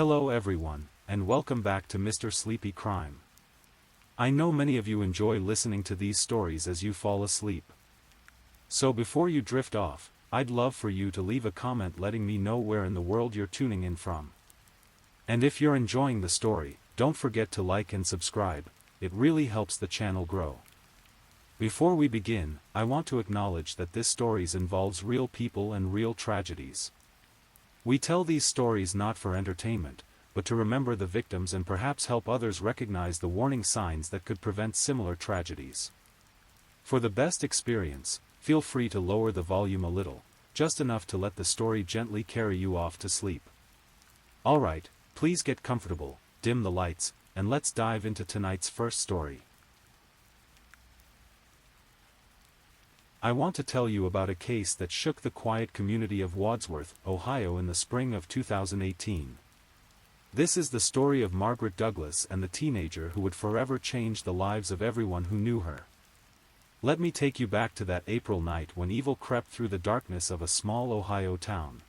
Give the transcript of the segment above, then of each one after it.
Hello everyone, and welcome back to Mr. Sleepy Crime. I know many of you enjoy listening to these stories as you fall asleep. So before you drift off, I'd love for you to leave a comment letting me know where in the world you're tuning in from. And if you're enjoying the story, don't forget to like and subscribe, it really helps the channel grow. Before we begin, I want to acknowledge that this story involves real people and real tragedies. We tell these stories not for entertainment, but to remember the victims and perhaps help others recognize the warning signs that could prevent similar tragedies. For the best experience, feel free to lower the volume a little, just enough to let the story gently carry you off to sleep. Alright, please get comfortable, dim the lights, and let's dive into tonight's first story. I want to tell you about a case that shook the quiet community of Wadsworth, Ohio in the spring of 2018. This is the story of Margaret Douglas and the teenager who would forever change the lives of everyone who knew her. Let me take you back to that April night when evil crept through the darkness of a small Ohio town.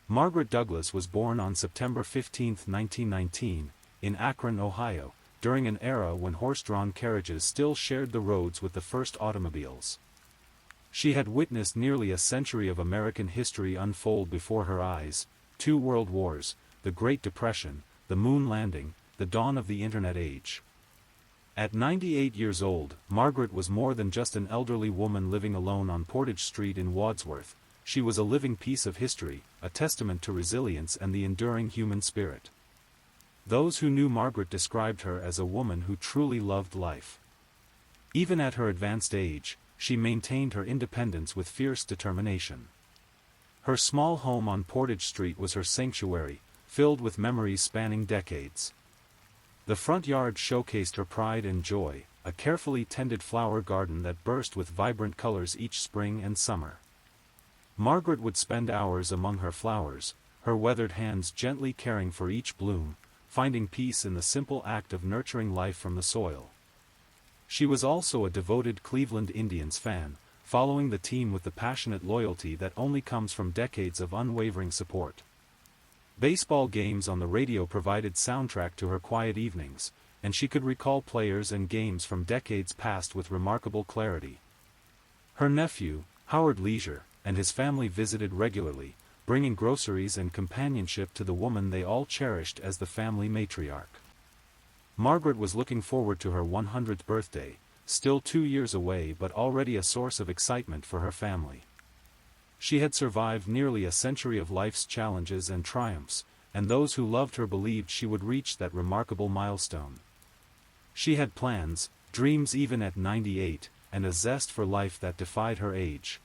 Margaret Douglas was born on September 15, 1919, in Akron, Ohio, during an era when horse-drawn carriages still shared the roads with the first automobiles. She had witnessed nearly a century of American history unfold before her eyes: 2 world wars, the Great Depression, the moon landing, the dawn of the Internet age. At 98 years old, Margaret was more than just an elderly woman living alone on Portage Street in Wadsworth. She was a living piece of history, a testament to resilience and the enduring human spirit. Those who knew Margaret described her as a woman who truly loved life. Even at her advanced age, she maintained her independence with fierce determination. Her small home on Portage Street was her sanctuary, filled with memories spanning decades. The front yard showcased her pride and joy, a carefully tended flower garden that burst with vibrant colors each spring and summer. Margaret would spend hours among her flowers, her weathered hands gently caring for each bloom, finding peace in the simple act of nurturing life from the soil. She was also a devoted Cleveland Indians fan, following the team with the passionate loyalty that only comes from decades of unwavering support. Baseball games on the radio provided soundtrack to her quiet evenings, and she could recall players and games from decades past with remarkable clarity. Her nephew, Howard Leisure, and his family visited regularly, bringing groceries and companionship to the woman they all cherished as the family matriarch. Margaret was looking forward to her 100th birthday, still 2 years away but already a source of excitement for her family. She had survived nearly a century of life's challenges and triumphs, and those who loved her believed she would reach that remarkable milestone. She had plans, dreams even at 98, and a zest for life that defied her age.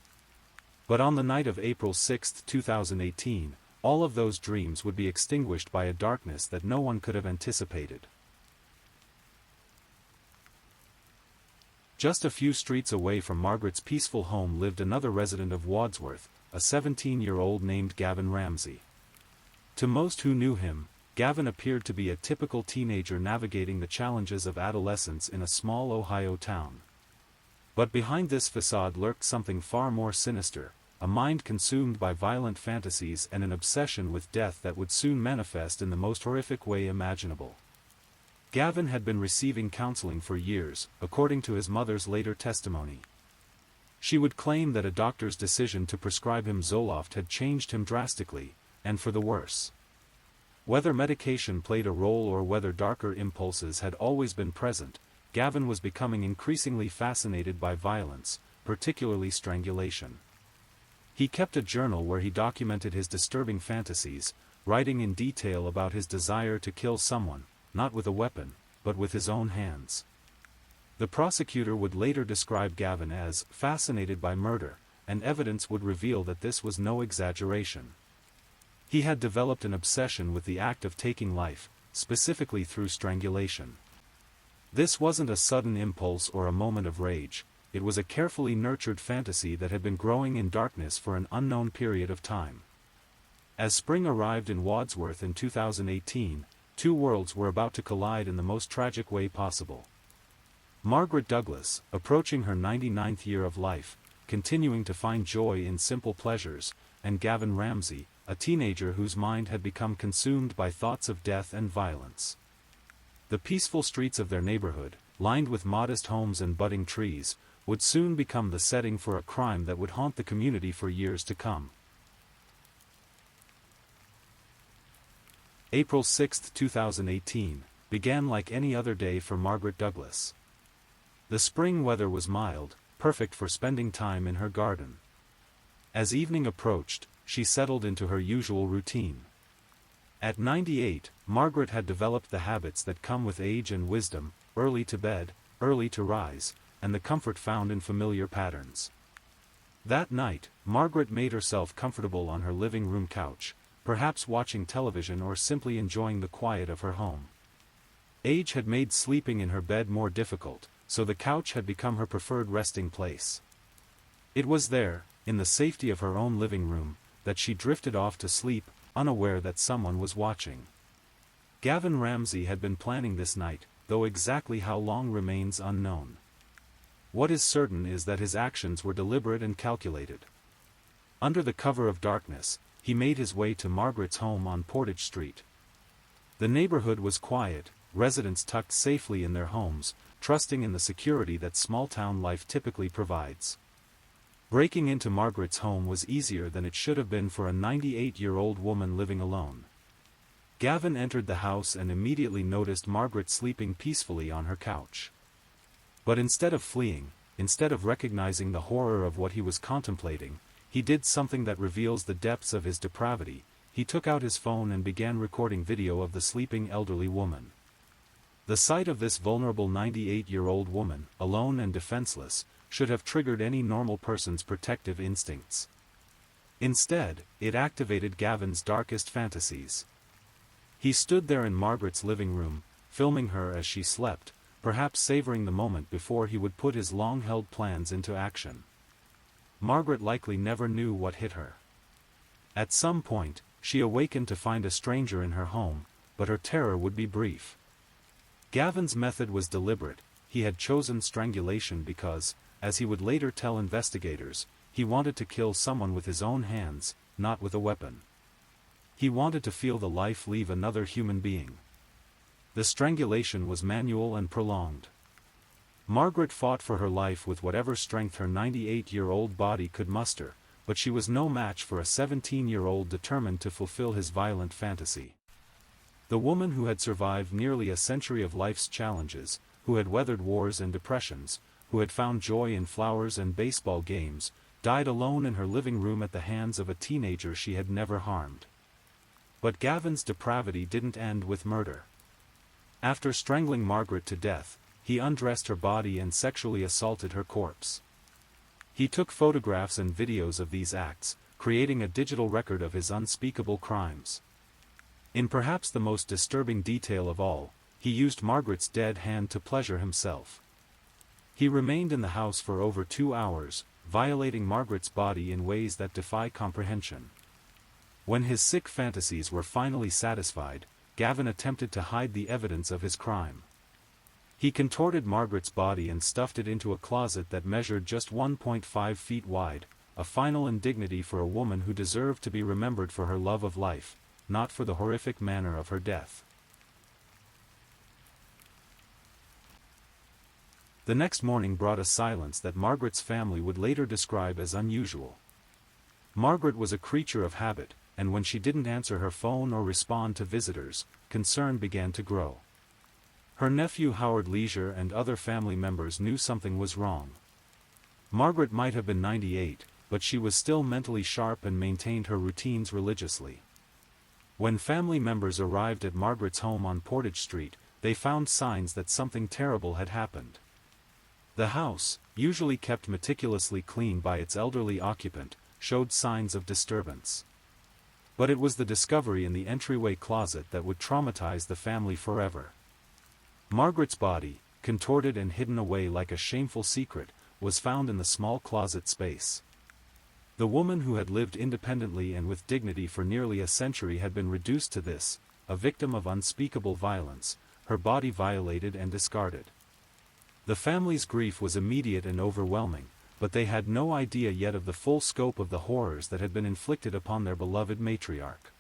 But on the night of April 6, 2018, all of those dreams would be extinguished by a darkness that no one could have anticipated. Just a few streets away from Margaret's peaceful home lived another resident of Wadsworth, a 17-year-old named Gavin Ramsey. To most who knew him, Gavin appeared to be a typical teenager navigating the challenges of adolescence in a small Ohio town. But behind this facade lurked something far more sinister, a mind consumed by violent fantasies and an obsession with death that would soon manifest in the most horrific way imaginable. Gavin had been receiving counseling for years, according to his mother's later testimony. She would claim that a doctor's decision to prescribe him Zoloft had changed him drastically, and for the worse. Whether medication played a role or whether darker impulses had always been present, Gavin was becoming increasingly fascinated by violence, particularly strangulation. He kept a journal where he documented his disturbing fantasies, writing in detail about his desire to kill someone, not with a weapon, but with his own hands. The prosecutor would later describe Gavin as fascinated by murder, and evidence would reveal that this was no exaggeration. He had developed an obsession with the act of taking life, specifically through strangulation. This wasn't a sudden impulse or a moment of rage, it was a carefully nurtured fantasy that had been growing in darkness for an unknown period of time. As spring arrived in Wadsworth in 2018, 2 worlds were about to collide in the most tragic way possible. Margaret Douglas, approaching her 99th year of life, continuing to find joy in simple pleasures, and Gavin Ramsey, a teenager whose mind had become consumed by thoughts of death and violence. The peaceful streets of their neighborhood, lined with modest homes and budding trees, would soon become the setting for a crime that would haunt the community for years to come. April 6, 2018, began like any other day for Margaret Douglas. The spring weather was mild, perfect for spending time in her garden. As evening approached, she settled into her usual routine. At 98, Margaret had developed the habits that come with age and wisdom: early to bed, early to rise, and the comfort found in familiar patterns. That night, Margaret made herself comfortable on her living room couch, perhaps watching television or simply enjoying the quiet of her home. Age had made sleeping in her bed more difficult, so the couch had become her preferred resting place. It was there, in the safety of her own living room, that she drifted off to sleep, unaware that someone was watching. Gavin Ramsey had been planning this night, though exactly how long remains unknown. What is certain is that his actions were deliberate and calculated. Under the cover of darkness, he made his way to Margaret's home on Portage Street. The neighborhood was quiet, residents tucked safely in their homes, trusting in the security that small-town life typically provides. Breaking into Margaret's home was easier than it should have been for a 98-year-old woman living alone. Gavin entered the house and immediately noticed Margaret sleeping peacefully on her couch. But instead of fleeing, instead of recognizing the horror of what he was contemplating, he did something that reveals the depths of his depravity. He took out his phone and began recording video of the sleeping elderly woman. The sight of this vulnerable 98-year-old woman, alone and defenseless, should have triggered any normal person's protective instincts. Instead, it activated Gavin's darkest fantasies. He stood there in Margaret's living room, filming her as she slept, perhaps savoring the moment before he would put his long-held plans into action. Margaret likely never knew what hit her. At some point, she awakened to find a stranger in her home, but her terror would be brief. Gavin's method was deliberate. He had chosen strangulation because, as he would later tell investigators, he wanted to kill someone with his own hands, not with a weapon. He wanted to feel the life leave another human being. The strangulation was manual and prolonged. Margaret fought for her life with whatever strength her 98-year-old body could muster, but she was no match for a 17-year-old determined to fulfill his violent fantasy. The woman who had survived nearly a century of life's challenges, who had weathered wars and depressions, who had found joy in flowers and baseball games, died alone in her living room at the hands of a teenager she had never harmed. But Gavin's depravity didn't end with murder. After strangling Margaret to death, he undressed her body and sexually assaulted her corpse. He took photographs and videos of these acts, creating a digital record of his unspeakable crimes. In perhaps the most disturbing detail of all, he used Margaret's dead hand to pleasure himself. He remained in the house for over 2 hours, violating Margaret's body in ways that defy comprehension. When his sick fantasies were finally satisfied, Gavin attempted to hide the evidence of his crime. He contorted Margaret's body and stuffed it into a closet that measured just 1.5 feet wide, a final indignity for a woman who deserved to be remembered for her love of life, not for the horrific manner of her death. The next morning brought a silence that Margaret's family would later describe as unusual. Margaret was a creature of habit, and when she didn't answer her phone or respond to visitors, concern began to grow. Her nephew Howard Leisure and other family members knew something was wrong. Margaret might have been 98, but she was still mentally sharp and maintained her routines religiously. When family members arrived at Margaret's home on Portage Street, they found signs that something terrible had happened. The house, usually kept meticulously clean by its elderly occupant, showed signs of disturbance. But it was the discovery in the entryway closet that would traumatize the family forever. Margaret's body, contorted and hidden away like a shameful secret, was found in the small closet space. The woman who had lived independently and with dignity for nearly a century had been reduced to this, a victim of unspeakable violence, her body violated and discarded. The family's grief was immediate and overwhelming, but they had no idea yet of the full scope of the horrors that had been inflicted upon their beloved matriarch.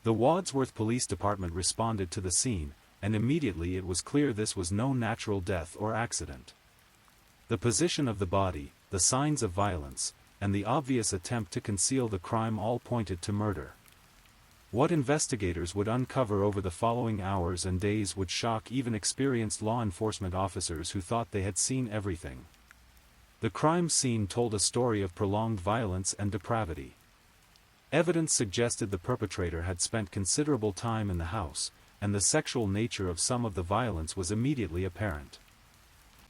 The Wadsworth Police Department responded to the scene, and immediately it was clear this was no natural death or accident. The position of the body, the signs of violence, and the obvious attempt to conceal the crime all pointed to murder. What investigators would uncover over the following hours and days would shock even experienced law enforcement officers who thought they had seen everything. The crime scene told a story of prolonged violence and depravity. Evidence suggested the perpetrator had spent considerable time in the house, and the sexual nature of some of the violence was immediately apparent.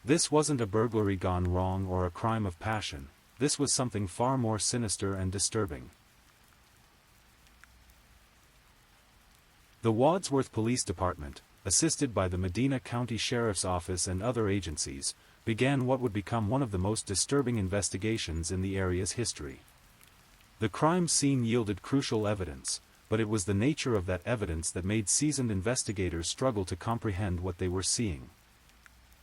This wasn't a burglary gone wrong or a crime of passion, this was something far more sinister and disturbing. The Wadsworth Police Department, assisted by the Medina County Sheriff's Office and other agencies, began what would become one of the most disturbing investigations in the area's history. The crime scene yielded crucial evidence, but it was the nature of that evidence that made seasoned investigators struggle to comprehend what they were seeing.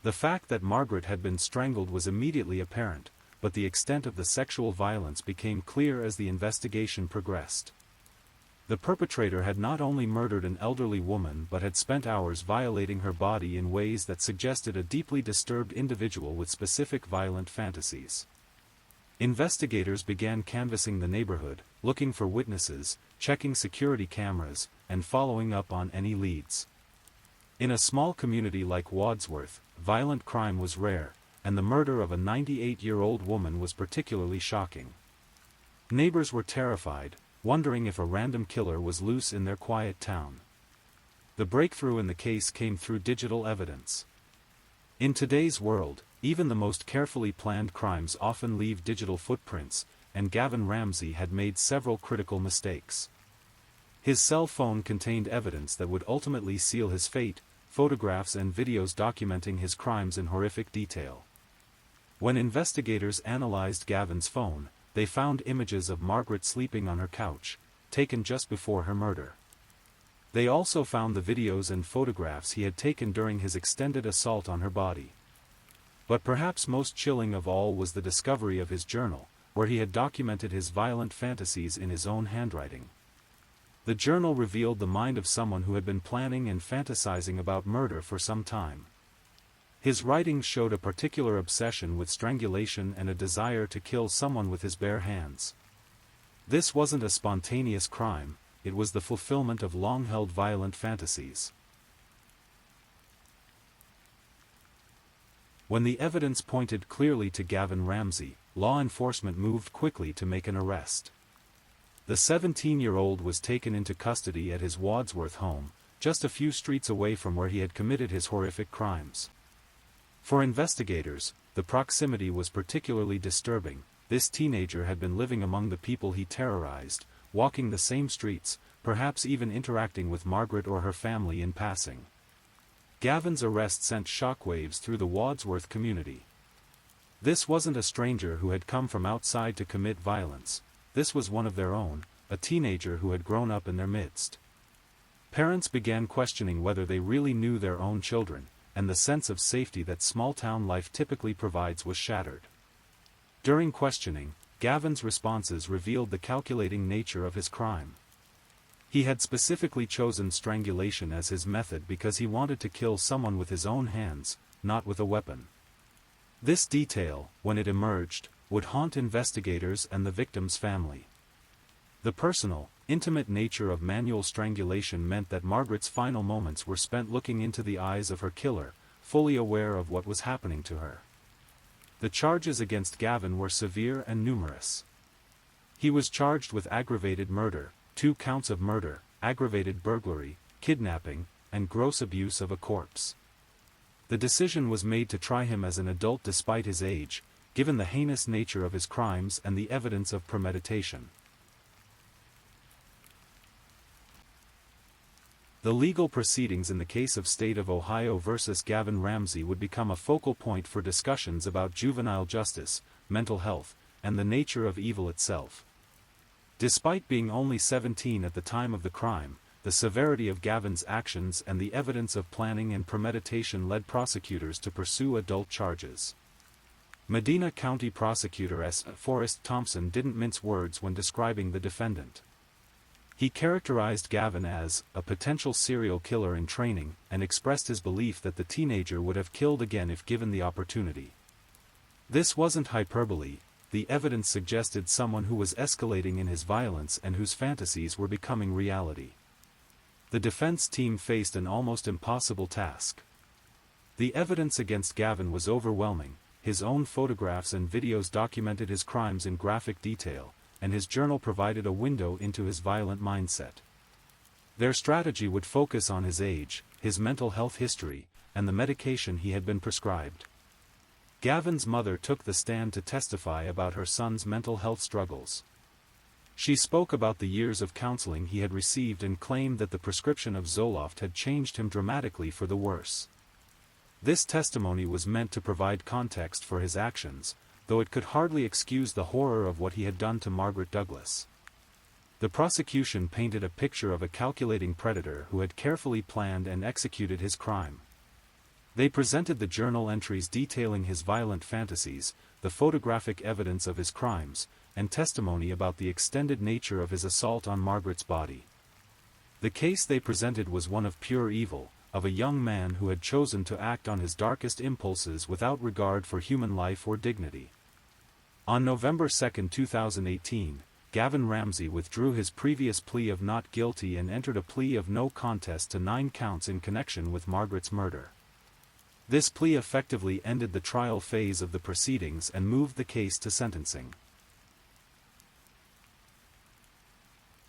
The fact that Margaret had been strangled was immediately apparent, but the extent of the sexual violence became clear as the investigation progressed. The perpetrator had not only murdered an elderly woman but had spent hours violating her body in ways that suggested a deeply disturbed individual with specific violent fantasies. Investigators began canvassing the neighborhood, looking for witnesses, checking security cameras, and following up on any leads. In a small community like Wadsworth, violent crime was rare, and the murder of a 98-year-old woman was particularly shocking. Neighbors were terrified, wondering if a random killer was loose in their quiet town. The breakthrough in the case came through digital evidence. In today's world, even the most carefully planned crimes often leave digital footprints, and Gavin Ramsey had made several critical mistakes. His cell phone contained evidence that would ultimately seal his fate, photographs and videos documenting his crimes in horrific detail. When investigators analyzed Gavin's phone, they found images of Margaret sleeping on her couch, taken just before her murder. They also found the videos and photographs he had taken during his extended assault on her body. But perhaps most chilling of all was the discovery of his journal, where he had documented his violent fantasies in his own handwriting. The journal revealed the mind of someone who had been planning and fantasizing about murder for some time. His writings showed a particular obsession with strangulation and a desire to kill someone with his bare hands. This wasn't a spontaneous crime, it was the fulfillment of long-held violent fantasies. When the evidence pointed clearly to Gavin Ramsey, law enforcement moved quickly to make an arrest. The 17-year-old was taken into custody at his Wadsworth home, just a few streets away from where he had committed his horrific crimes. For investigators, the proximity was particularly disturbing. This teenager had been living among the people he terrorized, walking the same streets, perhaps even interacting with Margaret or her family in passing. Gavin's arrest sent shockwaves through the Wadsworth community. This wasn't a stranger who had come from outside to commit violence, this was one of their own, a teenager who had grown up in their midst. Parents began questioning whether they really knew their own children, and the sense of safety that small-town life typically provides was shattered. During questioning, Gavin's responses revealed the calculating nature of his crime. He had specifically chosen strangulation as his method because he wanted to kill someone with his own hands, not with a weapon. This detail, when it emerged, would haunt investigators and the victim's family. The personal, intimate nature of manual strangulation meant that Margaret's final moments were spent looking into the eyes of her killer, fully aware of what was happening to her. The charges against Gavin were severe and numerous. He was charged with aggravated murder, 2 counts of murder, aggravated burglary, kidnapping, and gross abuse of a corpse. The decision was made to try him as an adult despite his age, given the heinous nature of his crimes and the evidence of premeditation. The legal proceedings in the case of State of Ohio versus Gavin Ramsey would become a focal point for discussions about juvenile justice, mental health, and the nature of evil itself. Despite being only 17 at the time of the crime, the severity of Gavin's actions and the evidence of planning and premeditation led prosecutors to pursue adult charges. Medina County Prosecutor S. Forrest Thompson didn't mince words when describing the defendant. He characterized Gavin as a potential serial killer in training and expressed his belief that the teenager would have killed again if given the opportunity. This wasn't hyperbole. The evidence suggested someone who was escalating in his violence and whose fantasies were becoming reality. The defense team faced an almost impossible task. The evidence against Gavin was overwhelming. His own photographs and videos documented his crimes in graphic detail, and his journal provided a window into his violent mindset. Their strategy would focus on his age, his mental health history, and the medication he had been prescribed. Gavin's mother took the stand to testify about her son's mental health struggles. She spoke about the years of counseling he had received and claimed that the prescription of Zoloft had changed him dramatically for the worse. This testimony was meant to provide context for his actions, though it could hardly excuse the horror of what he had done to Margaret Douglas. The prosecution painted a picture of a calculating predator who had carefully planned and executed his crime. They presented the journal entries detailing his violent fantasies, the photographic evidence of his crimes, and testimony about the extended nature of his assault on Margaret's body. The case they presented was one of pure evil, of a young man who had chosen to act on his darkest impulses without regard for human life or dignity. On November 2, 2018, Gavin Ramsey withdrew his previous plea of not guilty and entered a plea of no contest to 9 counts in connection with Margaret's murder. This plea effectively ended the trial phase of the proceedings and moved the case to sentencing.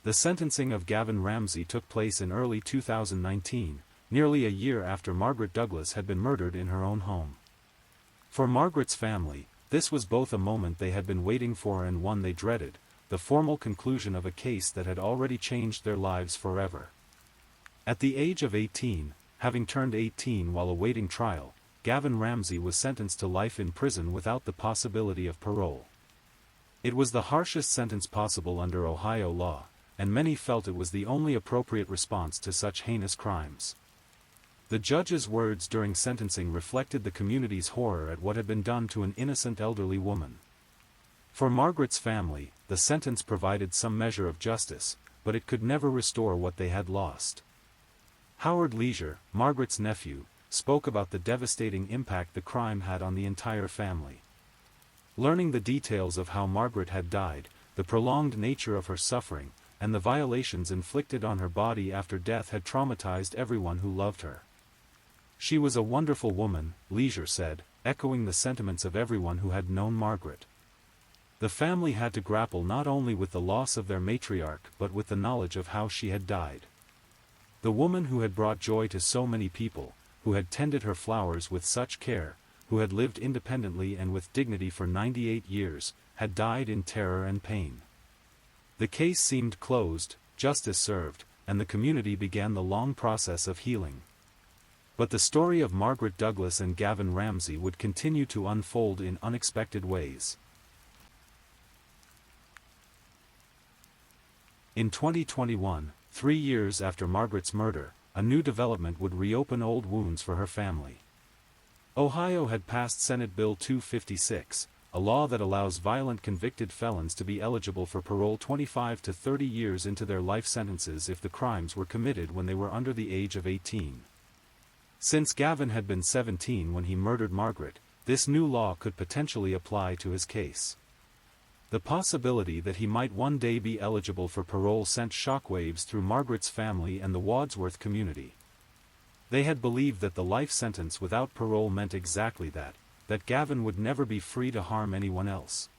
The sentencing of Gavin Ramsey took place in early 2019, nearly a year after Margaret Douglas had been murdered in her own home. For Margaret's family, this was both a moment they had been waiting for and one they dreaded, the formal conclusion of a case that had already changed their lives forever. At the age of 18, having turned 18 while awaiting trial, Gavin Ramsey was sentenced to life in prison without the possibility of parole. It was the harshest sentence possible under Ohio law, and many felt it was the only appropriate response to such heinous crimes. The judge's words during sentencing reflected the community's horror at what had been done to an innocent elderly woman. For Margaret's family, the sentence provided some measure of justice, but it could never restore what they had lost. Howard Leisure, Margaret's nephew, spoke about the devastating impact the crime had on the entire family. Learning the details of how Margaret had died, the prolonged nature of her suffering, and the violations inflicted on her body after death had traumatized everyone who loved her. She was a wonderful woman, Leisure said, echoing the sentiments of everyone who had known Margaret. The family had to grapple not only with the loss of their matriarch but with the knowledge of how she had died. The woman who had brought joy to so many people, who had tended her flowers with such care, who had lived independently and with dignity for 98 years, had died in terror and pain. The case seemed closed, justice served, and the community began the long process of healing. But the story of Margaret Douglas and Gavin Ramsey would continue to unfold in unexpected ways. In 2021, 3 years after Margaret's murder, a new development would reopen old wounds for her family. Ohio had passed Senate Bill 256, a law that allows violent convicted felons to be eligible for parole 25 to 30 years into their life sentences if the crimes were committed when they were under the age of 18. Since Gavin had been 17 when he murdered Margaret, this new law could potentially apply to his case. The possibility that he might one day be eligible for parole sent shockwaves through Margaret's family and the Wadsworth community. They had believed that the life sentence without parole meant exactly that Gavin would never be free to harm anyone else.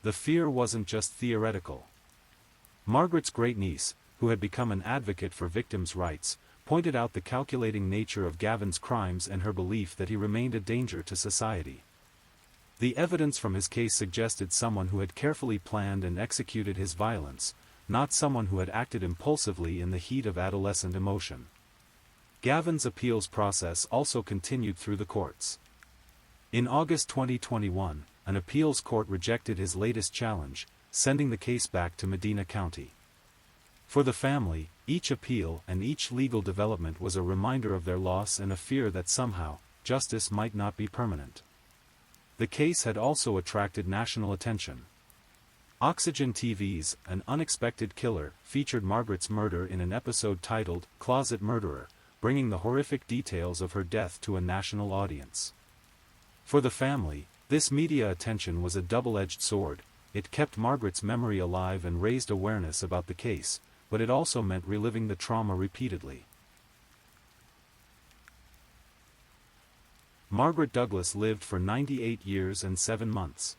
The fear wasn't just theoretical. Margaret's great-niece, who had become an advocate for victims' rights, pointed out the calculating nature of Gavin's crimes and her belief that he remained a danger to society. The evidence from his case suggested someone who had carefully planned and executed his violence, not someone who had acted impulsively in the heat of adolescent emotion. Gavin's appeals process also continued through the courts. In August 2021, an appeals court rejected his latest challenge, sending the case back to Medina County. For the family, each appeal and each legal development was a reminder of their loss and a fear that somehow, justice might not be permanent. The case had also attracted national attention. Oxygen TV's An Unexpected Killer featured Margaret's murder in an episode titled Closet Murderer, bringing the horrific details of her death to a national audience. For the family, this media attention was a double-edged sword. It kept Margaret's memory alive and raised awareness about the case, but it also meant reliving the trauma repeatedly. Margaret Douglas lived for 98 years and 7 months.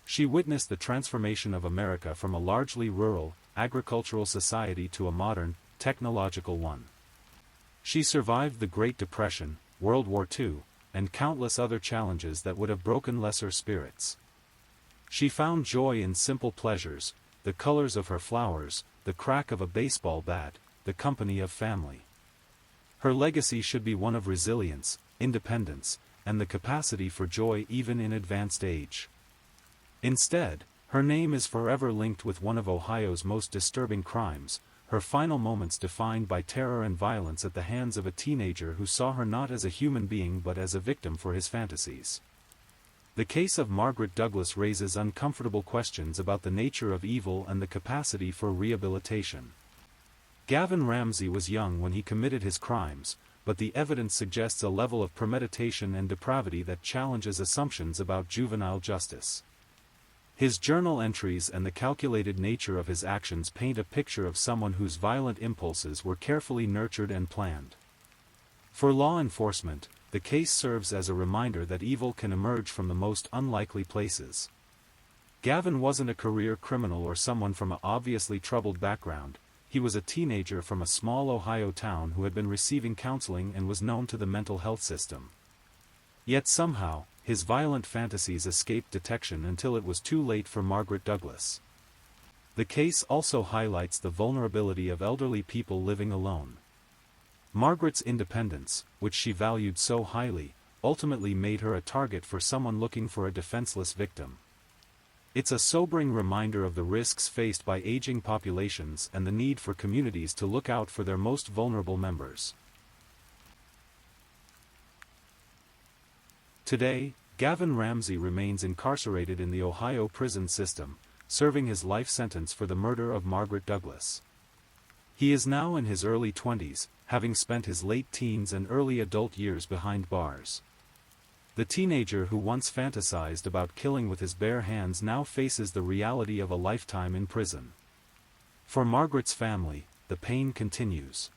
She witnessed the transformation of America from a largely rural, agricultural society to a modern, technological one. She survived the Great Depression, World War II, and countless other challenges that would have broken lesser spirits. She found joy in simple pleasures, the colors of her flowers, the crack of a baseball bat, the company of family. Her legacy should be one of resilience, independence, and the capacity for joy even in advanced age. Instead, her name is forever linked with one of Ohio's most disturbing crimes, her final moments defined by terror and violence at the hands of a teenager who saw her not as a human being but as a victim for his fantasies. The case of Margaret Douglas raises uncomfortable questions about the nature of evil and the capacity for rehabilitation. Gavin Ramsey was young when he committed his crimes, but the evidence suggests a level of premeditation and depravity that challenges assumptions about juvenile justice. His journal entries and the calculated nature of his actions paint a picture of someone whose violent impulses were carefully nurtured and planned. For law enforcement, the case serves as a reminder that evil can emerge from the most unlikely places. Gavin wasn't a career criminal or someone from an obviously troubled background. He was a teenager from a small Ohio town who had been receiving counseling and was known to the mental health system. Yet somehow, his violent fantasies escaped detection until it was too late for Margaret Douglas. The case also highlights the vulnerability of elderly people living alone. Margaret's independence, which she valued so highly, ultimately made her a target for someone looking for a defenseless victim. It's a sobering reminder of the risks faced by aging populations and the need for communities to look out for their most vulnerable members. Today, Gavin Ramsey remains incarcerated in the Ohio prison system, serving his life sentence for the murder of Margaret Douglas. He is now in his early 20s, having spent his late teens and early adult years behind bars. The teenager who once fantasized about killing with his bare hands now faces the reality of a lifetime in prison. For Margaret's family, the pain continues.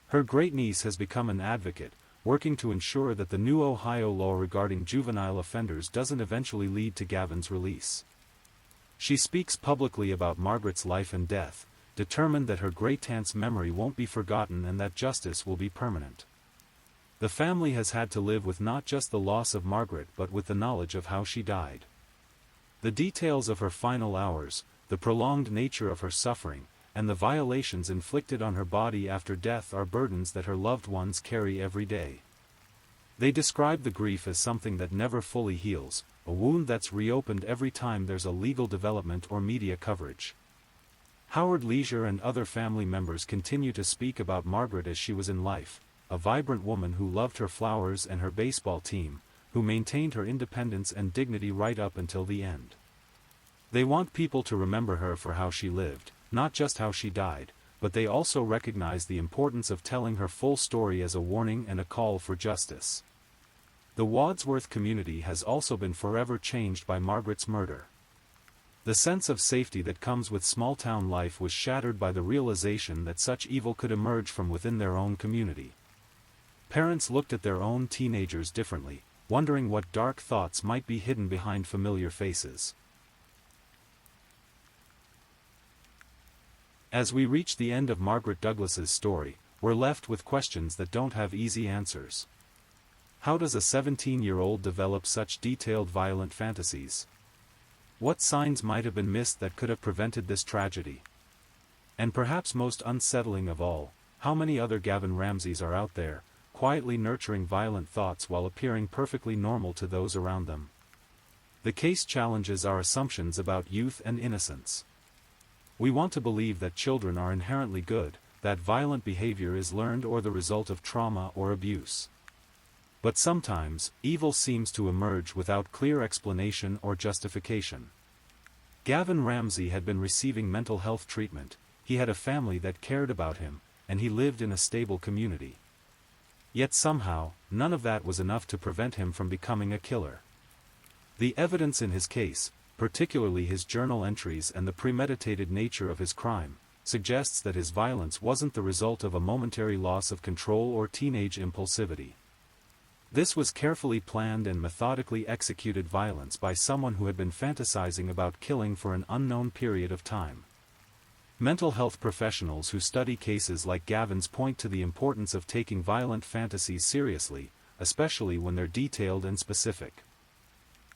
Her great-niece has become an advocate, working to ensure that the new Ohio law regarding juvenile offenders doesn't eventually lead to Gavin's release. She speaks publicly about Margaret's life and death, determined that her great-aunt's memory won't be forgotten and that justice will be permanent. The family has had to live with not just the loss of Margaret but with the knowledge of how she died. The details of her final hours, the prolonged nature of her suffering, and the violations inflicted on her body after death are burdens that her loved ones carry every day. They describe the grief as something that never fully heals, a wound that's reopened every time there's a legal development or media coverage. Howard Leisure and other family members continue to speak about Margaret as she was in life, a vibrant woman who loved her flowers and her baseball team, who maintained her independence and dignity right up until the end. They want people to remember her for how she lived, not just how she died, but they also recognize the importance of telling her full story as a warning and a call for justice. The Wadsworth community has also been forever changed by Margaret's murder. The sense of safety that comes with small-town life was shattered by the realization that such evil could emerge from within their own community. Parents looked at their own teenagers differently, wondering what dark thoughts might be hidden behind familiar faces. As we reach the end of Margaret Douglas's story, we're left with questions that don't have easy answers. How does a 17-year-old develop such detailed violent fantasies? What signs might have been missed that could have prevented this tragedy? And perhaps most unsettling of all, how many other Gavin Ramseys are out there, quietly nurturing violent thoughts while appearing perfectly normal to those around them? The case challenges our assumptions about youth and innocence. We want to believe that children are inherently good, that violent behavior is learned or the result of trauma or abuse. But sometimes, evil seems to emerge without clear explanation or justification. Gavin Ramsey had been receiving mental health treatment, he had a family that cared about him, and he lived in a stable community. Yet somehow, none of that was enough to prevent him from becoming a killer. The evidence in his case, particularly his journal entries and the premeditated nature of his crime, suggests that his violence wasn't the result of a momentary loss of control or teenage impulsivity. This was carefully planned and methodically executed violence by someone who had been fantasizing about killing for an unknown period of time. Mental health professionals who study cases like Gavin's point to the importance of taking violent fantasies seriously, especially when they're detailed and specific.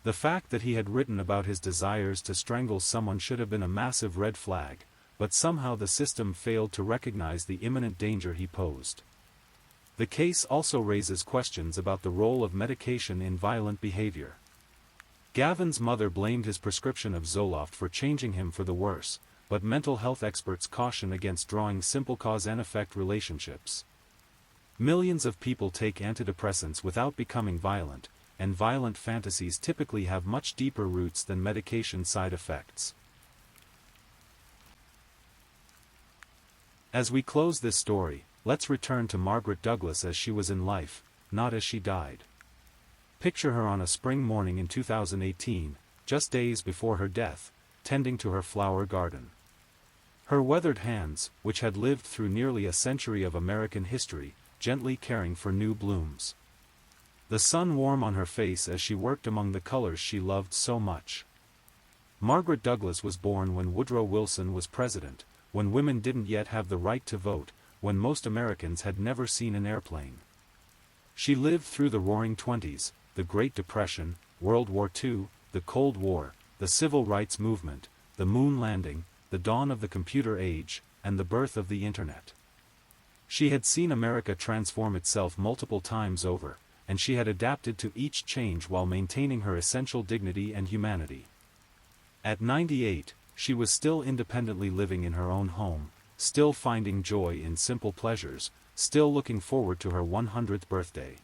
The fact that he had written about his desires to strangle someone should have been a massive red flag, but somehow the system failed to recognize the imminent danger he posed. The case also raises questions about the role of medication in violent behavior. Gavin's mother blamed his prescription of Zoloft for changing him for the worse, but mental health experts caution against drawing simple cause and effect relationships. Millions of people take antidepressants without becoming violent, and violent fantasies typically have much deeper roots than medication side effects. As we close this story, let's return to Margaret Douglas as she was in life, not as she died. Picture her on a spring morning in 2018, just days before her death, tending to her flower garden. Her weathered hands, which had lived through nearly a century of American history, gently caring for new blooms. The sun warm on her face as she worked among the colors she loved so much. Margaret Douglas was born when Woodrow Wilson was president, when women didn't yet have the right to vote, when most Americans had never seen an airplane. She lived through the Roaring Twenties, the Great Depression, World War II, the Cold War, the Civil Rights Movement, the Moon Landing, the dawn of the computer age, and the birth of the Internet. She had seen America transform itself multiple times over, and she had adapted to each change while maintaining her essential dignity and humanity. At 98, she was still independently living in her own home, still finding joy in simple pleasures, still looking forward to her 100th birthday.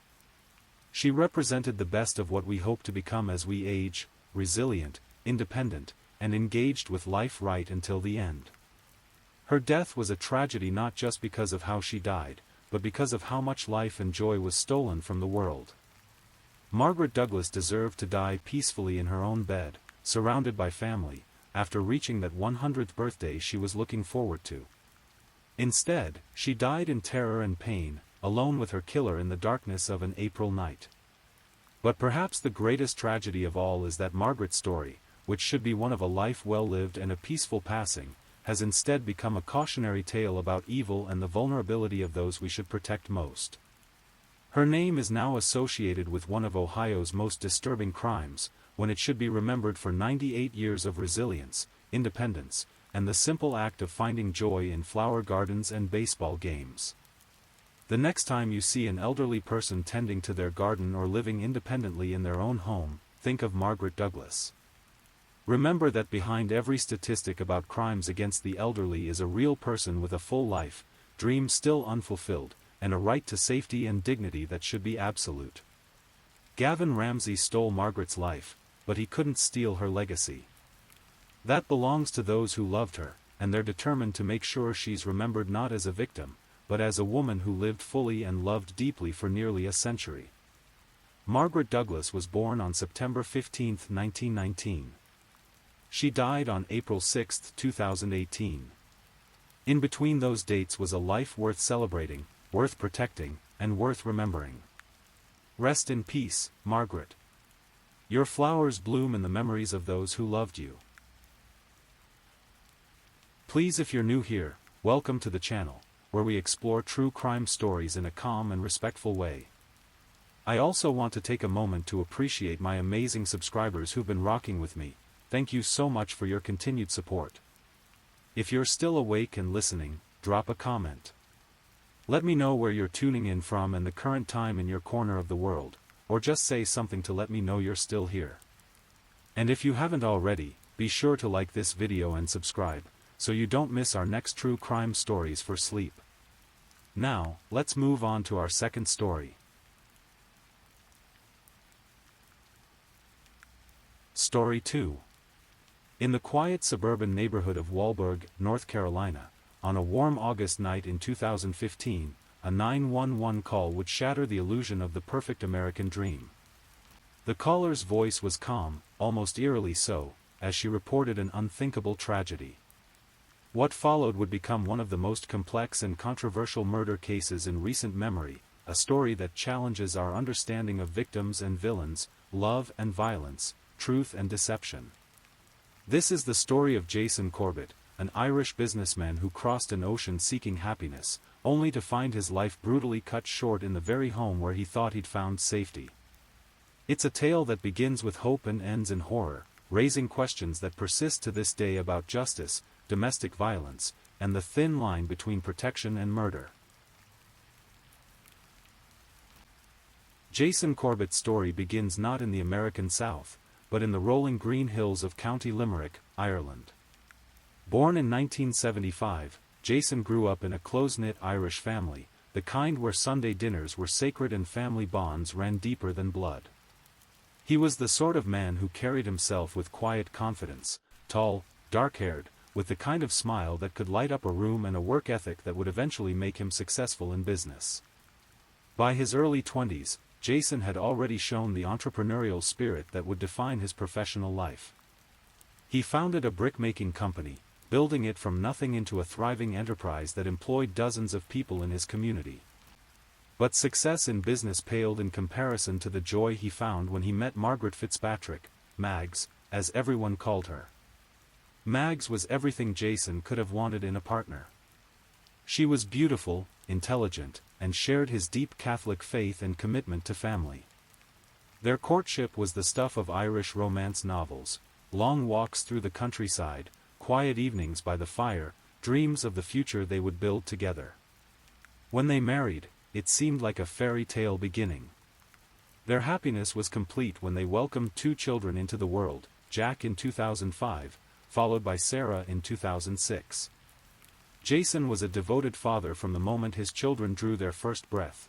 She represented the best of what we hope to become as we age, resilient, independent, and engaged with life right until the end. Her death was a tragedy not just because of how she died, but because of how much life and joy was stolen from the world. Margaret Douglas deserved to die peacefully in her own bed, surrounded by family, after reaching that 100th birthday she was looking forward to. Instead, she died in terror and pain, alone with her killer in the darkness of an April night. But perhaps the greatest tragedy of all is that Margaret's story, which should be one of a life well lived and a peaceful passing, has instead become a cautionary tale about evil and the vulnerability of those we should protect most. Her name is now associated with one of Ohio's most disturbing crimes, when it should be remembered for 98 years of resilience, independence, and the simple act of finding joy in flower gardens and baseball games. The next time you see an elderly person tending to their garden or living independently in their own home, think of Margaret Douglas. Remember that behind every statistic about crimes against the elderly is a real person with a full life, dreams still unfulfilled, and a right to safety and dignity that should be absolute. Gavin Ramsey stole Margaret's life, but he couldn't steal her legacy. That belongs to those who loved her, and they're determined to make sure she's remembered not as a victim, but as a woman who lived fully and loved deeply for nearly a century. Margaret Douglas was born on September 15, 1919. She died on April 6, 2018. In between those dates was a life worth celebrating, worth protecting, and worth remembering. Rest in peace, Margaret. Your flowers bloom in the memories of those who loved you. Please, if you're new here, welcome to the channel, where we explore true crime stories in a calm and respectful way. I also want to take a moment to appreciate my amazing subscribers who've been rocking with me. Thank you so much for your continued support. If you're still awake and listening, drop a comment. Let me know where you're tuning in from and the current time in your corner of the world, or just say something to let me know you're still here. And if you haven't already, be sure to like this video and subscribe, so you don't miss our next true crime stories for sleep. Now, let's move on to our second story. Story 2. In the quiet suburban neighborhood of Walburg, North Carolina, on a warm August night in 2015, a 911 call would shatter the illusion of the perfect American dream. The caller's voice was calm, almost eerily so, as she reported an unthinkable tragedy. What followed would become one of the most complex and controversial murder cases in recent memory, a story that challenges our understanding of victims and villains, love and violence, truth and deception. This is the story of Jason Corbett, an Irish businessman who crossed an ocean seeking happiness, only to find his life brutally cut short in the very home where he thought he'd found safety. It's a tale that begins with hope and ends in horror, raising questions that persist to this day about justice, domestic violence, and the thin line between protection and murder. Jason Corbett's story begins not in the American South, but in the rolling green hills of County Limerick, Ireland. Born in 1975, Jason grew up in a close-knit Irish family, the kind where Sunday dinners were sacred and family bonds ran deeper than blood. He was the sort of man who carried himself with quiet confidence, tall, dark-haired, with the kind of smile that could light up a room and a work ethic that would eventually make him successful in business. By his early 20s, Jason had already shown the entrepreneurial spirit that would define his professional life. He founded a brickmaking company, building it from nothing into a thriving enterprise that employed dozens of people in his community. But success in business paled in comparison to the joy he found when he met Margaret Fitzpatrick, Mags, as everyone called her. Mags was everything Jason could have wanted in a partner. She was beautiful, intelligent, and shared his deep Catholic faith and commitment to family. Their courtship was the stuff of Irish romance novels, long walks through the countryside, quiet evenings by the fire, dreams of the future they would build together. When they married, it seemed like a fairy tale beginning. Their happiness was complete when they welcomed 2 children into the world, Jack in 2005, followed by Sarah in 2006. Jason was a devoted father from the moment his children drew their first breath.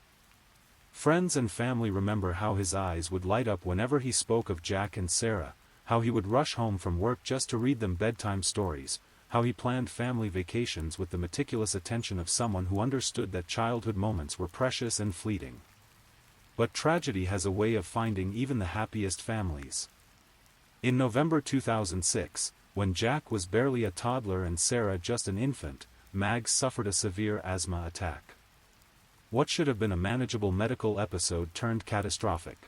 Friends and family remember how his eyes would light up whenever he spoke of Jack and Sarah, how he would rush home from work just to read them bedtime stories, how he planned family vacations with the meticulous attention of someone who understood that childhood moments were precious and fleeting. But tragedy has a way of finding even the happiest families. In November 2006, when Jack was barely a toddler and Sarah just an infant, Mags suffered a severe asthma attack. What should have been a manageable medical episode turned catastrophic.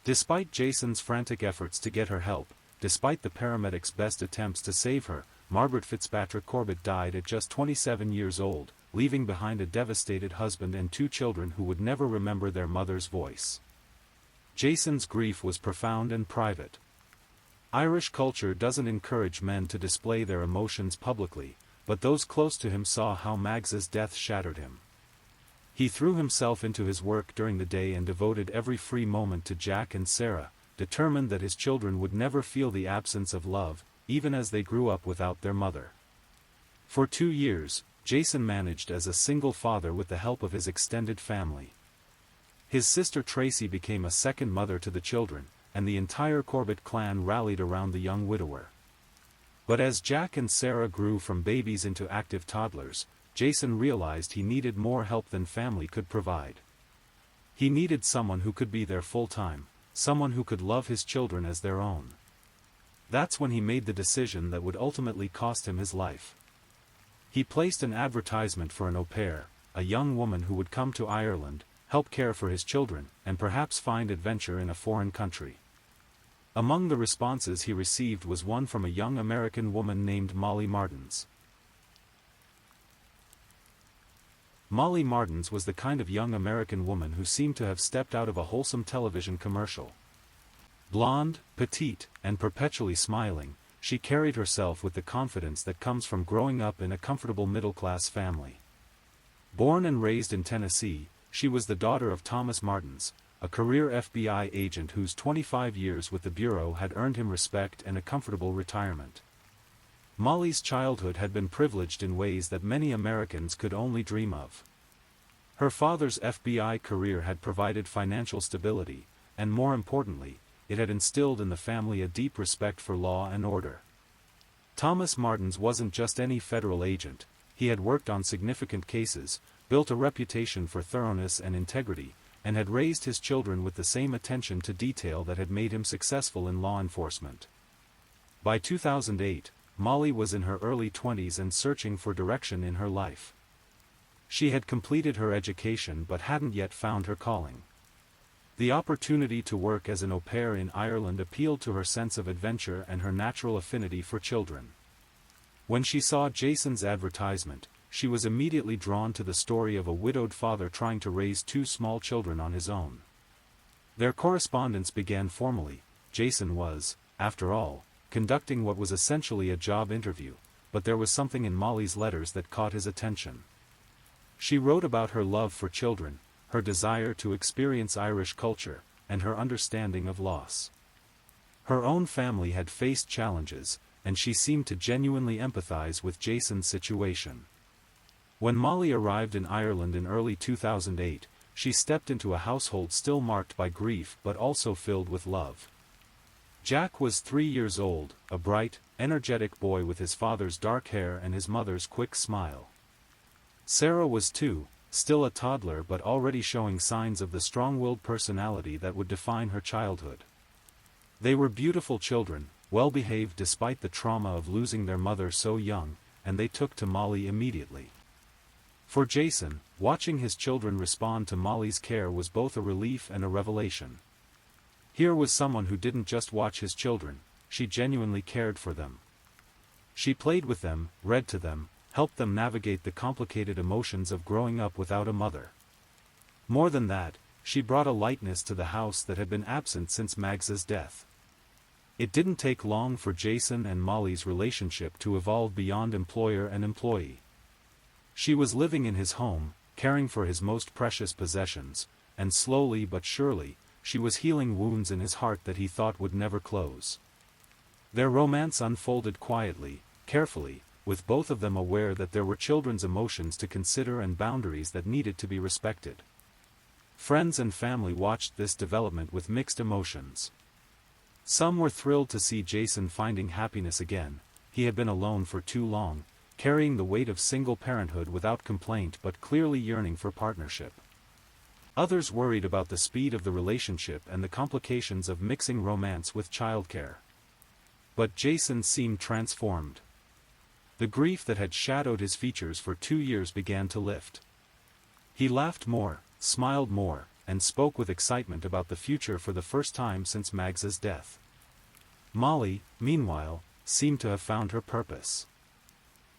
Despite Jason's frantic efforts to get her help, despite the paramedics' best attempts to save her, Margaret Fitzpatrick Corbett died at just 27 years old, leaving behind a devastated husband and 2 children who would never remember their mother's voice. Jason's grief was profound and private. Irish culture doesn't encourage men to display their emotions publicly, but those close to him saw how Mags's death shattered him. He threw himself into his work during the day and devoted every free moment to Jack and Sarah, determined that his children would never feel the absence of love, even as they grew up without their mother. For 2 years, Jason managed as a single father with the help of his extended family. His sister Tracy became a second mother to the children, and the entire Corbett clan rallied around the young widower. But as Jack and Sarah grew from babies into active toddlers, Jason realized he needed more help than family could provide. He needed someone who could be there full-time, someone who could love his children as their own. That's when he made the decision that would ultimately cost him his life. He placed an advertisement for an au pair, a young woman who would come to Ireland, help care for his children, and perhaps find adventure in a foreign country. Among the responses he received was one from a young American woman named Molly Martins. Molly Martins was the kind of young American woman who seemed to have stepped out of a wholesome television commercial. Blonde, petite, and perpetually smiling, she carried herself with the confidence that comes from growing up in a comfortable middle-class family. Born and raised in Tennessee, she was the daughter of Thomas Martins, a career FBI agent whose 25 years with the Bureau had earned him respect and a comfortable retirement. Molly's childhood had been privileged in ways that many Americans could only dream of. Her father's FBI career had provided financial stability, and more importantly, it had instilled in the family a deep respect for law and order. Thomas Martins wasn't just any federal agent, he had worked on significant cases, built a reputation for thoroughness and integrity, and had raised his children with the same attention to detail that had made him successful in law enforcement. By 2008, Molly was in her early 20s and searching for direction in her life. She had completed her education but hadn't yet found her calling. The opportunity to work as an au pair in Ireland appealed to her sense of adventure and her natural affinity for children. When she saw Jason's advertisement, she was immediately drawn to the story of a widowed father trying to raise two small children on his own. Their correspondence began formally. Jason was, after all, conducting what was essentially a job interview, but there was something in Molly's letters that caught his attention. She wrote about her love for children, her desire to experience Irish culture, and her understanding of loss. Her own family had faced challenges, and she seemed to genuinely empathize with Jason's situation. When Molly arrived in Ireland in early 2008, she stepped into a household still marked by grief but also filled with love. Jack was 3 years old, a bright, energetic boy with his father's dark hair and his mother's quick smile. Sarah was 2, still a toddler but already showing signs of the strong-willed personality that would define her childhood. They were beautiful children, well-behaved despite the trauma of losing their mother so young, and they took to Molly immediately. For Jason, watching his children respond to Molly's care was both a relief and a revelation. Here was someone who didn't just watch his children, she genuinely cared for them. She played with them, read to them, helped them navigate the complicated emotions of growing up without a mother. More than that, she brought a lightness to the house that had been absent since Mags's death. It didn't take long for Jason and Molly's relationship to evolve beyond employer and employee. She was living in his home, caring for his most precious possessions, and slowly but surely, she was healing wounds in his heart that he thought would never close. Their romance unfolded quietly, carefully, with both of them aware that there were children's emotions to consider and boundaries that needed to be respected. Friends and family watched this development with mixed emotions. Some were thrilled to see Jason finding happiness again, he had been alone for too long, carrying the weight of single parenthood without complaint but clearly yearning for partnership. Others worried about the speed of the relationship and the complications of mixing romance with childcare. But Jason seemed transformed. The grief that had shadowed his features for 2 years began to lift. He laughed more, smiled more, and spoke with excitement about the future for the first time since Mags's death. Molly, meanwhile, seemed to have found her purpose.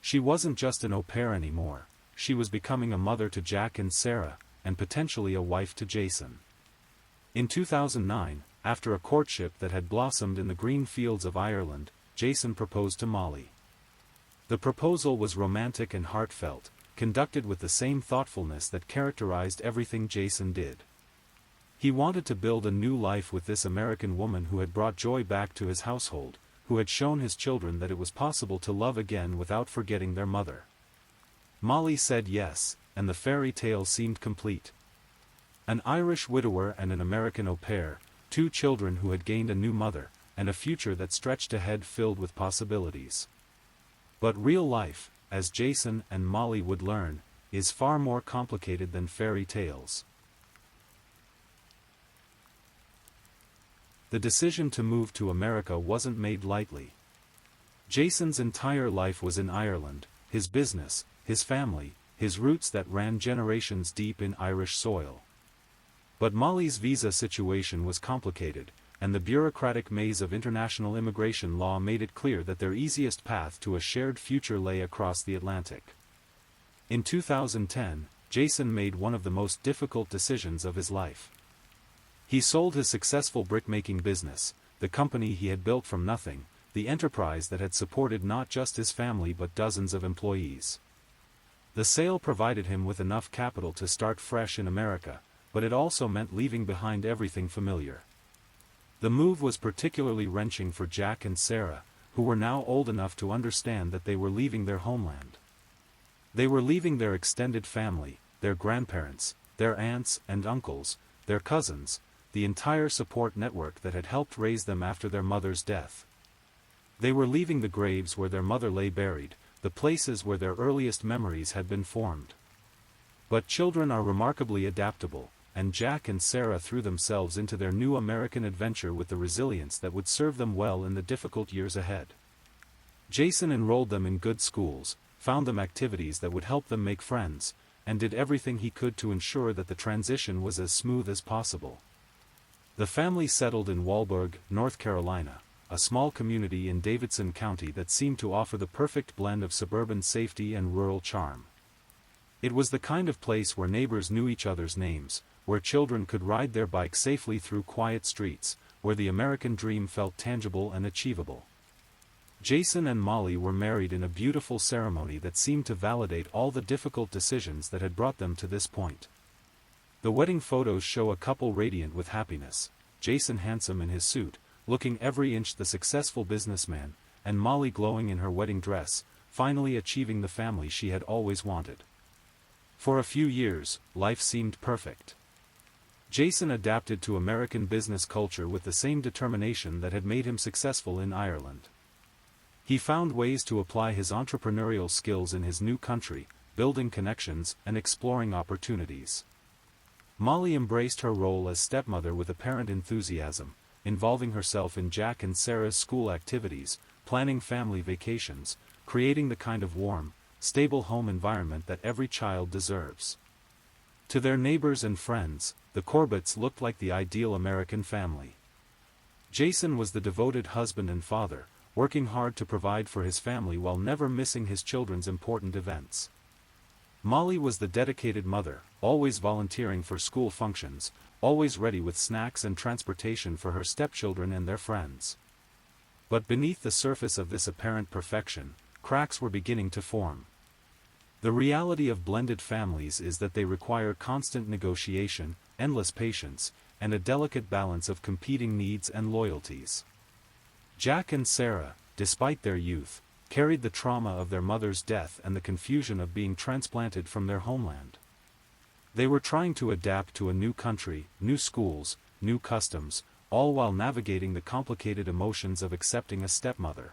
She wasn't just an au pair anymore, she was becoming a mother to Jack and Sarah, and potentially a wife to Jason. In 2009, after a courtship that had blossomed in the green fields of Ireland, Jason proposed to Molly. The proposal was romantic and heartfelt, conducted with the same thoughtfulness that characterized everything Jason did. He wanted to build a new life with this American woman who had brought joy back to his household, who had shown his children that it was possible to love again without forgetting their mother. Molly said yes, and the fairy tale seemed complete. An Irish widower and an American au pair, 2 children who had gained a new mother, and a future that stretched ahead filled with possibilities. But real life, as Jason and Molly would learn, is far more complicated than fairy tales. The decision to move to America wasn't made lightly. Jason's entire life was in Ireland, his business, his family, his roots that ran generations deep in Irish soil. But Molly's visa situation was complicated, and the bureaucratic maze of international immigration law made it clear that their easiest path to a shared future lay across the Atlantic. In 2010, Jason made one of the most difficult decisions of his life. He sold his successful brickmaking business, the company he had built from nothing, the enterprise that had supported not just his family but dozens of employees. The sale provided him with enough capital to start fresh in America, but it also meant leaving behind everything familiar. The move was particularly wrenching for Jack and Sarah, who were now old enough to understand that they were leaving their homeland. They were leaving their extended family, their grandparents, their aunts and uncles, their cousins, the entire support network that had helped raise them after their mother's death. They were leaving the graves where their mother lay buried, the places where their earliest memories had been formed. But children are remarkably adaptable, and Jack and Sarah threw themselves into their new American adventure with the resilience that would serve them well in the difficult years ahead. Jason enrolled them in good schools, found them activities that would help them make friends, and did everything he could to ensure that the transition was as smooth as possible. The family settled in Walburg, North Carolina, a small community in Davidson County that seemed to offer the perfect blend of suburban safety and rural charm. It was the kind of place where neighbors knew each other's names, where children could ride their bikes safely through quiet streets, where the American dream felt tangible and achievable. Jason and Molly were married in a beautiful ceremony that seemed to validate all the difficult decisions that had brought them to this point. The wedding photos show a couple radiant with happiness, Jason handsome in his suit, looking every inch the successful businessman, and Molly glowing in her wedding dress, finally achieving the family she had always wanted. For a few years, life seemed perfect. Jason adapted to American business culture with the same determination that had made him successful in Ireland. He found ways to apply his entrepreneurial skills in his new country, building connections and exploring opportunities. Molly embraced her role as stepmother with apparent enthusiasm, involving herself in Jack and Sarah's school activities, planning family vacations, creating the kind of warm, stable home environment that every child deserves. To their neighbors and friends, the Corbetts looked like the ideal American family. Jason was the devoted husband and father, working hard to provide for his family while never missing his children's important events. Molly was the dedicated mother, always volunteering for school functions, always ready with snacks and transportation for her stepchildren and their friends. But beneath the surface of this apparent perfection, cracks were beginning to form. The reality of blended families is that they require constant negotiation, endless patience, and a delicate balance of competing needs and loyalties. Jack and Sarah, despite their youth, carried the trauma of their mother's death and the confusion of being transplanted from their homeland. They were trying to adapt to a new country, new schools, new customs, all while navigating the complicated emotions of accepting a stepmother.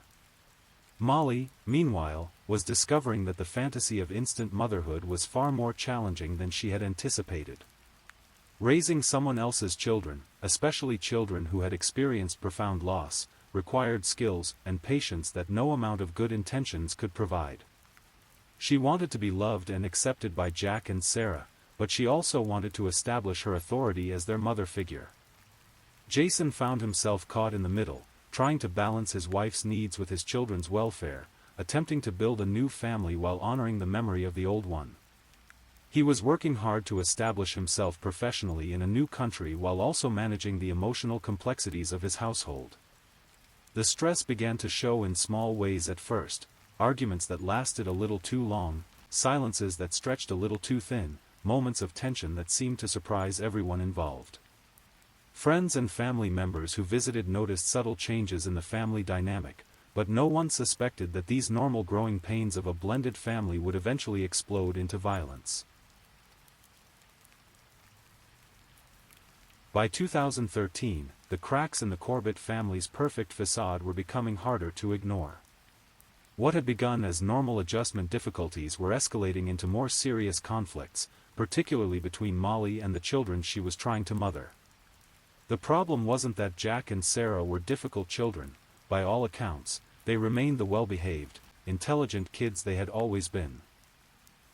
Molly, meanwhile, was discovering that the fantasy of instant motherhood was far more challenging than she had anticipated. Raising someone else's children, especially children who had experienced profound loss, required skills and patience that no amount of good intentions could provide. She wanted to be loved and accepted by Jack and Sarah, but she also wanted to establish her authority as their mother figure. Jason found himself caught in the middle, trying to balance his wife's needs with his children's welfare, attempting to build a new family while honoring the memory of the old one. He was working hard to establish himself professionally in a new country while also managing the emotional complexities of his household. The stress began to show in small ways at first, arguments that lasted a little too long, silences that stretched a little too thin, moments of tension that seemed to surprise everyone involved. Friends and family members who visited noticed subtle changes in the family dynamic, but no one suspected that these normal growing pains of a blended family would eventually explode into violence. By 2013, the cracks in the Corbett family's perfect facade were becoming harder to ignore. What had begun as normal adjustment difficulties were escalating into more serious conflicts, particularly between Molly and the children she was trying to mother. The problem wasn't that Jack and Sarah were difficult children; by all accounts, they remained the well-behaved, intelligent kids they had always been.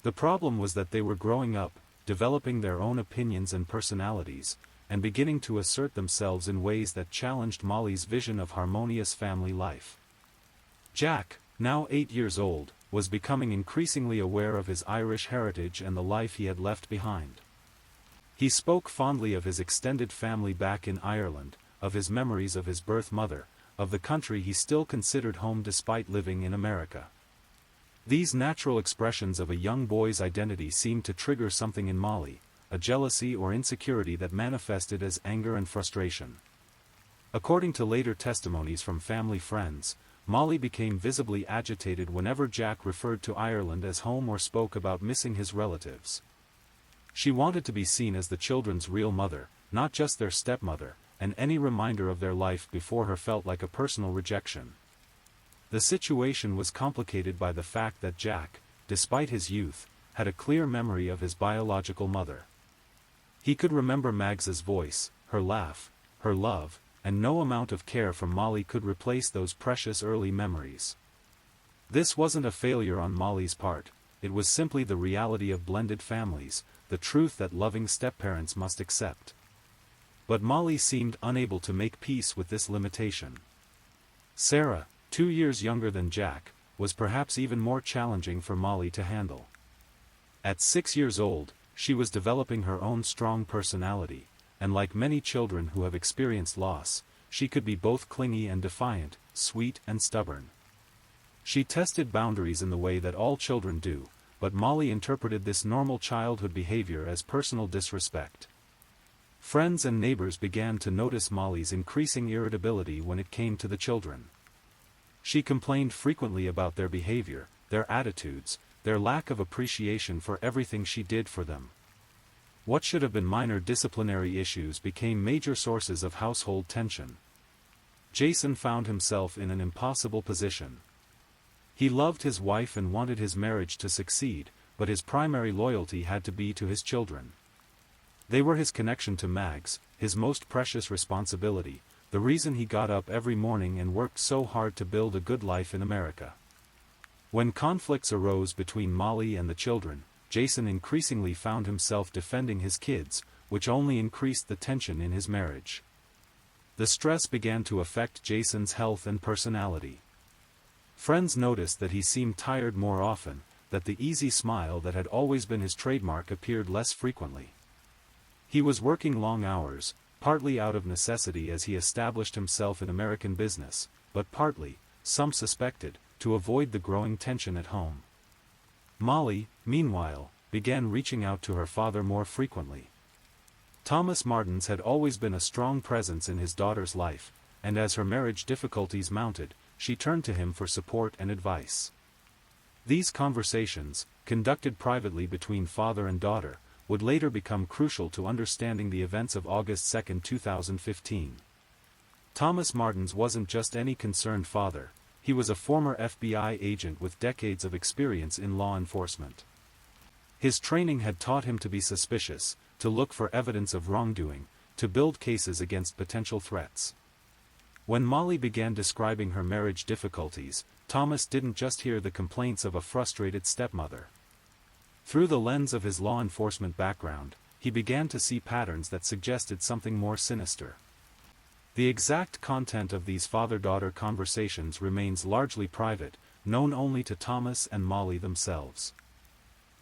The problem was that they were growing up, developing their own opinions and personalities, and beginning to assert themselves in ways that challenged Molly's vision of harmonious family life. Jack, now 8 years old, was becoming increasingly aware of his Irish heritage and the life he had left behind. He spoke fondly of his extended family back in Ireland, of his memories of his birth mother, of the country he still considered home despite living in America. These natural expressions of a young boy's identity seemed to trigger something in Molly, a jealousy or insecurity that manifested as anger and frustration. According to later testimonies from family friends, Molly became visibly agitated whenever Jack referred to Ireland as home or spoke about missing his relatives. She wanted to be seen as the children's real mother, not just their stepmother, and any reminder of their life before her felt like a personal rejection. The situation was complicated by the fact that Jack, despite his youth, had a clear memory of his biological mother. He could remember Mags's voice, her laugh, her love, and no amount of care from Molly could replace those precious early memories. This wasn't a failure on Molly's part, it was simply the reality of blended families, the truth that loving stepparents must accept. But Molly seemed unable to make peace with this limitation. Sarah, 2 years younger than Jack, was perhaps even more challenging for Molly to handle. At 6 years old, she was developing her own strong personality, and like many children who have experienced loss, she could be both clingy and defiant, sweet and stubborn. She tested boundaries in the way that all children do, but Molly interpreted this normal childhood behavior as personal disrespect. Friends and neighbors began to notice Molly's increasing irritability when it came to the children. She complained frequently about their behavior, their attitudes, their lack of appreciation for everything she did for them. What should have been minor disciplinary issues became major sources of household tension. Jason found himself in an impossible position. He loved his wife and wanted his marriage to succeed, but his primary loyalty had to be to his children. They were his connection to Mags, his most precious responsibility, the reason he got up every morning and worked so hard to build a good life in America. When conflicts arose between Molly and the children, Jason increasingly found himself defending his kids, which only increased the tension in his marriage. The stress began to affect Jason's health and personality. Friends noticed that he seemed tired more often, that the easy smile that had always been his trademark appeared less frequently. He was working long hours, partly out of necessity as he established himself in American business, but partly, some suspected, to avoid the growing tension at home. Molly, meanwhile, began reaching out to her father more frequently. Thomas Martins had always been a strong presence in his daughter's life, and as her marriage difficulties mounted, she turned to him for support and advice. These conversations, conducted privately between father and daughter, would later become crucial to understanding the events of August 2, 2015. Thomas Martins wasn't just any concerned father, he was a former FBI agent with decades of experience in law enforcement. His training had taught him to be suspicious, to look for evidence of wrongdoing, to build cases against potential threats. When Molly began describing her marriage difficulties, Thomas didn't just hear the complaints of a frustrated stepmother. Through the lens of his law enforcement background, he began to see patterns that suggested something more sinister. The exact content of these father-daughter conversations remains largely private, known only to Thomas and Molly themselves.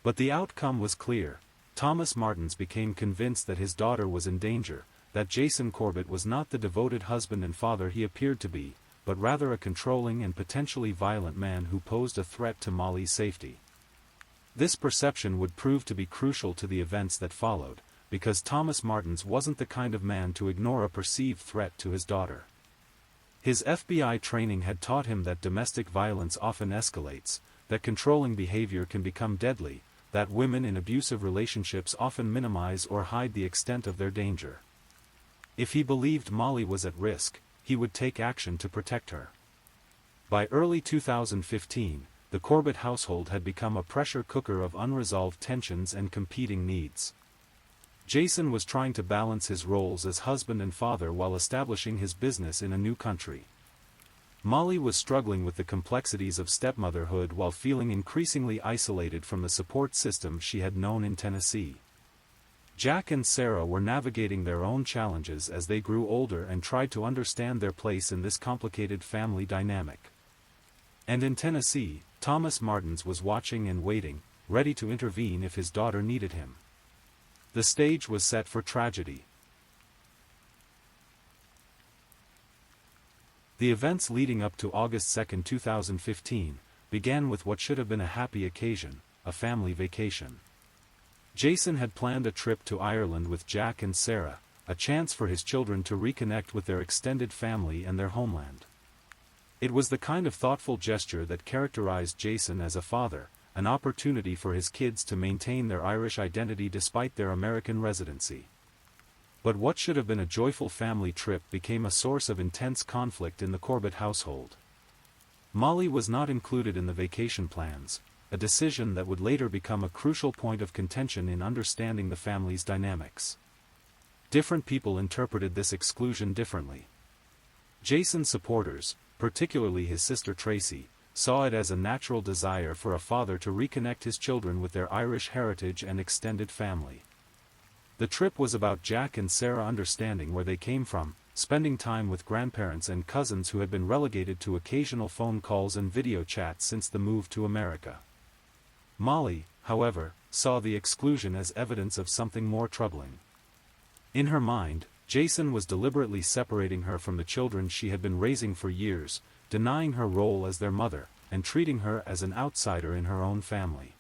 But the outcome was clear. Thomas Martins became convinced that his daughter was in danger, that Jason Corbett was not the devoted husband and father he appeared to be, but rather a controlling and potentially violent man who posed a threat to Molly's safety. This perception would prove to be crucial to the events that followed, because Thomas Martins wasn't the kind of man to ignore a perceived threat to his daughter. His FBI training had taught him that domestic violence often escalates, that controlling behavior can become deadly, that women in abusive relationships often minimize or hide the extent of their danger. If he believed Molly was at risk, he would take action to protect her. By early 2015, the Corbett household had become a pressure cooker of unresolved tensions and competing needs. Jason was trying to balance his roles as husband and father while establishing his business in a new country. Molly was struggling with the complexities of stepmotherhood while feeling increasingly isolated from the support system she had known in Tennessee. Jack and Sarah were navigating their own challenges as they grew older and tried to understand their place in this complicated family dynamic. And in Tennessee, Thomas Martins was watching and waiting, ready to intervene if his daughter needed him. The stage was set for tragedy. The events leading up to August 2, 2015, began with what should have been a happy occasion, a family vacation. Jason had planned a trip to Ireland with Jack and Sarah, a chance for his children to reconnect with their extended family and their homeland. It was the kind of thoughtful gesture that characterized Jason as a father, an opportunity for his kids to maintain their Irish identity despite their American residency. But what should have been a joyful family trip became a source of intense conflict in the Corbett household. Molly was not included in the vacation plans, a decision that would later become a crucial point of contention in understanding the family's dynamics. Different people interpreted this exclusion differently. Jason's supporters, particularly his sister Tracy, saw it as a natural desire for a father to reconnect his children with their Irish heritage and extended family. The trip was about Jack and Sarah understanding where they came from, spending time with grandparents and cousins who had been relegated to occasional phone calls and video chats since the move to America. Molly, however, saw the exclusion as evidence of something more troubling. In her mind, Jason was deliberately separating her from the children she had been raising for years, denying her role as their mother, and treating her as an outsider in her own family.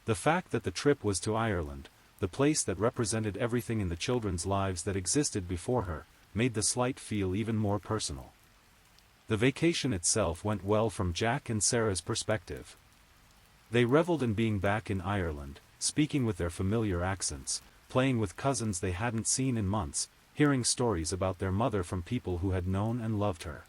The fact that the trip was to Ireland, the place that represented everything in the children's lives that existed before her, made the slight feel even more personal. The vacation itself went well from Jack and Sarah's perspective. They reveled in being back in Ireland, speaking with their familiar accents, playing with cousins they hadn't seen in months, hearing stories about their mother from people who had known and loved her.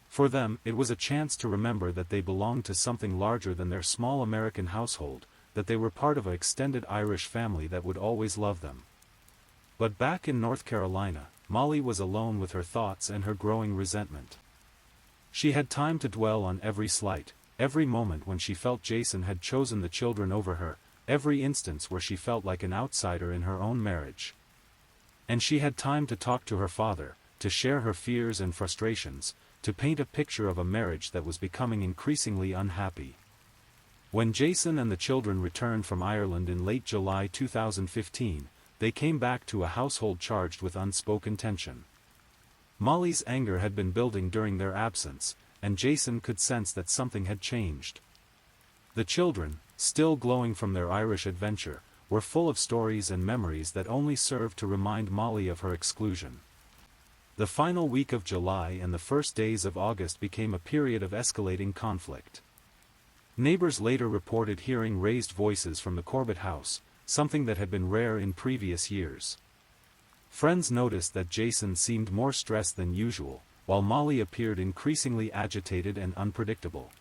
For them, it was a chance to remember that they belonged to something larger than their small American household, that they were part of an extended Irish family that would always love them. But back in North Carolina, Molly was alone with her thoughts and her growing resentment. She had time to dwell on every slight, every moment when she felt Jason had chosen the children over her, every instance where she felt like an outsider in her own marriage. And she had time to talk to her father, to share her fears and frustrations, to paint a picture of a marriage that was becoming increasingly unhappy. When Jason and the children returned from Ireland in late July 2015, they came back to a household charged with unspoken tension. Molly's anger had been building during their absence, and Jason could sense that something had changed. The children, still glowing from their Irish adventure, were full of stories and memories that only served to remind Molly of her exclusion. The final week of July and the first days of August became a period of escalating conflict. Neighbors later reported hearing raised voices from the Corbett house, something that had been rare in previous years. Friends noticed that Jason seemed more stressed than usual, while Molly appeared increasingly agitated and unpredictable.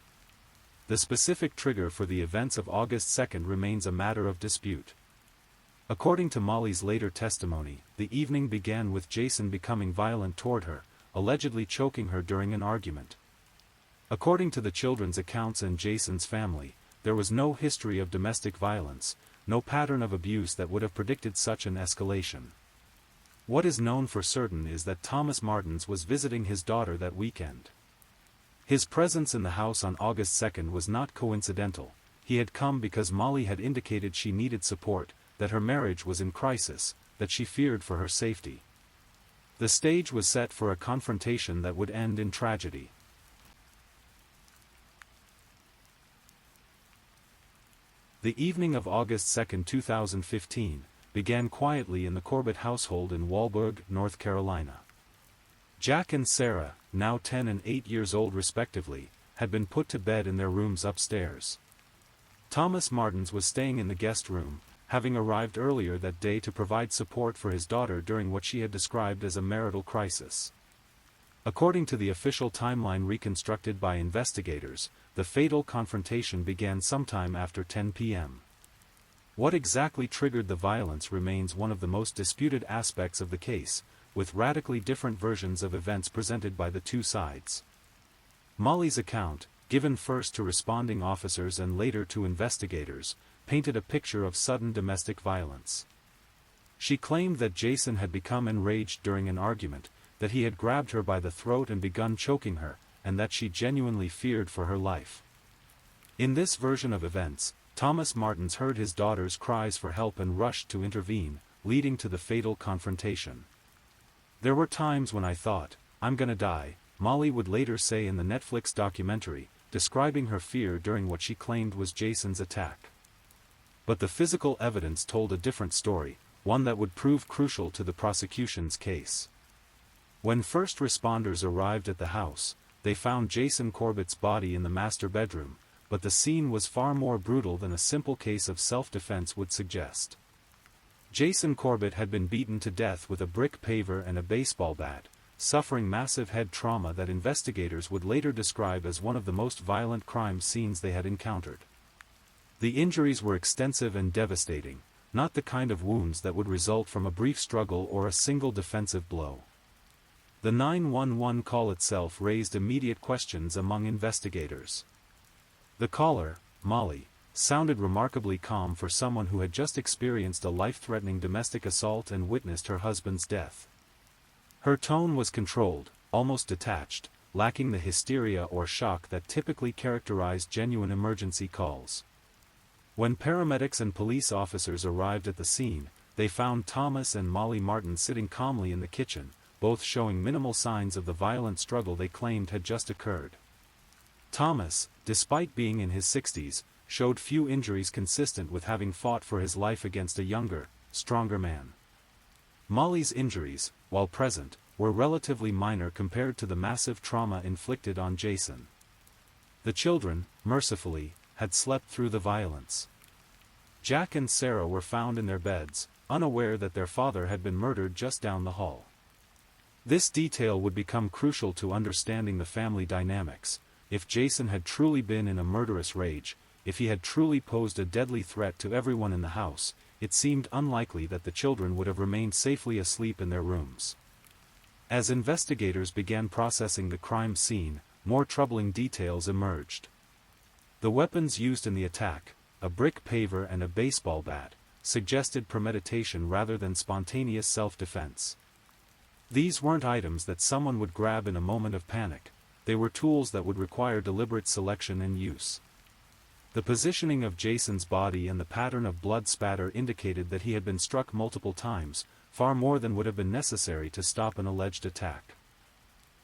The specific trigger for the events of August 2 remains a matter of dispute. According to Molly's later testimony, the evening began with Jason becoming violent toward her, allegedly choking her during an argument. According to the children's accounts and Jason's family, there was no history of domestic violence, no pattern of abuse that would have predicted such an escalation. What is known for certain is that Thomas Martins was visiting his daughter that weekend. His presence in the house on August 2 was not coincidental. He had come because Molly had indicated she needed support, that her marriage was in crisis, that she feared for her safety. The stage was set for a confrontation that would end in tragedy. The evening of August 2, 2015, began quietly in the Corbett household in Walburg, North Carolina. Jack and Sarah, now 10 and 8 years old respectively, had been put to bed in their rooms upstairs. Thomas Martins was staying in the guest room, having arrived earlier that day to provide support for his daughter during what she had described as a marital crisis. According to the official timeline reconstructed by investigators, the fatal confrontation began sometime after 10 p.m. What exactly triggered the violence remains one of the most disputed aspects of the case, with radically different versions of events presented by the two sides. Molly's account, given first to responding officers and later to investigators, painted a picture of sudden domestic violence. She claimed that Jason had become enraged during an argument, that he had grabbed her by the throat and begun choking her, and that she genuinely feared for her life. In this version of events, Thomas Martins heard his daughter's cries for help and rushed to intervene, leading to the fatal confrontation. "There were times when I thought, I'm gonna die," Molly would later say in the Netflix documentary, describing her fear during what she claimed was Jason's attack. But the physical evidence told a different story, one that would prove crucial to the prosecution's case. When first responders arrived at the house, they found Jason Corbett's body in the master bedroom, but the scene was far more brutal than a simple case of self-defense would suggest. Jason Corbett had been beaten to death with a brick paver and a baseball bat, suffering massive head trauma that investigators would later describe as one of the most violent crime scenes they had encountered. The injuries were extensive and devastating, not the kind of wounds that would result from a brief struggle or a single defensive blow. The 911 call itself raised immediate questions among investigators. The caller, Molly, sounded remarkably calm for someone who had just experienced a life-threatening domestic assault and witnessed her husband's death. Her tone was controlled, almost detached, lacking the hysteria or shock that typically characterized genuine emergency calls. When paramedics and police officers arrived at the scene, they found Thomas and Molly Martin sitting calmly in the kitchen, both showing minimal signs of the violent struggle they claimed had just occurred. Thomas, despite being in his 60s, showed few injuries consistent with having fought for his life against a younger, stronger man. Molly's injuries, while present, were relatively minor compared to the massive trauma inflicted on Jason. The children, mercifully, had slept through the violence. Jack and Sarah were found in their beds, unaware that their father had been murdered just down the hall. This detail would become crucial to understanding the family dynamics. If Jason had truly been in a murderous rage, if he had truly posed a deadly threat to everyone in the house, it seemed unlikely that the children would have remained safely asleep in their rooms. As investigators began processing the crime scene, more troubling details emerged. The weapons used in the attack, a brick paver and a baseball bat, suggested premeditation rather than spontaneous self-defense. These weren't items that someone would grab in a moment of panic, they were tools that would require deliberate selection and use. The positioning of Jason's body and the pattern of blood spatter indicated that he had been struck multiple times, far more than would have been necessary to stop an alleged attack.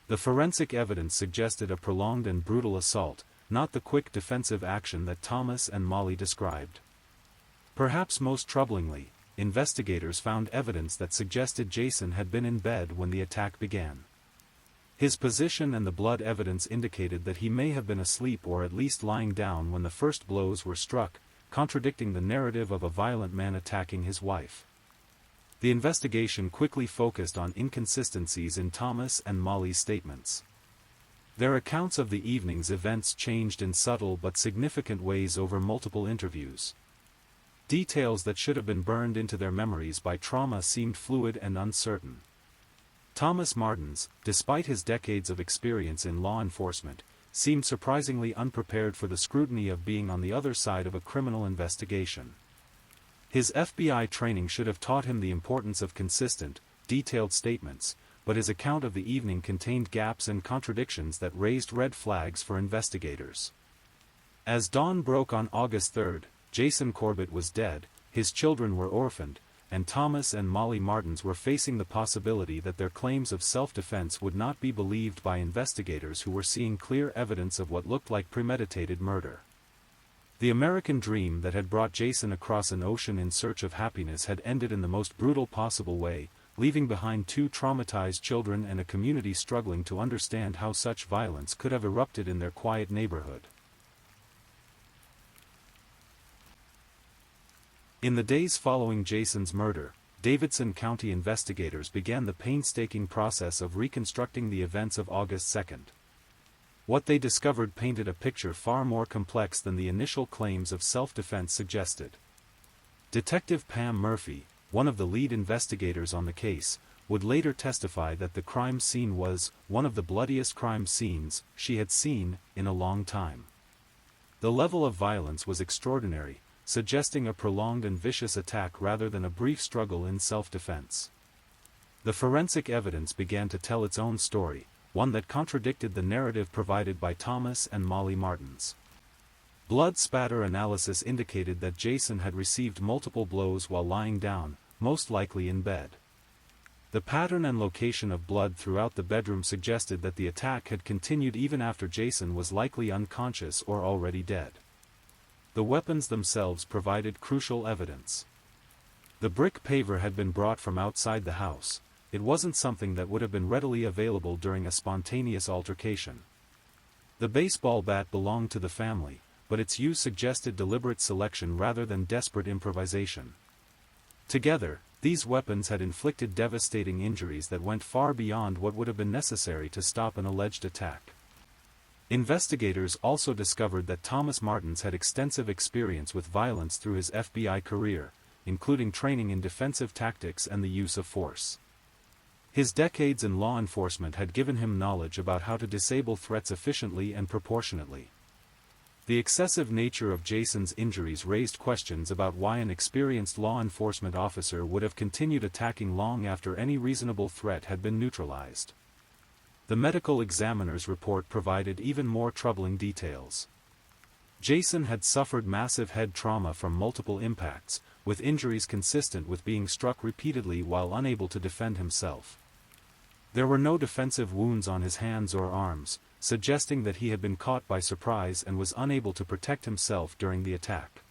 The forensic evidence suggested a prolonged and brutal assault, not the quick defensive action that Thomas and Molly described. Perhaps most troublingly, investigators found evidence that suggested Jason had been in bed when the attack began. His position and the blood evidence indicated that he may have been asleep or at least lying down when the first blows were struck, contradicting the narrative of a violent man attacking his wife. The investigation quickly focused on inconsistencies in Thomas and Molly's statements. Their accounts of the evening's events changed in subtle but significant ways over multiple interviews. Details that should have been burned into their memories by trauma seemed fluid and uncertain. Thomas Martin's, despite his decades of experience in law enforcement, seemed surprisingly unprepared for the scrutiny of being on the other side of a criminal investigation. His FBI training should have taught him the importance of consistent, detailed statements, but his account of the evening contained gaps and contradictions that raised red flags for investigators. As dawn broke on August 3, Jason Corbett was dead, his children were orphaned, and Thomas and Molly Martins were facing the possibility that their claims of self-defense would not be believed by investigators who were seeing clear evidence of what looked like premeditated murder. The American dream that had brought Jason across an ocean in search of happiness had ended in the most brutal possible way, leaving behind two traumatized children and a community struggling to understand how such violence could have erupted in their quiet neighborhood. In the days following Jason's murder, Davidson County investigators began the painstaking process of reconstructing the events of August 2. What they discovered painted a picture far more complex than the initial claims of self-defense suggested. Detective Pam Murphy, one of the lead investigators on the case, would later testify that the crime scene was one of the bloodiest crime scenes she had seen in a long time. The level of violence was extraordinary, suggesting a prolonged and vicious attack rather than a brief struggle in self-defense. The forensic evidence began to tell its own story, one that contradicted the narrative provided by Thomas and Molly Martins. Blood spatter analysis indicated that Jason had received multiple blows while lying down, most likely in bed. The pattern and location of blood throughout the bedroom suggested that the attack had continued even after Jason was likely unconscious or already dead. The weapons themselves provided crucial evidence. The brick paver had been brought from outside the house. It wasn't something that would have been readily available during a spontaneous altercation. The baseball bat belonged to the family, but its use suggested deliberate selection rather than desperate improvisation. Together, these weapons had inflicted devastating injuries that went far beyond what would have been necessary to stop an alleged attack. Investigators also discovered that Thomas Martins had extensive experience with violence through his FBI career, including training in defensive tactics and the use of force. His decades in law enforcement had given him knowledge about how to disable threats efficiently and proportionately. The excessive nature of Jason's injuries raised questions about why an experienced law enforcement officer would have continued attacking long after any reasonable threat had been neutralized. The medical examiner's report provided even more troubling details. Jason had suffered massive head trauma from multiple impacts, with injuries consistent with being struck repeatedly while unable to defend himself. There were no defensive wounds on his hands or arms, suggesting that he had been caught by surprise and was unable to protect himself during the attack.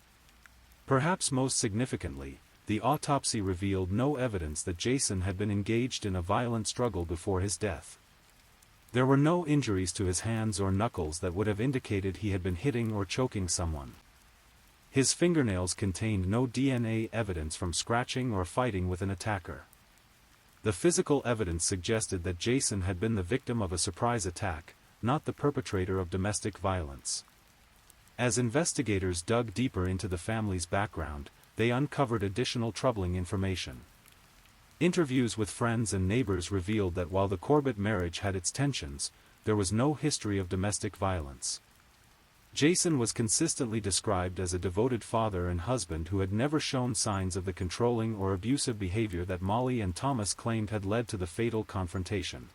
Perhaps most significantly, the autopsy revealed no evidence that Jason had been engaged in a violent struggle before his death. There were no injuries to his hands or knuckles that would have indicated he had been hitting or choking someone. His fingernails contained no DNA evidence from scratching or fighting with an attacker. The physical evidence suggested that Jason had been the victim of a surprise attack, not the perpetrator of domestic violence. As investigators dug deeper into the family's background, they uncovered additional troubling information. Interviews with friends and neighbors revealed that while the Corbett marriage had its tensions, there was no history of domestic violence. Jason was consistently described as a devoted father and husband who had never shown signs of the controlling or abusive behavior that Molly and Thomas claimed had led to the fatal confrontation.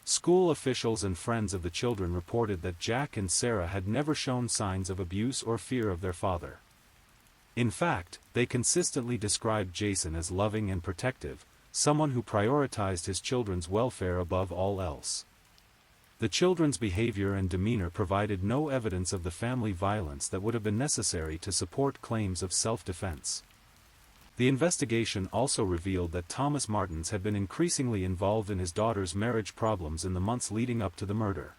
School officials and friends of the children reported that Jack and Sarah had never shown signs of abuse or fear of their father. In fact, they consistently described Jason as loving and protective, someone who prioritized his children's welfare above all else. The children's behavior and demeanor provided no evidence of the family violence that would have been necessary to support claims of self-defense. The investigation also revealed that Thomas Martins had been increasingly involved in his daughter's marriage problems in the months leading up to the murder.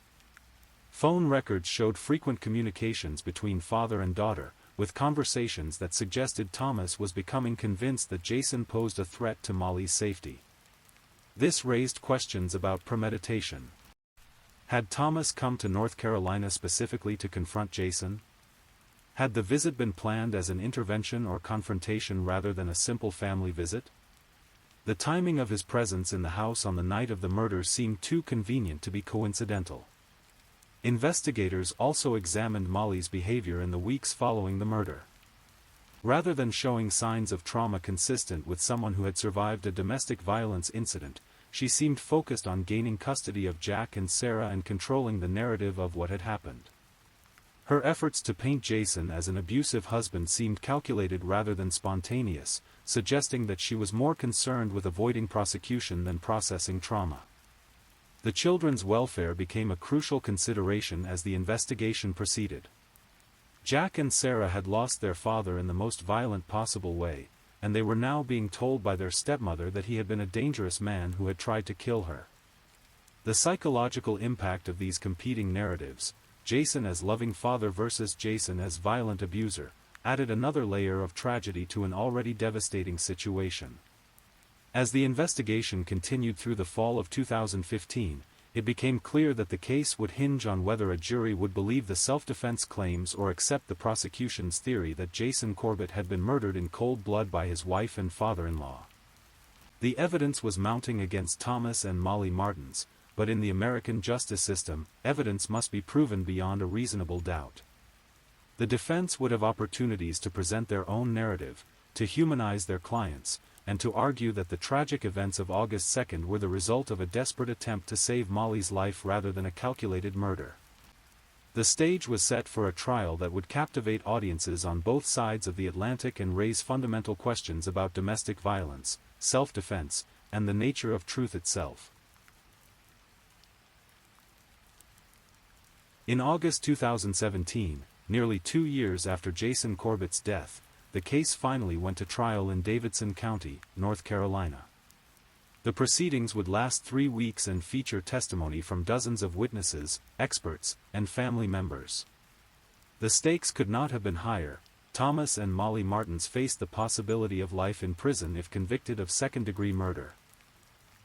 Phone records showed frequent communications between father and daughter, with conversations that suggested Thomas was becoming convinced that Jason posed a threat to Molly's safety. This raised questions about premeditation. Had Thomas come to North Carolina specifically to confront Jason? Had the visit been planned as an intervention or confrontation rather than a simple family visit? The timing of his presence in the house on the night of the murder seemed too convenient to be coincidental. Investigators also examined Molly's behavior in the weeks following the murder. Rather than showing signs of trauma consistent with someone who had survived a domestic violence incident, she seemed focused on gaining custody of Jack and Sarah and controlling the narrative of what had happened. Her efforts to paint Jason as an abusive husband seemed calculated rather than spontaneous, suggesting that she was more concerned with avoiding prosecution than processing trauma. The children's welfare became a crucial consideration as the investigation proceeded. Jack and Sarah had lost their father in the most violent possible way, and they were now being told by their stepmother that he had been a dangerous man who had tried to kill her. The psychological impact of these competing narratives, Jason as loving father versus Jason as violent abuser, added another layer of tragedy to an already devastating situation. As the investigation continued through the fall of 2015, it became clear that the case would hinge on whether a jury would believe the self-defense claims or accept the prosecution's theory that Jason Corbett had been murdered in cold blood by his wife and father-in-law. The evidence was mounting against Thomas and Molly Martins, but in the American justice system, evidence must be proven beyond a reasonable doubt. The defense would have opportunities to present their own narrative, to humanize their clients, and to argue that the tragic events of August 2 were the result of a desperate attempt to save Molly's life rather than a calculated murder. The stage was set for a trial that would captivate audiences on both sides of the Atlantic and raise fundamental questions about domestic violence, self-defense, and the nature of truth itself. In August 2017, nearly 2 years after Jason Corbett's death, the case finally went to trial in Davidson County, North Carolina. The proceedings would last 3 weeks and feature testimony from dozens of witnesses, experts, and family members. The stakes could not have been higher, Thomas and Molly Martins faced the possibility of life in prison if convicted of second-degree murder.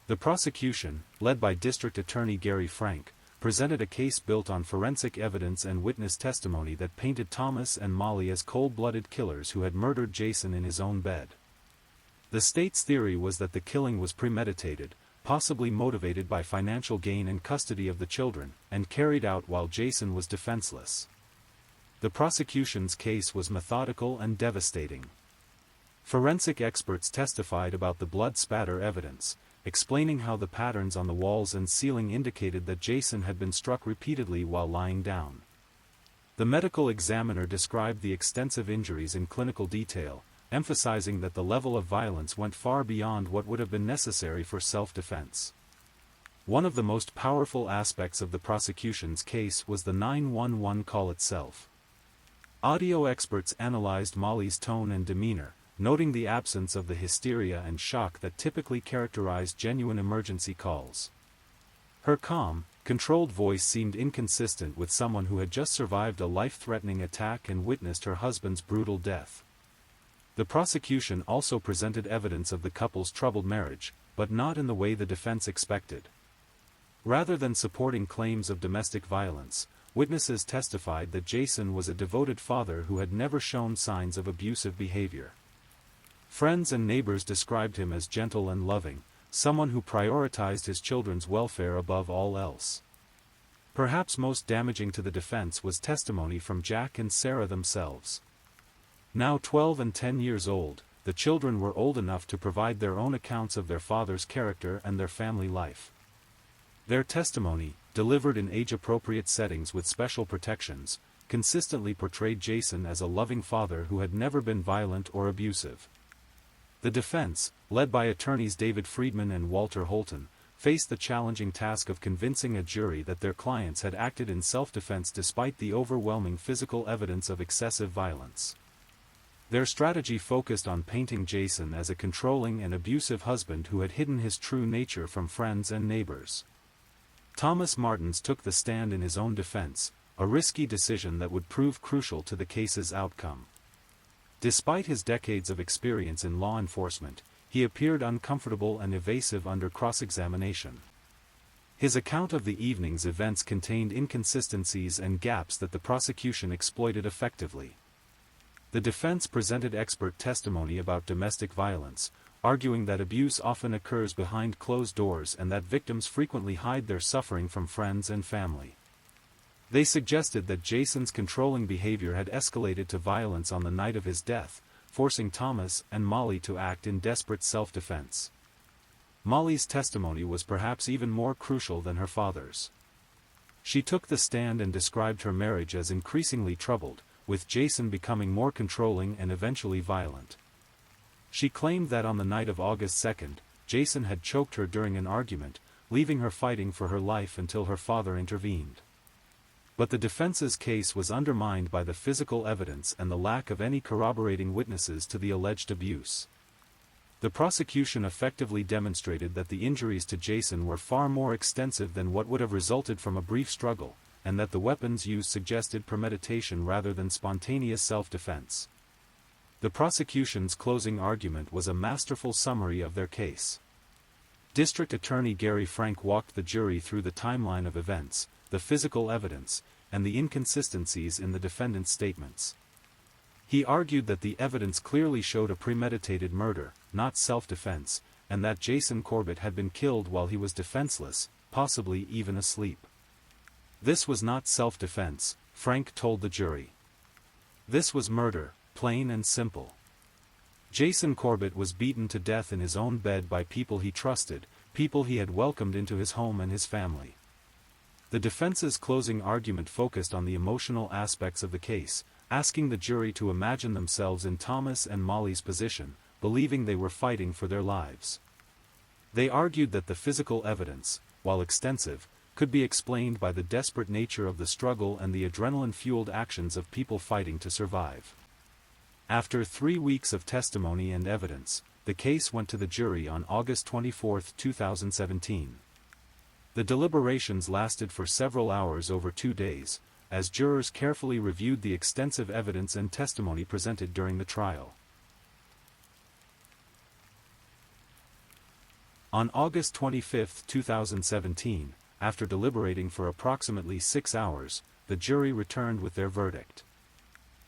The prosecution, led by District Attorney Gary Frank, presented a case built on forensic evidence and witness testimony that painted Thomas and Molly as cold-blooded killers who had murdered Jason in his own bed. The state's theory was that the killing was premeditated, possibly motivated by financial gain and custody of the children, and carried out while Jason was defenseless. The prosecution's case was methodical and devastating. Forensic experts testified about the blood spatter evidence, explaining how the patterns on the walls and ceiling indicated that Jason had been struck repeatedly while lying down. The medical examiner described the extensive injuries in clinical detail, emphasizing that the level of violence went far beyond what would have been necessary for self-defense. One of the most powerful aspects of the prosecution's case was the 911 call itself. Audio experts analyzed Molly's tone and demeanor, noting the absence of the hysteria and shock that typically characterized genuine emergency calls. Her calm, controlled voice seemed inconsistent with someone who had just survived a life-threatening attack and witnessed her husband's brutal death. The prosecution also presented evidence of the couple's troubled marriage, but not in the way the defense expected. Rather than supporting claims of domestic violence, witnesses testified that Jason was a devoted father who had never shown signs of abusive behavior. Friends and neighbors described him as gentle and loving, someone who prioritized his children's welfare above all else. Perhaps most damaging to the defense was testimony from Jack and Sarah themselves. Now 12 and 10 years old, the children were old enough to provide their own accounts of their father's character and their family life. Their testimony, delivered in age-appropriate settings with special protections, consistently portrayed Jason as a loving father who had never been violent or abusive. The defense, led by attorneys David Friedman and Walter Holton, faced the challenging task of convincing a jury that their clients had acted in self-defense despite the overwhelming physical evidence of excessive violence. Their strategy focused on painting Jason as a controlling and abusive husband who had hidden his true nature from friends and neighbors. Thomas Martins took the stand in his own defense, a risky decision that would prove crucial to the case's outcome. Despite his decades of experience in law enforcement, he appeared uncomfortable and evasive under cross-examination. His account of the evening's events contained inconsistencies and gaps that the prosecution exploited effectively. The defense presented expert testimony about domestic violence, arguing that abuse often occurs behind closed doors and that victims frequently hide their suffering from friends and family. They suggested that Jason's controlling behavior had escalated to violence on the night of his death, forcing Thomas and Molly to act in desperate self-defense. Molly's testimony was perhaps even more crucial than her father's. She took the stand and described her marriage as increasingly troubled, with Jason becoming more controlling and eventually violent. She claimed that on the night of August 2nd, Jason had choked her during an argument, leaving her fighting for her life until her father intervened. But the defense's case was undermined by the physical evidence and the lack of any corroborating witnesses to the alleged abuse. The prosecution effectively demonstrated that the injuries to Jason were far more extensive than what would have resulted from a brief struggle, and that the weapons used suggested premeditation rather than spontaneous self-defense. The prosecution's closing argument was a masterful summary of their case. District Attorney Gary Frank walked the jury through the timeline of events, the physical evidence, and the inconsistencies in the defendant's statements. He argued that the evidence clearly showed a premeditated murder, not self-defense, and that Jason Corbett had been killed while he was defenseless, possibly even asleep. This was not self-defense, Frank told the jury. This was murder, plain and simple. Jason Corbett was beaten to death in his own bed by people he trusted, people he had welcomed into his home and his family. The defense's closing argument focused on the emotional aspects of the case, asking the jury to imagine themselves in Thomas and Molly's position, believing they were fighting for their lives. They argued that the physical evidence, while extensive, could be explained by the desperate nature of the struggle and the adrenaline-fueled actions of people fighting to survive. After 3 weeks of testimony and evidence, the case went to the jury on August 24, 2017. The deliberations lasted for several hours over 2 days, as jurors carefully reviewed the extensive evidence and testimony presented during the trial. On August 25, 2017, after deliberating for approximately 6 hours, the jury returned with their verdict.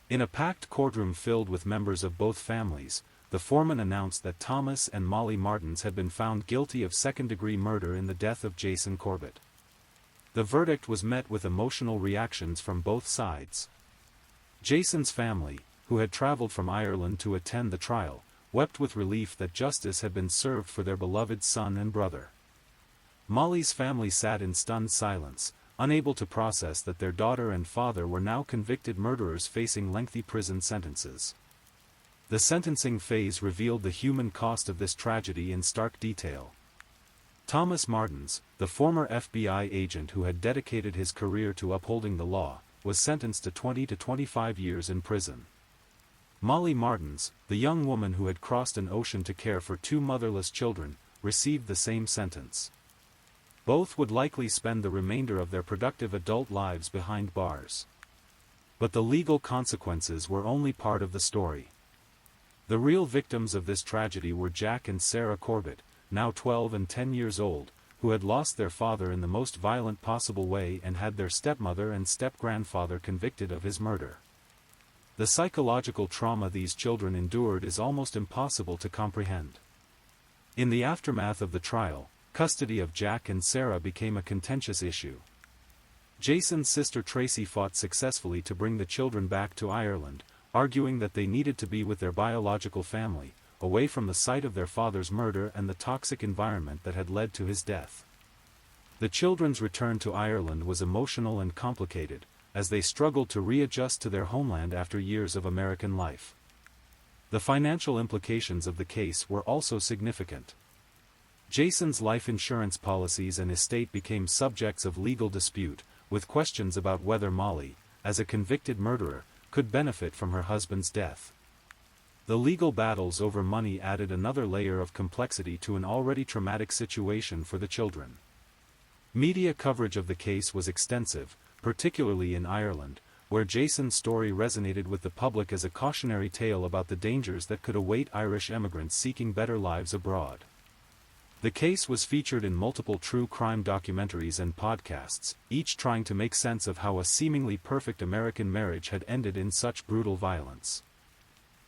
In a packed courtroom filled with members of both families, the foreman announced that Thomas and Molly Martins had been found guilty of second-degree murder in the death of Jason Corbett. The verdict was met with emotional reactions from both sides. Jason's family, who had traveled from Ireland to attend the trial, wept with relief that justice had been served for their beloved son and brother. Molly's family sat in stunned silence, unable to process that their daughter and father were now convicted murderers facing lengthy prison sentences. The sentencing phase revealed the human cost of this tragedy in stark detail. Thomas Martins, the former FBI agent who had dedicated his career to upholding the law, was sentenced to 20 to 25 years in prison. Molly Martins, the young woman who had crossed an ocean to care for 2 motherless children, received the same sentence. Both would likely spend the remainder of their productive adult lives behind bars. But the legal consequences were only part of the story. The real victims of this tragedy were Jack and Sarah Corbett, now 12 and 10 years old, who had lost their father in the most violent possible way and had their stepmother and step-grandfather convicted of his murder. The psychological trauma these children endured is almost impossible to comprehend. In the aftermath of the trial, custody of Jack and Sarah became a contentious issue. Jason's sister Tracy fought successfully to bring the children back to Ireland, arguing that they needed to be with their biological family, away from the site of their father's murder and the toxic environment that had led to his death. The children's return to Ireland was emotional and complicated, as they struggled to readjust to their homeland after years of American life. The financial implications of the case were also significant. Jason's life insurance policies and estate became subjects of legal dispute, with questions about whether Molly, as a convicted murderer, could benefit from her husband's death. The legal battles over money added another layer of complexity to an already traumatic situation for the children. Media coverage of the case was extensive, particularly in Ireland, where Jason's story resonated with the public as a cautionary tale about the dangers that could await Irish immigrants seeking better lives abroad. The case was featured in multiple true crime documentaries and podcasts, each trying to make sense of how a seemingly perfect American marriage had ended in such brutal violence.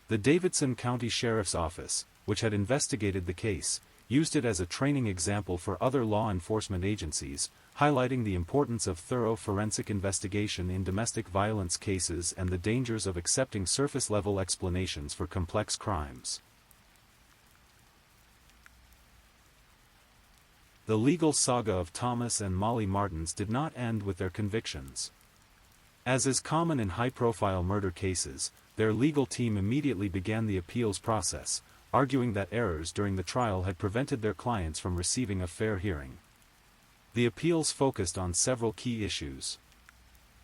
The Davidson County Sheriff's Office, which had investigated the case, used it as a training example for other law enforcement agencies, highlighting the importance of thorough forensic investigation in domestic violence cases and the dangers of accepting surface-level explanations for complex crimes. The legal saga of Thomas and Molly Martins did not end with their convictions. As is common in high-profile murder cases, their legal team immediately began the appeals process, arguing that errors during the trial had prevented their clients from receiving a fair hearing. The appeals focused on several key issues.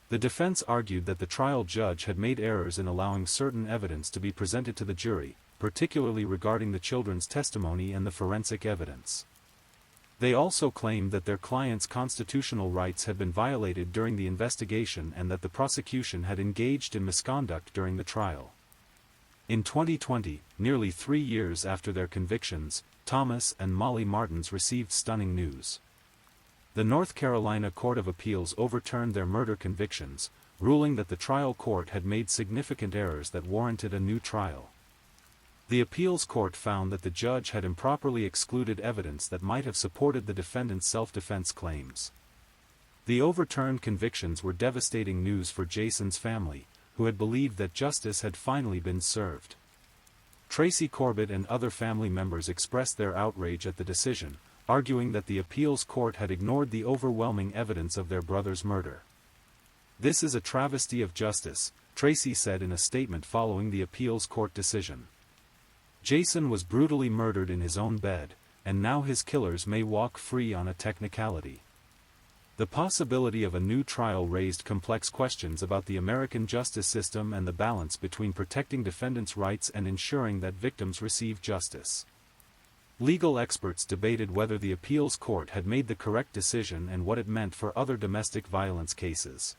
The defense argued that the trial judge had made errors in allowing certain evidence to be presented to the jury, particularly regarding the children's testimony and the forensic evidence. They also claimed that their clients' constitutional rights had been violated during the investigation and that the prosecution had engaged in misconduct during the trial. In 2020, nearly 3 years after their convictions, Thomas and Molly Martins received stunning news. The North Carolina Court of Appeals overturned their murder convictions, ruling that the trial court had made significant errors that warranted a new trial. The appeals court found that the judge had improperly excluded evidence that might have supported the defendant's self-defense claims. The overturned convictions were devastating news for Jason's family, who had believed that justice had finally been served. Tracy Corbett and other family members expressed their outrage at the decision, arguing that the appeals court had ignored the overwhelming evidence of their brother's murder. "This is a travesty of justice," Tracy said in a statement following the appeals court decision. Jason was brutally murdered in his own bed, and now his killers may walk free on a technicality. The possibility of a new trial raised complex questions about the American justice system and the balance between protecting defendants' rights and ensuring that victims receive justice. Legal experts debated whether the appeals court had made the correct decision and what it meant for other domestic violence cases.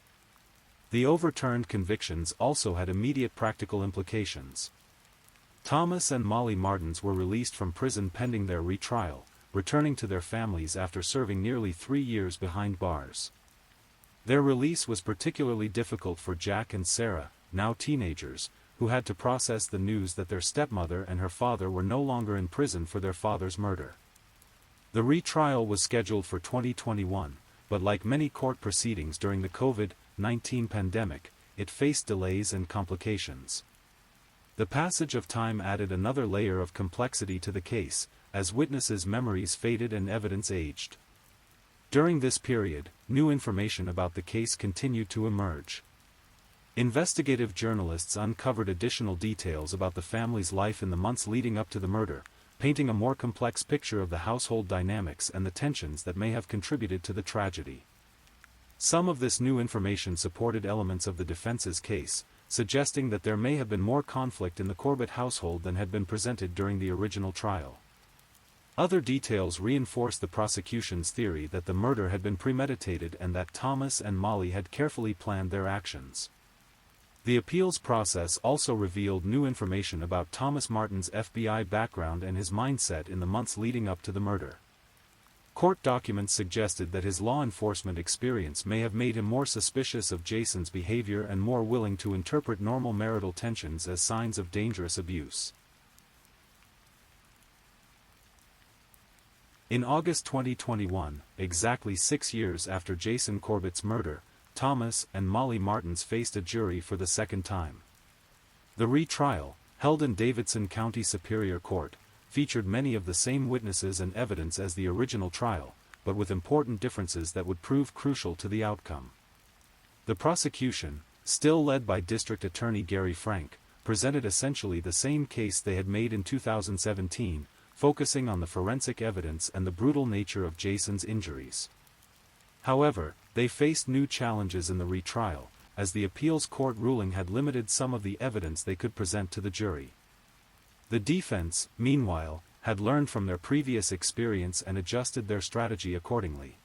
The overturned convictions also had immediate practical implications. Thomas and Molly Martins were released from prison pending their retrial, returning to their families after serving nearly 3 years behind bars. Their release was particularly difficult for Jack and Sarah, now teenagers, who had to process the news that their stepmother and her father were no longer in prison for their father's murder. The retrial was scheduled for 2021, but like many court proceedings during the COVID-19 pandemic, it faced delays and complications. The passage of time added another layer of complexity to the case, as witnesses' memories faded and evidence aged. During this period, new information about the case continued to emerge. Investigative journalists uncovered additional details about the family's life in the months leading up to the murder, painting a more complex picture of the household dynamics and the tensions that may have contributed to the tragedy. Some of this new information supported elements of the defense's case, suggesting that there may have been more conflict in the Corbett household than had been presented during the original trial. Other details reinforced the prosecution's theory that the murder had been premeditated and that Thomas and Molly had carefully planned their actions. The appeals process also revealed new information about Thomas Martin's FBI background and his mindset in the months leading up to the murder. Court documents suggested that his law enforcement experience may have made him more suspicious of Jason's behavior and more willing to interpret normal marital tensions as signs of dangerous abuse. In August 2021, exactly 6 years after Jason Corbett's murder, Thomas and Molly Martins faced a jury for the second time. The retrial, held in Davidson County Superior Court, featured many of the same witnesses and evidence as the original trial, but with important differences that would prove crucial to the outcome. The prosecution, still led by District Attorney Gary Frank, presented essentially the same case they had made in 2017, focusing on the forensic evidence and the brutal nature of Jason's injuries. However, they faced new challenges in the retrial, as the appeals court ruling had limited some of the evidence they could present to the jury. The defense, meanwhile, had learned from their previous experience and adjusted their strategy accordingly.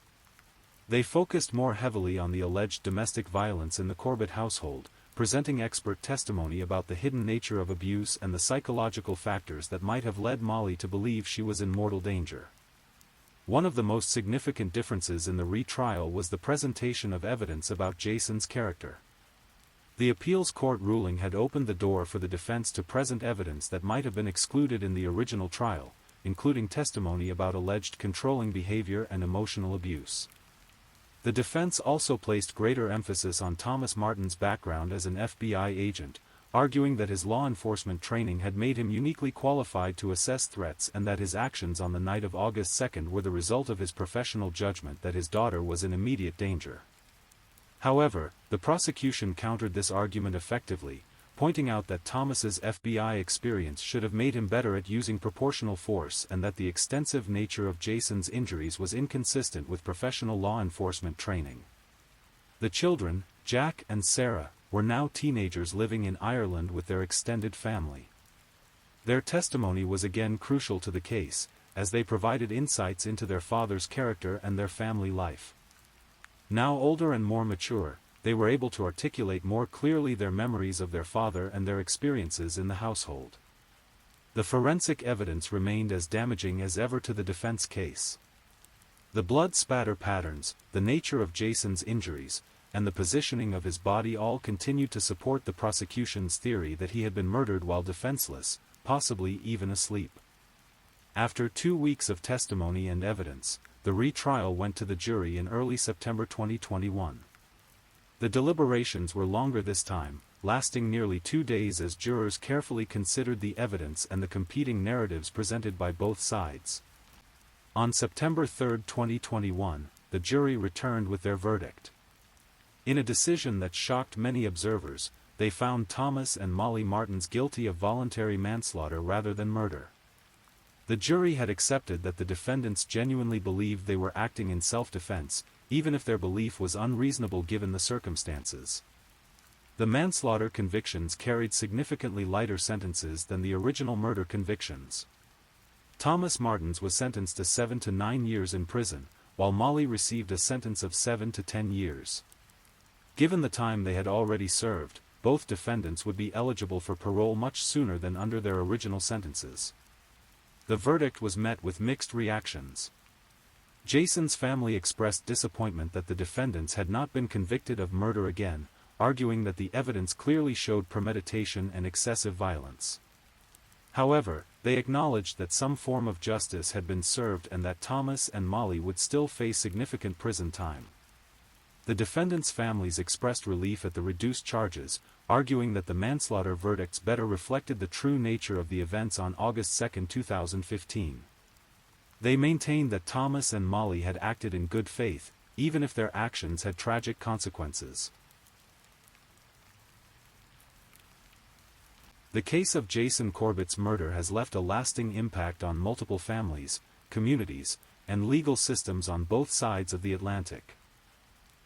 They focused more heavily on the alleged domestic violence in the Corbett household, presenting expert testimony about the hidden nature of abuse and the psychological factors that might have led Molly to believe she was in mortal danger. One of the most significant differences in the retrial was the presentation of evidence about Jason's character. The appeals court ruling had opened the door for the defense to present evidence that might have been excluded in the original trial, including testimony about alleged controlling behavior and emotional abuse. The defense also placed greater emphasis on Thomas Martin's background as an FBI agent, arguing that his law enforcement training had made him uniquely qualified to assess threats and that his actions on the night of August 2 were the result of his professional judgment that his daughter was in immediate danger. However, the prosecution countered this argument effectively, pointing out that Thomas's FBI experience should have made him better at using proportional force and that the extensive nature of Jason's injuries was inconsistent with professional law enforcement training. The children, Jack and Sarah, were now teenagers living in Ireland with their extended family. Their testimony was again crucial to the case, as they provided insights into their father's character and their family life. Now older and more mature, they were able to articulate more clearly their memories of their father and their experiences in the household. The forensic evidence remained as damaging as ever to the defense case. The blood spatter patterns, the nature of Jason's injuries, and the positioning of his body all continued to support the prosecution's theory that he had been murdered while defenseless, possibly even asleep. After 2 weeks of testimony and evidence, the retrial went to the jury in early September 2021. The deliberations were longer this time, lasting nearly 2 days as jurors carefully considered the evidence and the competing narratives presented by both sides. On September 3, 2021, the jury returned with their verdict. In a decision that shocked many observers, they found Thomas and Molly Martins guilty of voluntary manslaughter rather than murder. The jury had accepted that the defendants genuinely believed they were acting in self-defense, even if their belief was unreasonable given the circumstances. The manslaughter convictions carried significantly lighter sentences than the original murder convictions. Thomas Martins was sentenced to 7 to 9 years in prison, while Molly received a sentence of 7 to 10 years. Given the time they had already served, both defendants would be eligible for parole much sooner than under their original sentences. The verdict was met with mixed reactions. Jason's family expressed disappointment that the defendants had not been convicted of murder again, arguing that the evidence clearly showed premeditation and excessive violence. However, they acknowledged that some form of justice had been served and that Thomas and Molly would still face significant prison time. The defendants' families expressed relief at the reduced charges, arguing that the manslaughter verdicts better reflected the true nature of the events on August 2, 2015. They maintained that Thomas and Molly had acted in good faith, even if their actions had tragic consequences. The case of Jason Corbett's murder has left a lasting impact on multiple families, communities, and legal systems on both sides of the Atlantic.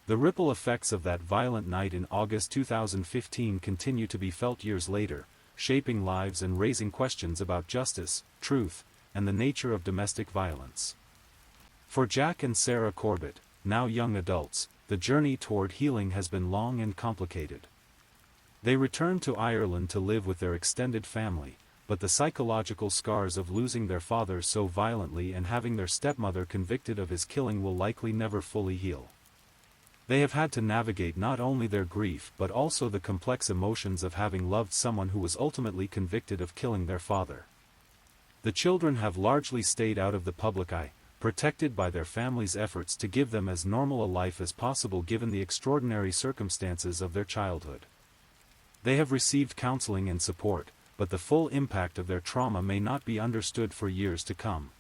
The ripple effects of that violent night in August 2015 continue to be felt years later, shaping lives and raising questions about justice, truth, and the nature of domestic violence. For Jack and Sarah Corbett, now young adults, the journey toward healing has been long and complicated. They returned to Ireland to live with their extended family, but the psychological scars of losing their father so violently and having their stepmother convicted of his killing will likely never fully heal. They have had to navigate not only their grief but also the complex emotions of having loved someone who was ultimately convicted of killing their father. The children have largely stayed out of the public eye, protected by their families' efforts to give them as normal a life as possible given the extraordinary circumstances of their childhood. They have received counseling and support, but the full impact of their trauma may not be understood for years to come.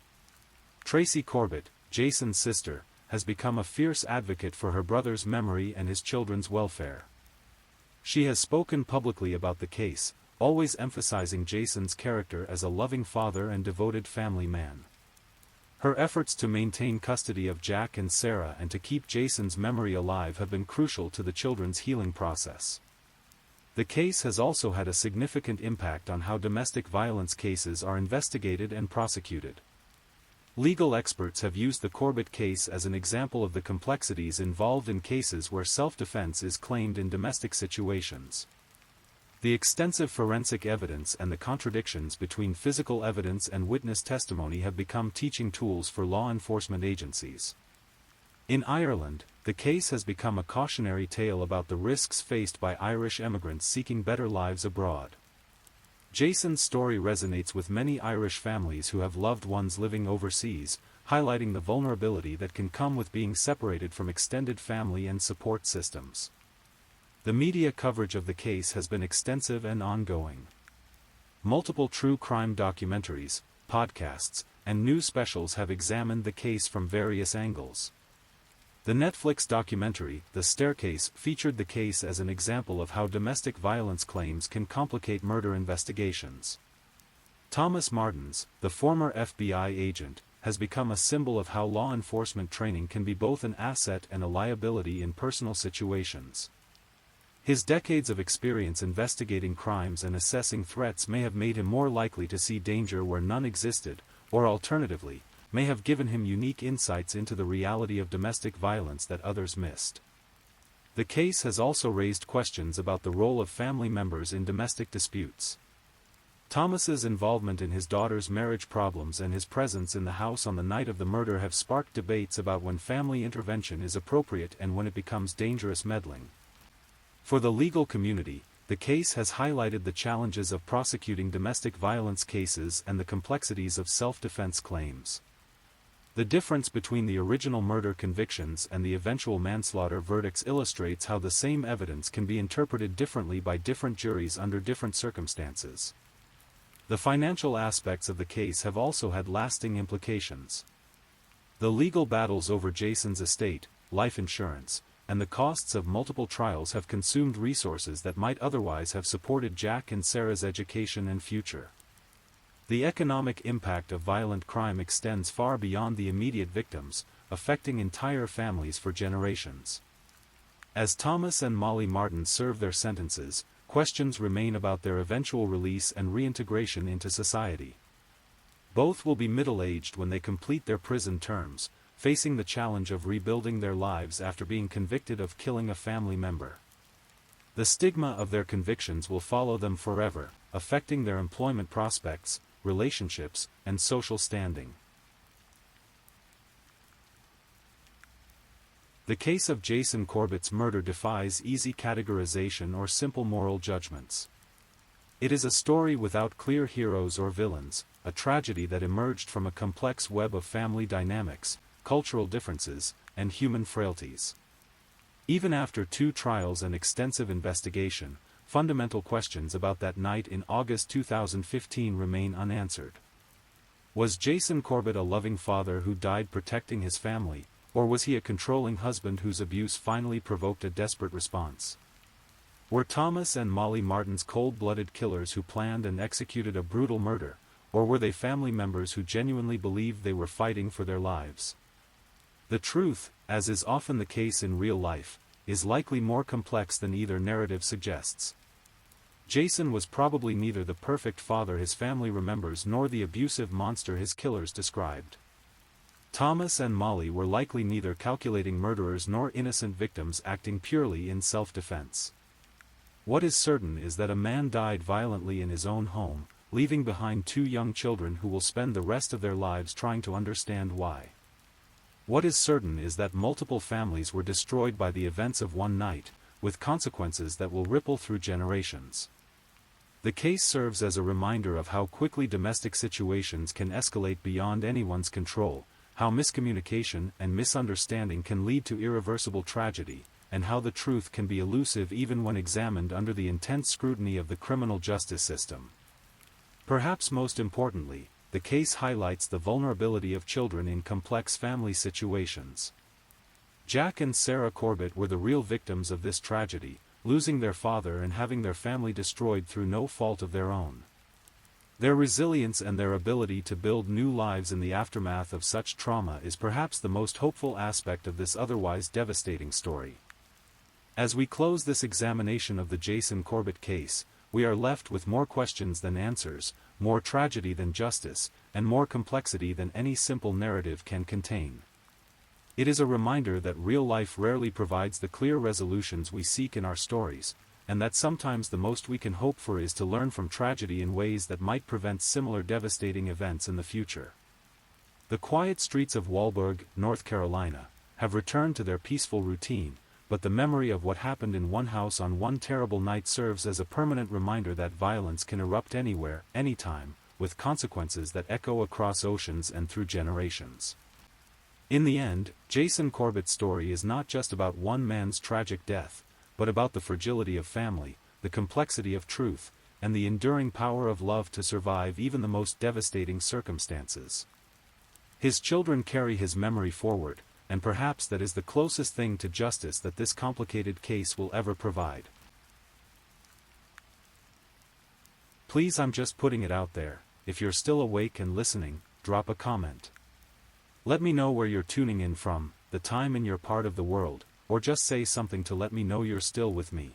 Tracy Corbett, Jason's sister, has become a fierce advocate for her brother's memory and his children's welfare. She has spoken publicly about the case, always emphasizing Jason's character as a loving father and devoted family man. Her efforts to maintain custody of Jack and Sarah and to keep Jason's memory alive have been crucial to the children's healing process. The case has also had a significant impact on how domestic violence cases are investigated and prosecuted. Legal experts have used the Corbett case as an example of the complexities involved in cases where self-defense is claimed in domestic situations. The extensive forensic evidence and the contradictions between physical evidence and witness testimony have become teaching tools for law enforcement agencies. In Ireland, the case has become a cautionary tale about the risks faced by Irish immigrants seeking better lives abroad. Jason's story resonates with many Irish families who have loved ones living overseas, highlighting the vulnerability that can come with being separated from extended family and support systems. The media coverage of the case has been extensive and ongoing. Multiple true crime documentaries, podcasts, and news specials have examined the case from various angles. The Netflix documentary, The Staircase, featured the case as an example of how domestic violence claims can complicate murder investigations. Thomas Martins, the former FBI agent, has become a symbol of how law enforcement training can be both an asset and a liability in personal situations. His decades of experience investigating crimes and assessing threats may have made him more likely to see danger where none existed, or alternatively, may have given him unique insights into the reality of domestic violence that others missed. The case has also raised questions about the role of family members in domestic disputes. Thomas's involvement in his daughter's marriage problems and his presence in the house on the night of the murder have sparked debates about when family intervention is appropriate and when it becomes dangerous meddling. For the legal community, the case has highlighted the challenges of prosecuting domestic violence cases and the complexities of self-defense claims. The difference between the original murder convictions and the eventual manslaughter verdicts illustrates how the same evidence can be interpreted differently by different juries under different circumstances. The financial aspects of the case have also had lasting implications. The legal battles over Jason's estate, life insurance, and the costs of multiple trials have consumed resources that might otherwise have supported Jack and Sarah's education and future. The economic impact of violent crime extends far beyond the immediate victims, affecting entire families for generations. As Thomas and Molly Martins serve their sentences, questions remain about their eventual release and reintegration into society. Both will be middle-aged when they complete their prison terms, facing the challenge of rebuilding their lives after being convicted of killing a family member. The stigma of their convictions will follow them forever, affecting their employment prospects, relationships, and social standing. The case of Jason Corbett's murder defies easy categorization or simple moral judgments. It is a story without clear heroes or villains, a tragedy that emerged from a complex web of family dynamics, cultural differences, and human frailties. Even after 2 trials and extensive investigation, fundamental questions about that night in August 2015 remain unanswered. Was Jason Corbett a loving father who died protecting his family, or was he a controlling husband whose abuse finally provoked a desperate response? Were Thomas and Molly Martin's cold-blooded killers who planned and executed a brutal murder, or were they family members who genuinely believed they were fighting for their lives? The truth, as is often the case in real life, is likely more complex than either narrative suggests. Jason was probably neither the perfect father his family remembers nor the abusive monster his killers described. Thomas and Molly were likely neither calculating murderers nor innocent victims acting purely in self-defense. What is certain is that a man died violently in his own home, leaving behind 2 young children who will spend the rest of their lives trying to understand why. What is certain is that multiple families were destroyed by the events of one night, with consequences that will ripple through generations. The case serves as a reminder of how quickly domestic situations can escalate beyond anyone's control, how miscommunication and misunderstanding can lead to irreversible tragedy, and how the truth can be elusive even when examined under the intense scrutiny of the criminal justice system. Perhaps most importantly, the case highlights the vulnerability of children in complex family situations. Jack and Sarah Corbett were the real victims of this tragedy, losing their father and having their family destroyed through no fault of their own. Their resilience and their ability to build new lives in the aftermath of such trauma is perhaps the most hopeful aspect of this otherwise devastating story. As we close this examination of the Jason Corbett case, we are left with more questions than answers, more tragedy than justice, and more complexity than any simple narrative can contain. It is a reminder that real life rarely provides the clear resolutions we seek in our stories, and that sometimes the most we can hope for is to learn from tragedy in ways that might prevent similar devastating events in the future. The quiet streets of Walburg, North Carolina, have returned to their peaceful routine, but the memory of what happened in one house on one terrible night serves as a permanent reminder that violence can erupt anywhere, anytime, with consequences that echo across oceans and through generations. In the end, Jason Corbett's story is not just about one man's tragic death, but about the fragility of family, the complexity of truth, and the enduring power of love to survive even the most devastating circumstances. His children carry his memory forward, and perhaps that is the closest thing to justice that this complicated case will ever provide. Please, I'm just putting it out there, if you're still awake and listening, drop a comment. Let me know where you're tuning in from, the time in your part of the world, or just say something to let me know you're still with me.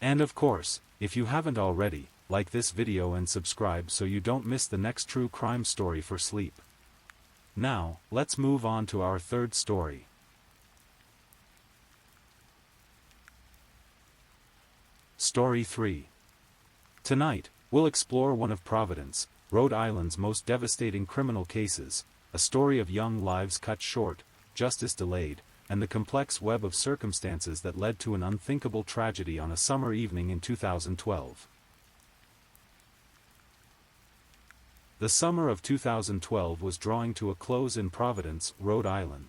And of course, if you haven't already, like this video and subscribe so you don't miss the next true crime story for sleep. Now, let's move on to our third story. Story 3. Tonight, we'll explore one of Providence, Rhode Island's most devastating criminal cases, a story of young lives cut short, justice delayed, and the complex web of circumstances that led to an unthinkable tragedy on a summer evening in 2012. The summer of 2012 was drawing to a close in Providence, Rhode Island.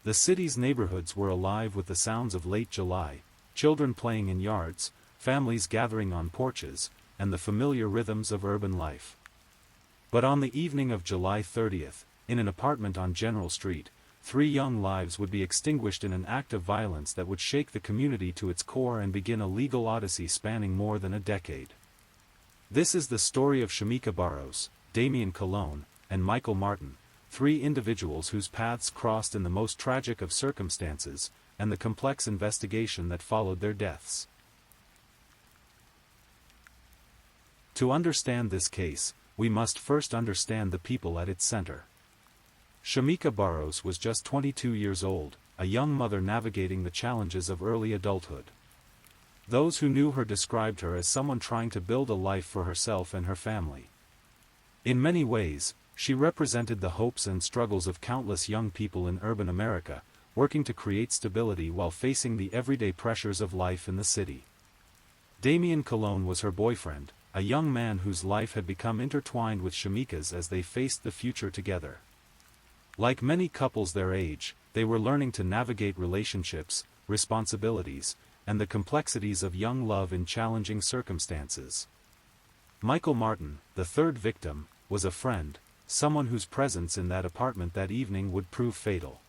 The city's neighborhoods were alive with the sounds of late July, children playing in yards, families gathering on porches, and the familiar rhythms of urban life. But on the evening of July 30th, in an apartment on General Street, 3 young lives would be extinguished in an act of violence that would shake the community to its core and begin a legal odyssey spanning more than a decade. This is the story of Shamika Barros, Damian Colon, and Michael Martin, 3 individuals whose paths crossed in the most tragic of circumstances, and the complex investigation that followed their deaths. To understand this case, we must first understand the people at its center. Shamika Barros was just 22 years old, a young mother navigating the challenges of early adulthood. Those who knew her described her as someone trying to build a life for herself and her family. In many ways, she represented the hopes and struggles of countless young people in urban America, working to create stability while facing the everyday pressures of life in the city. Damian Colon was her boyfriend, a young man whose life had become intertwined with Shamika's as they faced the future together. Like many couples their age, they were learning to navigate relationships, responsibilities, and the complexities of young love in challenging circumstances. Michael Martin, the third victim, was a friend, someone whose presence in that apartment that evening would prove fatal.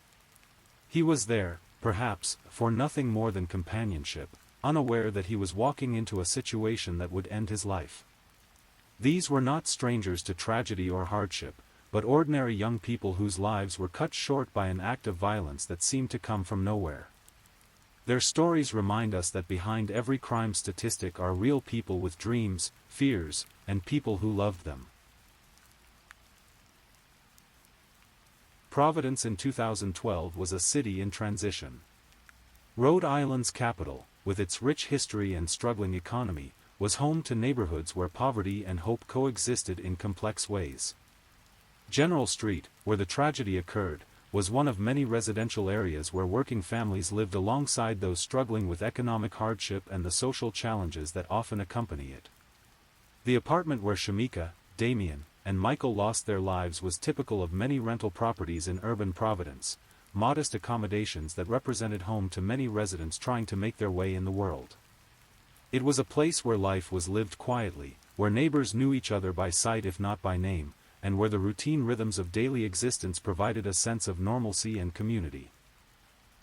He was there, perhaps, for nothing more than companionship, unaware that he was walking into a situation that would end his life. These were not strangers to tragedy or hardship, but ordinary young people whose lives were cut short by an act of violence that seemed to come from nowhere. Their stories remind us that behind every crime statistic are real people with dreams, fears, and people who loved them. Providence in 2012 was a city in transition. Rhode Island's capital, with its rich history and struggling economy, was home to neighborhoods where poverty and hope coexisted in complex ways. General Street, where the tragedy occurred, was one of many residential areas where working families lived alongside those struggling with economic hardship and the social challenges that often accompany it. The apartment where Shamika, Damian, and Michael lost their lives was typical of many rental properties in urban Providence, modest accommodations that represented home to many residents trying to make their way in the world. It was a place where life was lived quietly, where neighbors knew each other by sight if not by name, and where the routine rhythms of daily existence provided a sense of normalcy and community.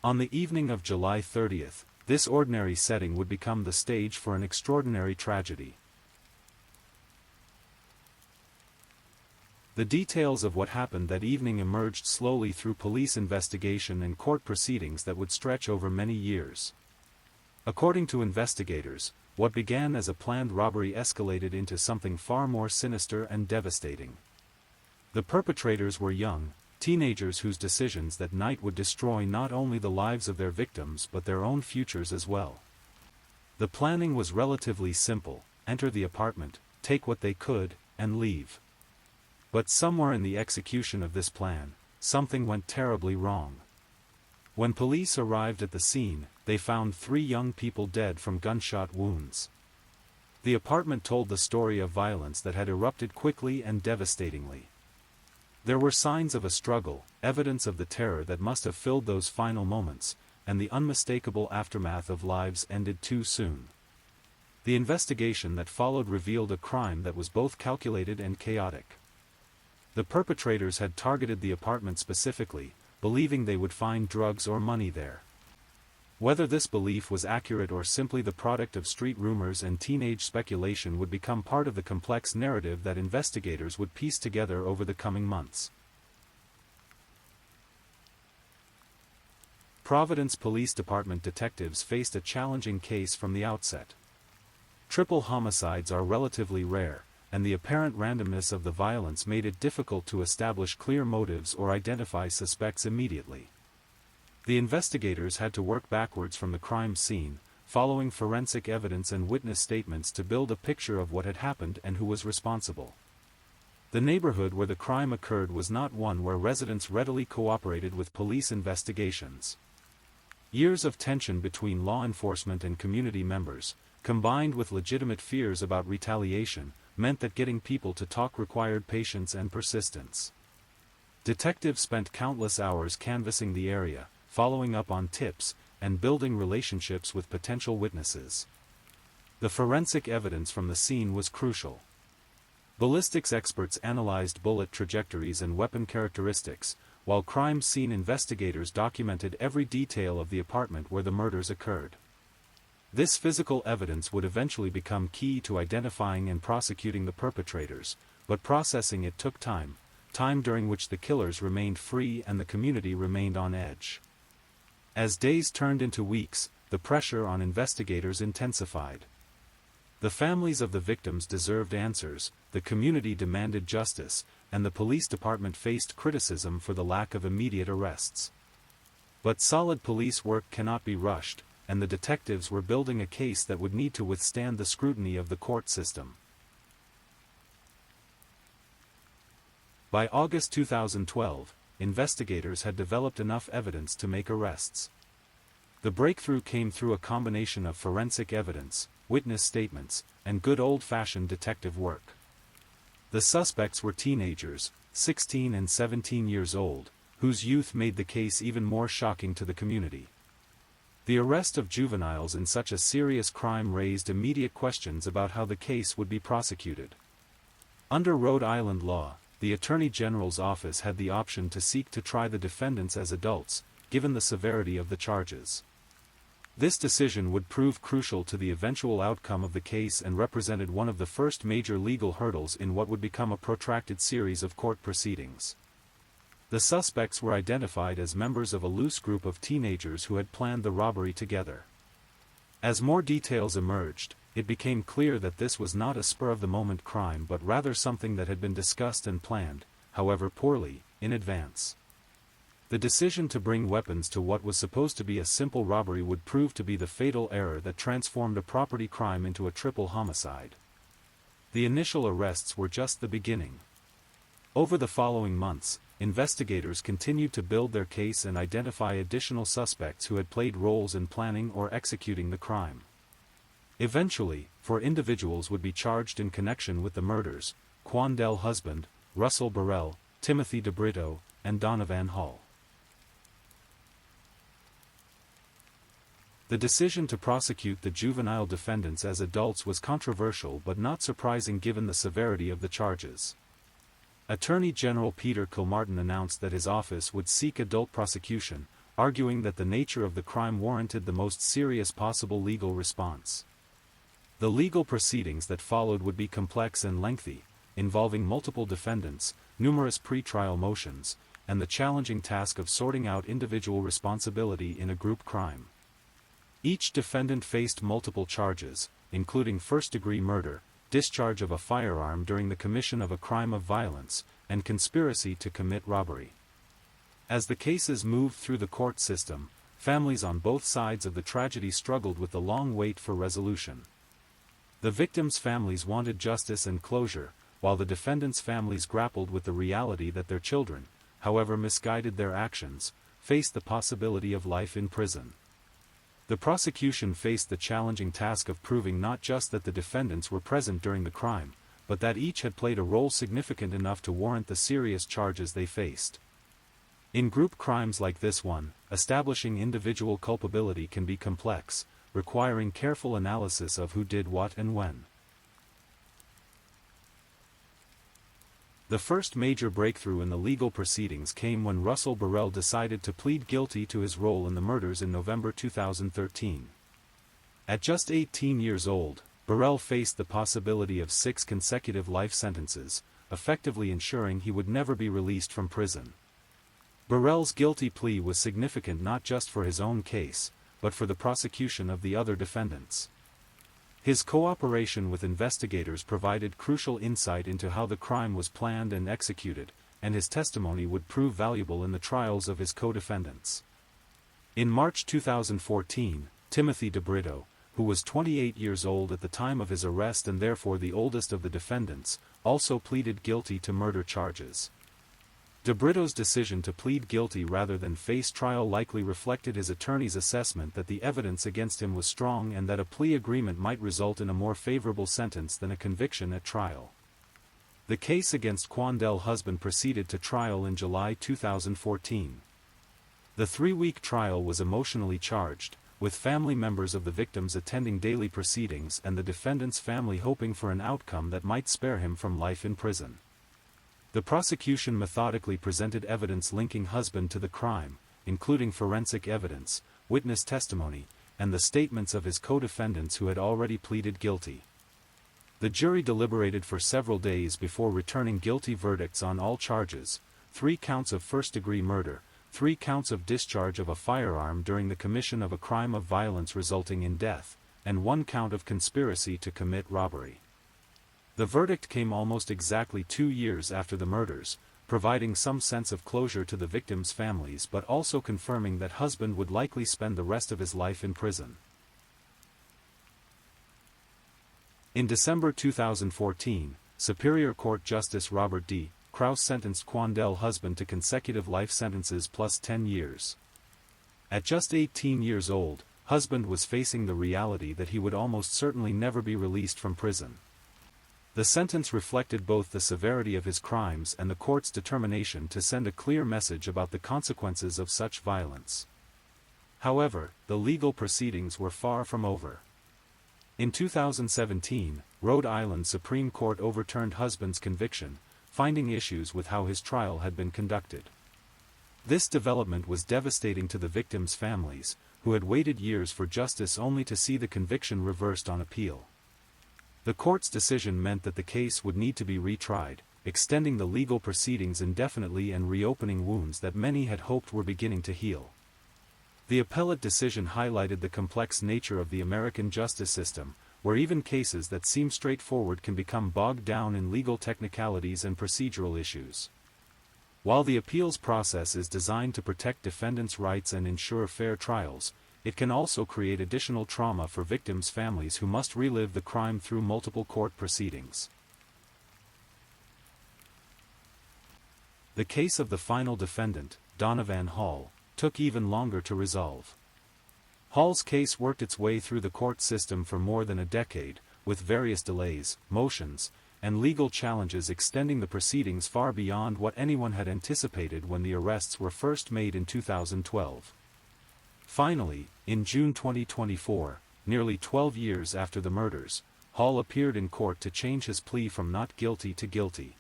On the evening of July 30th, this ordinary setting would become the stage for an extraordinary tragedy. The details of what happened that evening emerged slowly through police investigation and court proceedings that would stretch over many years. According to investigators, what began as a planned robbery escalated into something far more sinister and devastating. The perpetrators were young, teenagers whose decisions that night would destroy not only the lives of their victims but their own futures as well. The planning was relatively simple: enter the apartment, take what they could, and leave. But somewhere in the execution of this plan, something went terribly wrong. When police arrived at the scene, they found 3 young people dead from gunshot wounds. The apartment told the story of violence that had erupted quickly and devastatingly. There were signs of a struggle, evidence of the terror that must have filled those final moments, and the unmistakable aftermath of lives ended too soon. The investigation that followed revealed a crime that was both calculated and chaotic. The perpetrators had targeted the apartment specifically, believing they would find drugs or money there. Whether this belief was accurate or simply the product of street rumors and teenage speculation would become part of the complex narrative that investigators would piece together over the coming months. Providence Police Department detectives faced a challenging case from the outset. Triple homicides are relatively rare, and the apparent randomness of the violence made it difficult to establish clear motives or identify suspects immediately. The investigators had to work backwards from the crime scene, following forensic evidence and witness statements to build a picture of what had happened and who was responsible. The neighborhood where the crime occurred was not one where residents readily cooperated with police investigations. Years of tension between law enforcement and community members, combined with legitimate fears about retaliation, meant that getting people to talk required patience and persistence. Detectives spent countless hours canvassing the area, following up on tips, and building relationships with potential witnesses. The forensic evidence from the scene was crucial. Ballistics experts analyzed bullet trajectories and weapon characteristics, while crime scene investigators documented every detail of the apartment where the murders occurred. This physical evidence would eventually become key to identifying and prosecuting the perpetrators, but processing it took time during which the killers remained free and the community remained on edge. As days turned into weeks, the pressure on investigators intensified. The families of the victims deserved answers, the community demanded justice, and the police department faced criticism for the lack of immediate arrests. But solid police work cannot be rushed, and the detectives were building a case that would need to withstand the scrutiny of the court system. By August 2012, investigators had developed enough evidence to make arrests. The breakthrough came through a combination of forensic evidence, witness statements, and good old-fashioned detective work. The suspects were teenagers, 16 and 17 years old, whose youth made the case even more shocking to the community. The arrest of juveniles in such a serious crime raised immediate questions about how the case would be prosecuted. Under Rhode Island law, the Attorney General's office had the option to seek to try the defendants as adults, given the severity of the charges. This decision would prove crucial to the eventual outcome of the case and represented one of the first major legal hurdles in what would become a protracted series of court proceedings. The suspects were identified as members of a loose group of teenagers who had planned the robbery together. As more details emerged, it became clear that this was not a spur-of-the-moment crime but rather something that had been discussed and planned, however poorly, in advance. The decision to bring weapons to what was supposed to be a simple robbery would prove to be the fatal error that transformed a property crime into a triple homicide. The initial arrests were just the beginning. Over the following months, investigators continued to build their case and identify additional suspects who had played roles in planning or executing the crime. Eventually, 4 individuals would be charged in connection with the murders: Quandel Husband, Russell Burrell, Timothy DeBrito, and Donovan Hall. The decision to prosecute the juvenile defendants as adults was controversial but not surprising given the severity of the charges. Attorney General Peter Kilmartin announced that his office would seek adult prosecution, arguing that the nature of the crime warranted the most serious possible legal response. The legal proceedings that followed would be complex and lengthy, involving multiple defendants, numerous pre-trial motions, and the challenging task of sorting out individual responsibility in a group crime. Each defendant faced multiple charges, including first-degree murder, discharge of a firearm during the commission of a crime of violence, and conspiracy to commit robbery. As the cases moved through the court system, families on both sides of the tragedy struggled with the long wait for resolution. The victims' families wanted justice and closure, while the defendants' families grappled with the reality that their children, however misguided their actions, faced the possibility of life in prison. The prosecution faced the challenging task of proving not just that the defendants were present during the crime, but that each had played a role significant enough to warrant the serious charges they faced. In group crimes like this one, establishing individual culpability can be complex, requiring careful analysis of who did what and when. The first major breakthrough in the legal proceedings came when Russell Burrell decided to plead guilty to his role in the murders in November 2013. At just 18 years old, Burrell faced the possibility of 6 consecutive life sentences, effectively ensuring he would never be released from prison. Burrell's guilty plea was significant not just for his own case, but for the prosecution of the other defendants. His cooperation with investigators provided crucial insight into how the crime was planned and executed, and his testimony would prove valuable in the trials of his co-defendants. In March 2014, Timothy DeBrito, who was 28 years old at the time of his arrest and therefore the oldest of the defendants, also pleaded guilty to murder charges. DeBrito's decision to plead guilty rather than face trial likely reflected his attorney's assessment that the evidence against him was strong and that a plea agreement might result in a more favorable sentence than a conviction at trial. The case against Quandel Husband proceeded to trial in July 2014. The 3-week trial was emotionally charged, with family members of the victims attending daily proceedings and the defendant's family hoping for an outcome that might spare him from life in prison. The prosecution methodically presented evidence linking Husband to the crime, including forensic evidence, witness testimony, and the statements of his co-defendants who had already pleaded guilty. The jury deliberated for several days before returning guilty verdicts on all charges: 3 counts of first-degree murder, 3 counts of discharge of a firearm during the commission of a crime of violence resulting in death, and 1 count of conspiracy to commit robbery. The verdict came almost exactly 2 years after the murders, providing some sense of closure to the victims' families but also confirming that husband would likely spend the rest of his life in prison. In December 2014, Superior Court Justice Robert D. Krause sentenced Quandel husband to consecutive life sentences plus 10 years. At just 18 years old, husband was facing the reality that he would almost certainly never be released from prison. The sentence reflected both the severity of his crimes and the court's determination to send a clear message about the consequences of such violence. However, the legal proceedings were far from over. In 2017, Rhode Island Supreme Court overturned husband's conviction, finding issues with how his trial had been conducted. This development was devastating to the victims' families, who had waited years for justice only to see the conviction reversed on appeal. The court's decision meant that the case would need to be retried, extending the legal proceedings indefinitely and reopening wounds that many had hoped were beginning to heal. The appellate decision highlighted the complex nature of the American justice system, where even cases that seem straightforward can become bogged down in legal technicalities and procedural issues. While the appeals process is designed to protect defendants' rights and ensure fair trials, it can also create additional trauma for victims' families who must relive the crime through multiple court proceedings. The case of the final defendant, Donovan Hall, took even longer to resolve. Hall's case worked its way through the court system for more than a decade, with various delays, motions, and legal challenges extending the proceedings far beyond what anyone had anticipated when the arrests were first made in 2012. Finally, in June 2024, nearly 12 years after the murders, Hall appeared in court to change his plea from not guilty to guilty.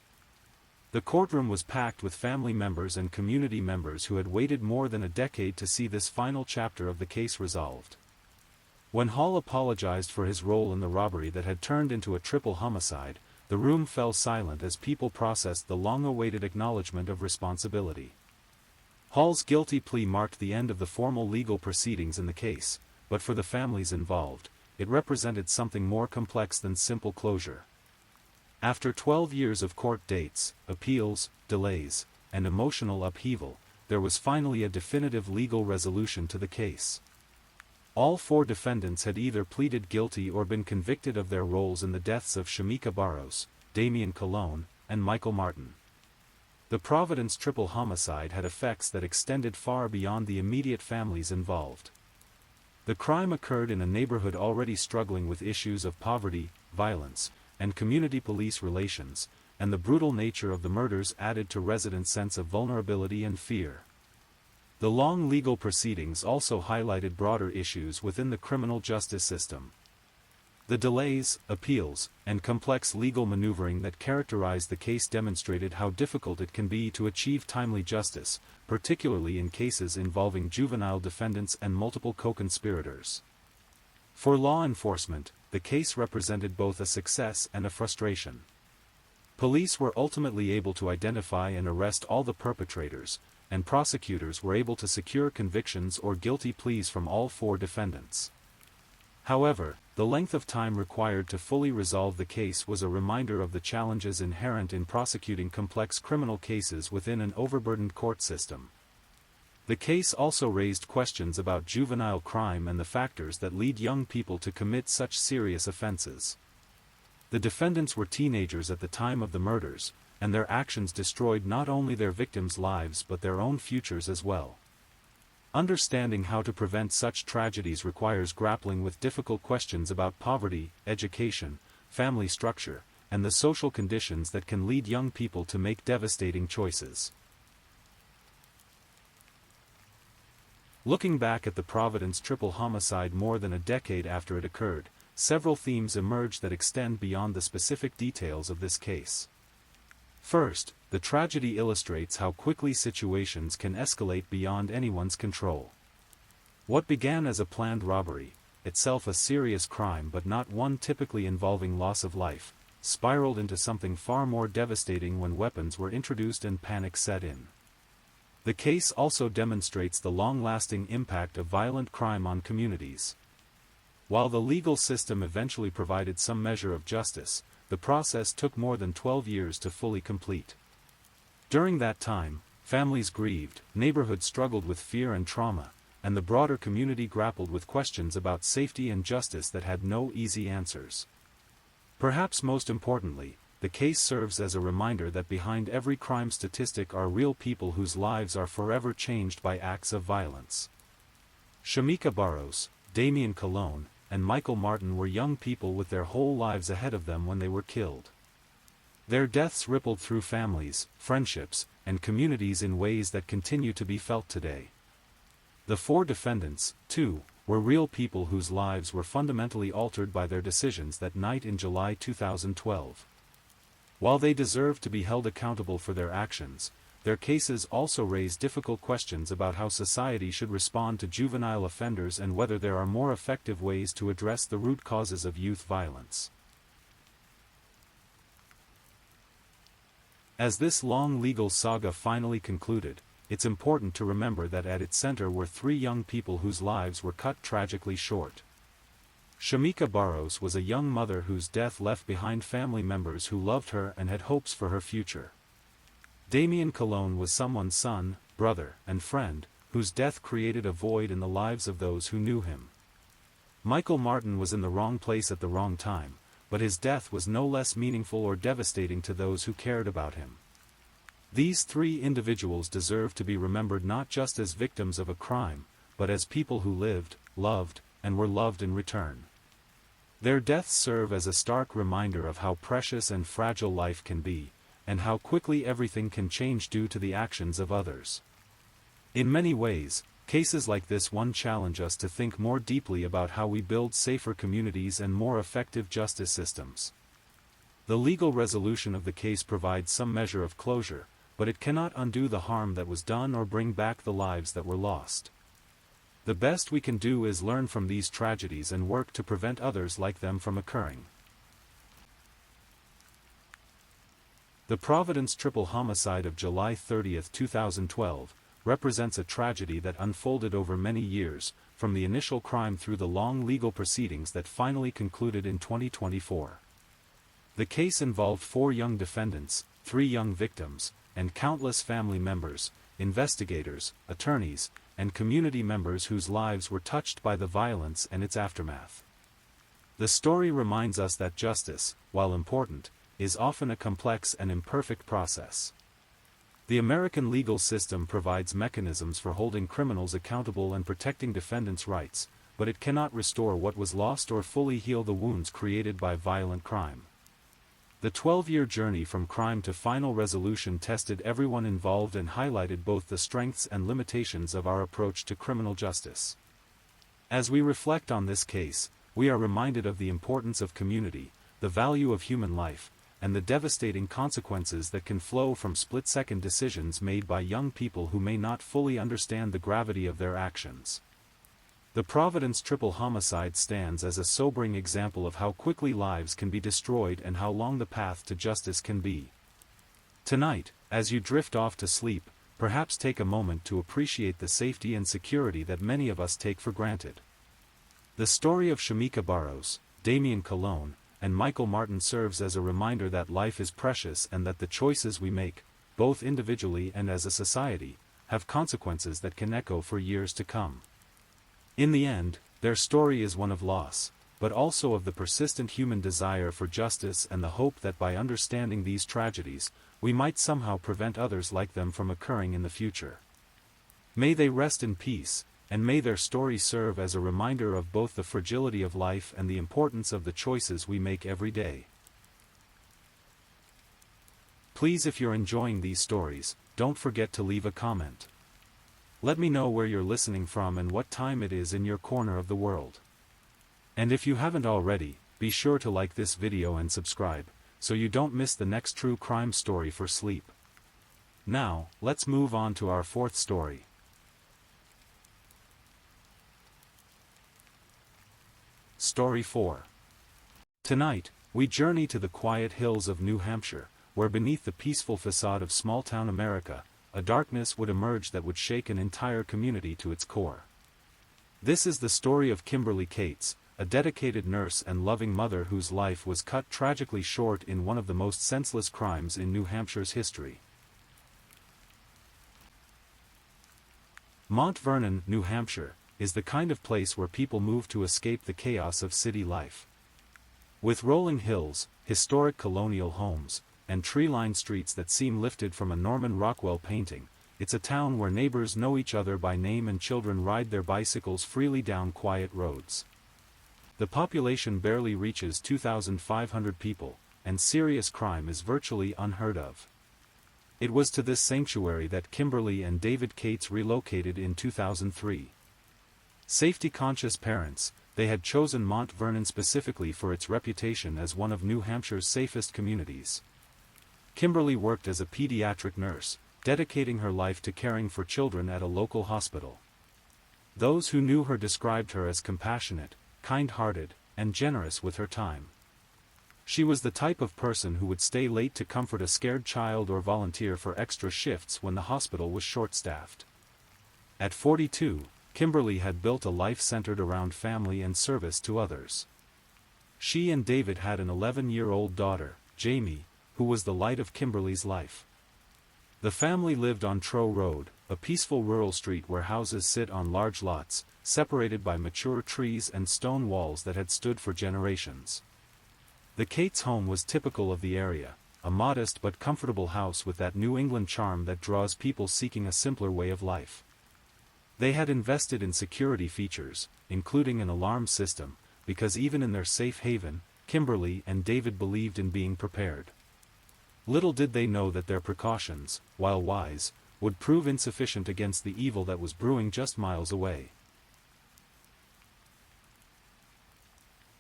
The courtroom was packed with family members and community members who had waited more than a decade to see this final chapter of the case resolved. When Hall apologized for his role in the robbery that had turned into a triple homicide, the room fell silent as people processed the long-awaited acknowledgement of responsibility. Hall's guilty plea marked the end of the formal legal proceedings in the case, but for the families involved, it represented something more complex than simple closure. After 12 years of court dates, appeals, delays, and emotional upheaval, there was finally a definitive legal resolution to the case. All 4 defendants had either pleaded guilty or been convicted of their roles in the deaths of Shamika Barros, Damian Colon, and Michael Martin. The Providence triple homicide had effects that extended far beyond the immediate families involved. The crime occurred in a neighborhood already struggling with issues of poverty, violence, and community-police relations, and the brutal nature of the murders added to residents' sense of vulnerability and fear. The long legal proceedings also highlighted broader issues within the criminal justice system. The delays, appeals, and complex legal maneuvering that characterized the case demonstrated how difficult it can be to achieve timely justice, particularly in cases involving juvenile defendants and multiple co-conspirators. For law enforcement, the case represented both a success and a frustration. Police were ultimately able to identify and arrest all the perpetrators, and prosecutors were able to secure convictions or guilty pleas from all 4 defendants. However, the length of time required to fully resolve the case was a reminder of the challenges inherent in prosecuting complex criminal cases within an overburdened court system. The case also raised questions about juvenile crime and the factors that lead young people to commit such serious offenses. The defendants were teenagers at the time of the murders, and their actions destroyed not only their victims' lives but their own futures as well. Understanding how to prevent such tragedies requires grappling with difficult questions about poverty, education, family structure, and the social conditions that can lead young people to make devastating choices. Looking back at the Providence triple homicide more than a decade after it occurred, several themes emerge that extend beyond the specific details of this case. First, the tragedy illustrates how quickly situations can escalate beyond anyone's control. What began as a planned robbery, itself a serious crime but not one typically involving loss of life, spiraled into something far more devastating when weapons were introduced and panic set in. The case also demonstrates the long-lasting impact of violent crime on communities. While the legal system eventually provided some measure of justice, the process took more than 12 years to fully complete. During that time, families grieved, neighborhoods struggled with fear and trauma, and the broader community grappled with questions about safety and justice that had no easy answers. Perhaps most importantly, the case serves as a reminder that behind every crime statistic are real people whose lives are forever changed by acts of violence. Shamika Barros, Damian Colon, and Michael Martin were young people with their whole lives ahead of them when they were killed. Their deaths rippled through families, friendships, and communities in ways that continue to be felt today. The four defendants, too, were real people whose lives were fundamentally altered by their decisions that night in July 2012. While they deserve to be held accountable for their actions, their cases also raise difficult questions about how society should respond to juvenile offenders and whether there are more effective ways to address the root causes of youth violence. As this long legal saga finally concluded, it's important to remember that at its center were three young people whose lives were cut tragically short. Shamika Barros was a young mother whose death left behind family members who loved her and had hopes for her future. Damian Colon was someone's son, brother, and friend, whose death created a void in the lives of those who knew him. Michael Martin was in the wrong place at the wrong time, but his death was no less meaningful or devastating to those who cared about him. These three individuals deserve to be remembered not just as victims of a crime, but as people who lived, loved, and were loved in return. Their deaths serve as a stark reminder of how precious and fragile life can be, and how quickly everything can change due to the actions of others. In many ways, cases like this one challenge us to think more deeply about how we build safer communities and more effective justice systems. The legal resolution of the case provides some measure of closure, but it cannot undo the harm that was done or bring back the lives that were lost. The best we can do is learn from these tragedies and work to prevent others like them from occurring. The Providence triple homicide of July 30, 2012, represents a tragedy that unfolded over many years, from the initial crime through the long legal proceedings that finally concluded in 2024. The case involved 4 young defendants, 3 young victims, and countless family members, investigators, attorneys, and community members whose lives were touched by the violence and its aftermath. The story reminds us that justice, while important, is often a complex and imperfect process. The American legal system provides mechanisms for holding criminals accountable and protecting defendants' rights, but it cannot restore what was lost or fully heal the wounds created by violent crime. The 12-year journey from crime to final resolution tested everyone involved and highlighted both the strengths and limitations of our approach to criminal justice. As we reflect on this case, we are reminded of the importance of community, the value of human life, and the devastating consequences that can flow from split-second decisions made by young people who may not fully understand the gravity of their actions. The Providence triple homicide stands as a sobering example of how quickly lives can be destroyed and how long the path to justice can be. Tonight, as you drift off to sleep, perhaps take a moment to appreciate the safety and security that many of us take for granted. The story of Shamika Barros, Damian Colon, and Michael Martin serves as a reminder that life is precious and that the choices we make, both individually and as a society, have consequences that can echo for years to come. In the end, their story is one of loss, but also of the persistent human desire for justice and the hope that by understanding these tragedies, we might somehow prevent others like them from occurring in the future. May they rest in peace, and may their story serve as a reminder of both the fragility of life and the importance of the choices we make every day. Please, if you're enjoying these stories, don't forget to leave a comment. Let me know where you're listening from and what time it is in your corner of the world. And if you haven't already, be sure to like this video and subscribe, so you don't miss the next true crime story for sleep. Now, let's move on to our 4th story. Story 4. Tonight, we journey to the quiet hills of New Hampshire, where beneath the peaceful facade of small-town America, a darkness would emerge that would shake an entire community to its core. This is the story of Kimberly Cates, a dedicated nurse and loving mother whose life was cut tragically short in one of the most senseless crimes in New Hampshire's history. Mount Vernon, New Hampshire, is the kind of place where people move to escape the chaos of city life. With rolling hills, historic colonial homes, and tree-lined streets that seem lifted from a Norman Rockwell painting, it's a town where neighbors know each other by name and children ride their bicycles freely down quiet roads. The population barely reaches 2,500 people, and serious crime is virtually unheard of. It was to this sanctuary that Kimberly and David Cates relocated in 2003. Safety-conscious parents, they had chosen Mount Vernon specifically for its reputation as one of New Hampshire's safest communities. Kimberly worked as a pediatric nurse, dedicating her life to caring for children at a local hospital. Those who knew her described her as compassionate, kind-hearted, and generous with her time. She was the type of person who would stay late to comfort a scared child or volunteer for extra shifts when the hospital was short-staffed. At 42, Kimberly had built a life centered around family and service to others. She and David had an 11-year-old daughter, Jamie, who was the light of Kimberly's life. The family lived on Trow Road, a peaceful rural street where houses sit on large lots, separated by mature trees and stone walls that had stood for generations. The Cates home was typical of the area, a modest but comfortable house with that New England charm that draws people seeking a simpler way of life. They had invested in security features, including an alarm system, because even in their safe haven, Kimberly and David believed in being prepared. Little did they know that their precautions, while wise, would prove insufficient against the evil that was brewing just miles away.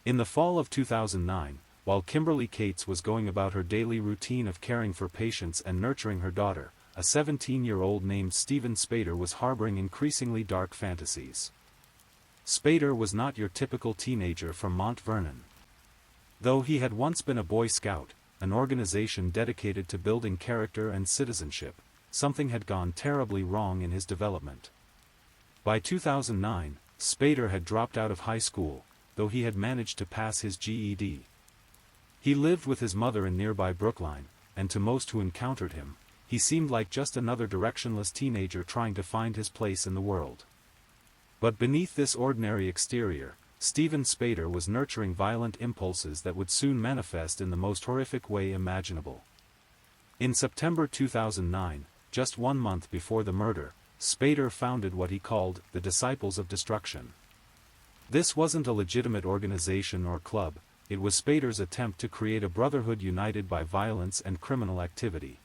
In the fall of 2009, while Kimberly Cates was going about her daily routine of caring for patients and nurturing her daughter, a 17-year-old named Stephen Spader was harboring increasingly dark fantasies. Spader was not your typical teenager from Mount Vernon. Though he had once been a Boy Scout, an organization dedicated to building character and citizenship, something had gone terribly wrong in his development. By 2009, Spader had dropped out of high school, though he had managed to pass his GED. He lived with his mother in nearby Brookline, and to most who encountered him, he seemed like just another directionless teenager trying to find his place in the world. But beneath this ordinary exterior, Stephen Spader was nurturing violent impulses that would soon manifest in the most horrific way imaginable. In September 2009, just 1 month before the murder, Spader founded what he called the Disciples of Destruction. This wasn't a legitimate organization or club. It was Spader's attempt to create a brotherhood united by violence and criminal activity.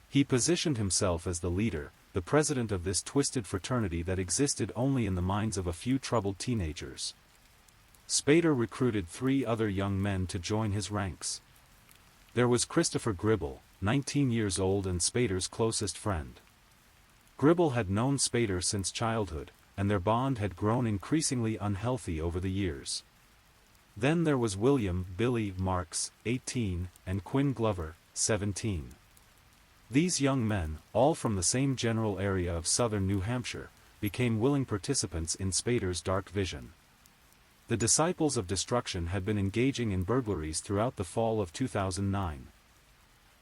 He positioned himself as the leader, the president of this twisted fraternity that existed only in the minds of a few troubled teenagers. Spader recruited 3 other young men to join his ranks. There was Christopher Gribble, 19 years old and Spader's closest friend. Gribble had known Spader since childhood, and their bond had grown increasingly unhealthy over the years. Then there was William "Billy" Marks, 18, and Quinn Glover, 17. These young men, all from the same general area of southern New Hampshire, became willing participants in Spader's dark vision. The Disciples of Destruction had been engaging in burglaries throughout the fall of 2009.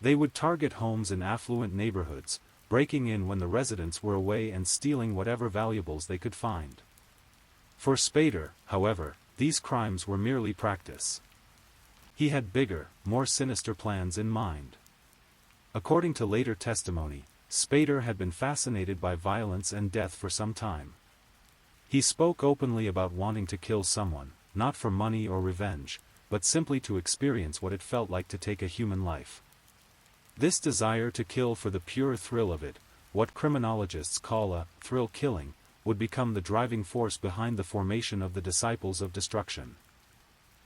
They would target homes in affluent neighborhoods, breaking in when the residents were away and stealing whatever valuables they could find. For Spader, however, these crimes were merely practice. He had bigger, more sinister plans in mind. According to later testimony, Spader had been fascinated by violence and death for some time. He spoke openly about wanting to kill someone, not for money or revenge, but simply to experience what it felt like to take a human life. This desire to kill for the pure thrill of it, what criminologists call a thrill killing, would become the driving force behind the formation of the Disciples of Destruction.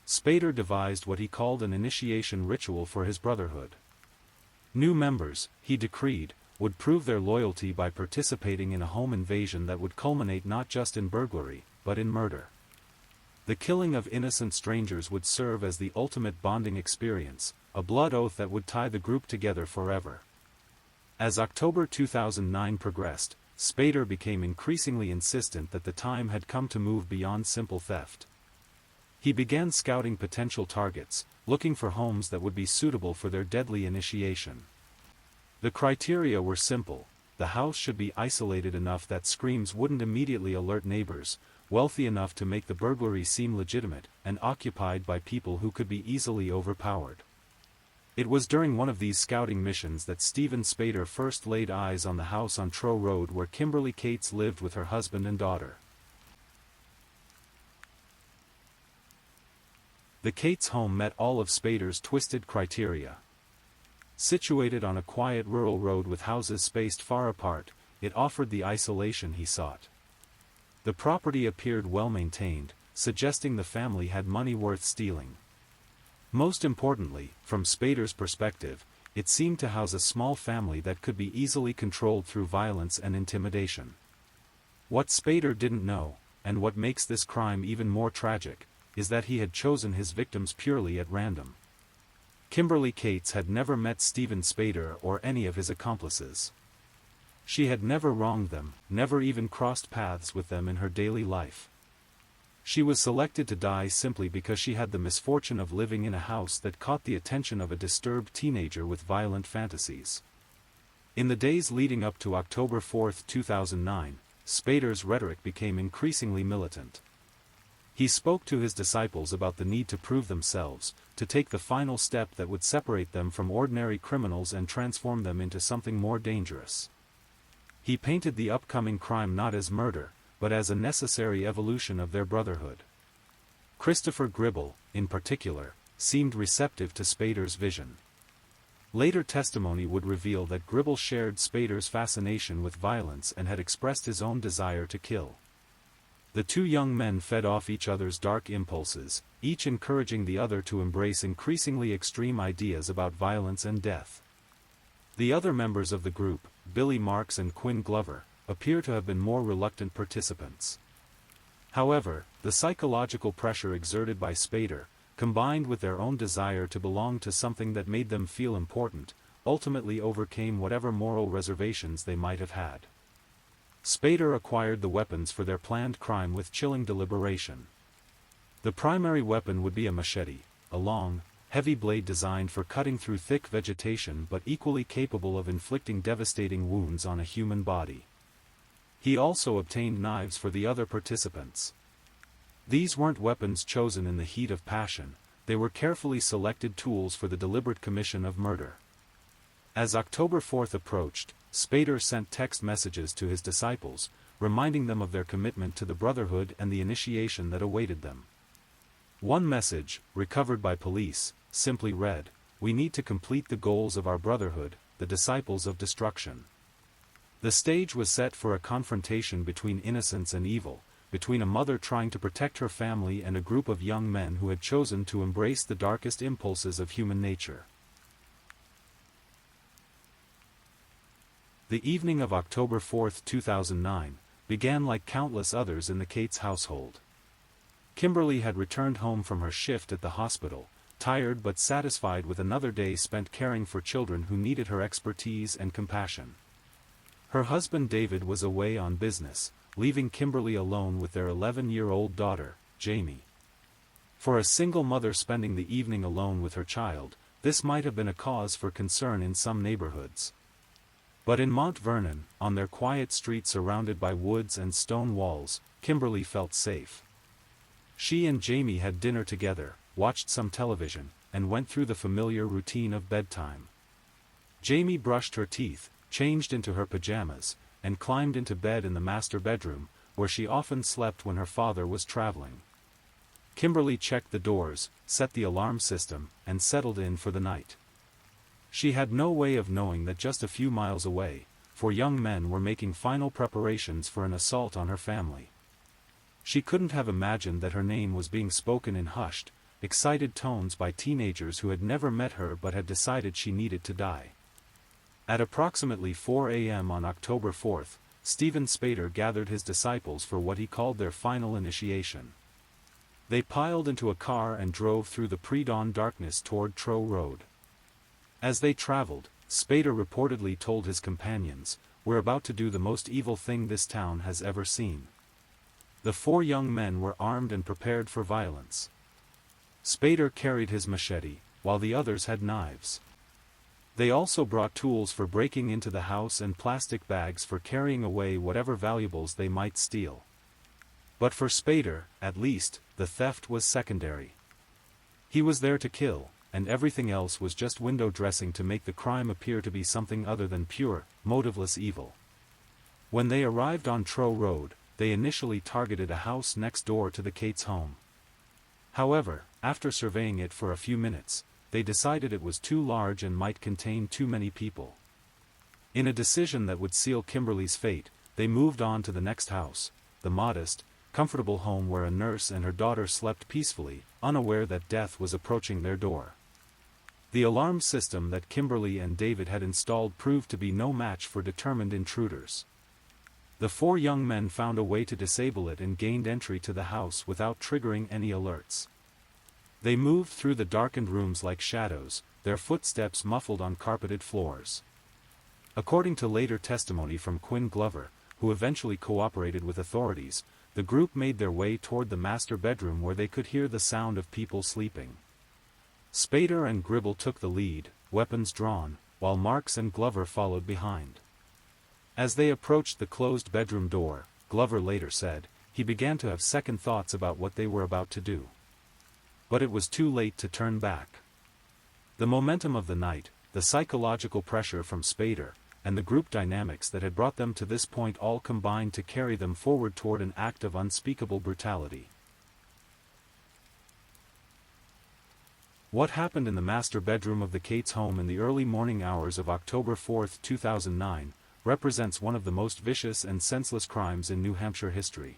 Spader devised what he called an initiation ritual for his brotherhood. New members, he decreed, would prove their loyalty by participating in a home invasion that would culminate not just in burglary, but in murder. The killing of innocent strangers would serve as the ultimate bonding experience, a blood oath that would tie the group together forever. As October 2009 progressed, Spader became increasingly insistent that the time had come to move beyond simple theft. He began scouting potential targets, looking for homes that would be suitable for their deadly initiation. The criteria were simple: the house should be isolated enough that screams wouldn't immediately alert neighbors, wealthy enough to make the burglary seem legitimate, and occupied by people who could be easily overpowered. It was during one of these scouting missions that Stephen Spader first laid eyes on the house on Trow Road where Kimberly Cates lived with her husband and daughter. The Cates home met all of Spader's twisted criteria. Situated on a quiet rural road with houses spaced far apart, it offered the isolation he sought. The property appeared well maintained, suggesting the family had money worth stealing. Most importantly, from Spader's perspective, it seemed to house a small family that could be easily controlled through violence and intimidation. What Spader didn't know, and what makes this crime even more tragic, is that he had chosen his victims purely at random. Kimberly Cates had never met Stephen Spader or any of his accomplices. She had never wronged them, never even crossed paths with them in her daily life. She was selected to die simply because she had the misfortune of living in a house that caught the attention of a disturbed teenager with violent fantasies. In the days leading up to October 4, 2009, Spader's rhetoric became increasingly militant. He spoke to his disciples about the need to prove themselves, to take the final step that would separate them from ordinary criminals and transform them into something more dangerous. He painted the upcoming crime not as murder, but as a necessary evolution of their brotherhood. Christopher Gribble, in particular, seemed receptive to Spader's vision. Later testimony would reveal that Gribble shared Spader's fascination with violence and had expressed his own desire to kill. The two young men fed off each other's dark impulses, each encouraging the other to embrace increasingly extreme ideas about violence and death. The other members of the group, Billy Marks and Quinn Glover, appear to have been more reluctant participants. However, the psychological pressure exerted by Spader, combined with their own desire to belong to something that made them feel important, ultimately overcame whatever moral reservations they might have had. Spader acquired the weapons for their planned crime with chilling deliberation. The primary weapon would be a machete, a long, heavy blade designed for cutting through thick vegetation but equally capable of inflicting devastating wounds on a human body. He also obtained knives for the other participants. These weren't weapons chosen in the heat of passion, they were carefully selected tools for the deliberate commission of murder. As October 4 approached, Spader sent text messages to his disciples, reminding them of their commitment to the brotherhood and the initiation that awaited them. One message, recovered by police, simply read, "We need to complete the goals of our brotherhood, the disciples of destruction." The stage was set for a confrontation between innocence and evil, between a mother trying to protect her family and a group of young men who had chosen to embrace the darkest impulses of human nature. The evening of October 4, 2009, began like countless others in the Cates household. Kimberly had returned home from her shift at the hospital, tired but satisfied with another day spent caring for children who needed her expertise and compassion. Her husband David was away on business, leaving Kimberly alone with their 11-year-old daughter, Jamie. For a single mother spending the evening alone with her child, this might have been a cause for concern in some neighborhoods. But in Mount Vernon, on their quiet street surrounded by woods and stone walls, Kimberly felt safe. She and Jamie had dinner together, watched some television, and went through the familiar routine of bedtime. Jamie brushed her teeth, changed into her pajamas, and climbed into bed in the master bedroom, where she often slept when her father was traveling. Kimberly checked the doors, set the alarm system, and settled in for the night. She had no way of knowing that just a few miles away, 4 young men were making final preparations for an assault on her family. She couldn't have imagined that her name was being spoken in hushed, excited tones by teenagers who had never met her but had decided she needed to die. At approximately 4 a.m. on October 4, Stephen Spader gathered his disciples for what he called their final initiation. They piled into a car and drove through the pre-dawn darkness toward Trow Road. As they traveled, Spader reportedly told his companions, "We're about to do the most evil thing this town has ever seen." The 4 young men were armed and prepared for violence. Spader carried his machete, while the others had knives. They also brought tools for breaking into the house and plastic bags for carrying away whatever valuables they might steal. But for Spader, at least, the theft was secondary. He was there to kill, and everything else was just window dressing to make the crime appear to be something other than pure, motiveless evil. When they arrived on Trow Road, they initially targeted a house next door to the Cates home. However, after surveying it for a few minutes, they decided it was too large and might contain too many people. In a decision that would seal Kimberly's fate, they moved on to the next house, the modest, comfortable home where a nurse and her daughter slept peacefully, unaware that death was approaching their door. The alarm system that Kimberly and David had installed proved to be no match for determined intruders. The four young men found a way to disable it and gained entry to the house without triggering any alerts. They moved through the darkened rooms like shadows, their footsteps muffled on carpeted floors. According to later testimony from Quinn Glover, who eventually cooperated with authorities, the group made their way toward the master bedroom where they could hear the sound of people sleeping. Spader and Gribble took the lead, weapons drawn, while Marks and Glover followed behind. As they approached the closed bedroom door, Glover later said, he began to have second thoughts about what they were about to do. But it was too late to turn back. The momentum of the night, the psychological pressure from Spader, and the group dynamics that had brought them to this point all combined to carry them forward toward an act of unspeakable brutality. What happened in the master bedroom of the Cates home in the early morning hours of October 4, 2009, represents one of the most vicious and senseless crimes in New Hampshire history.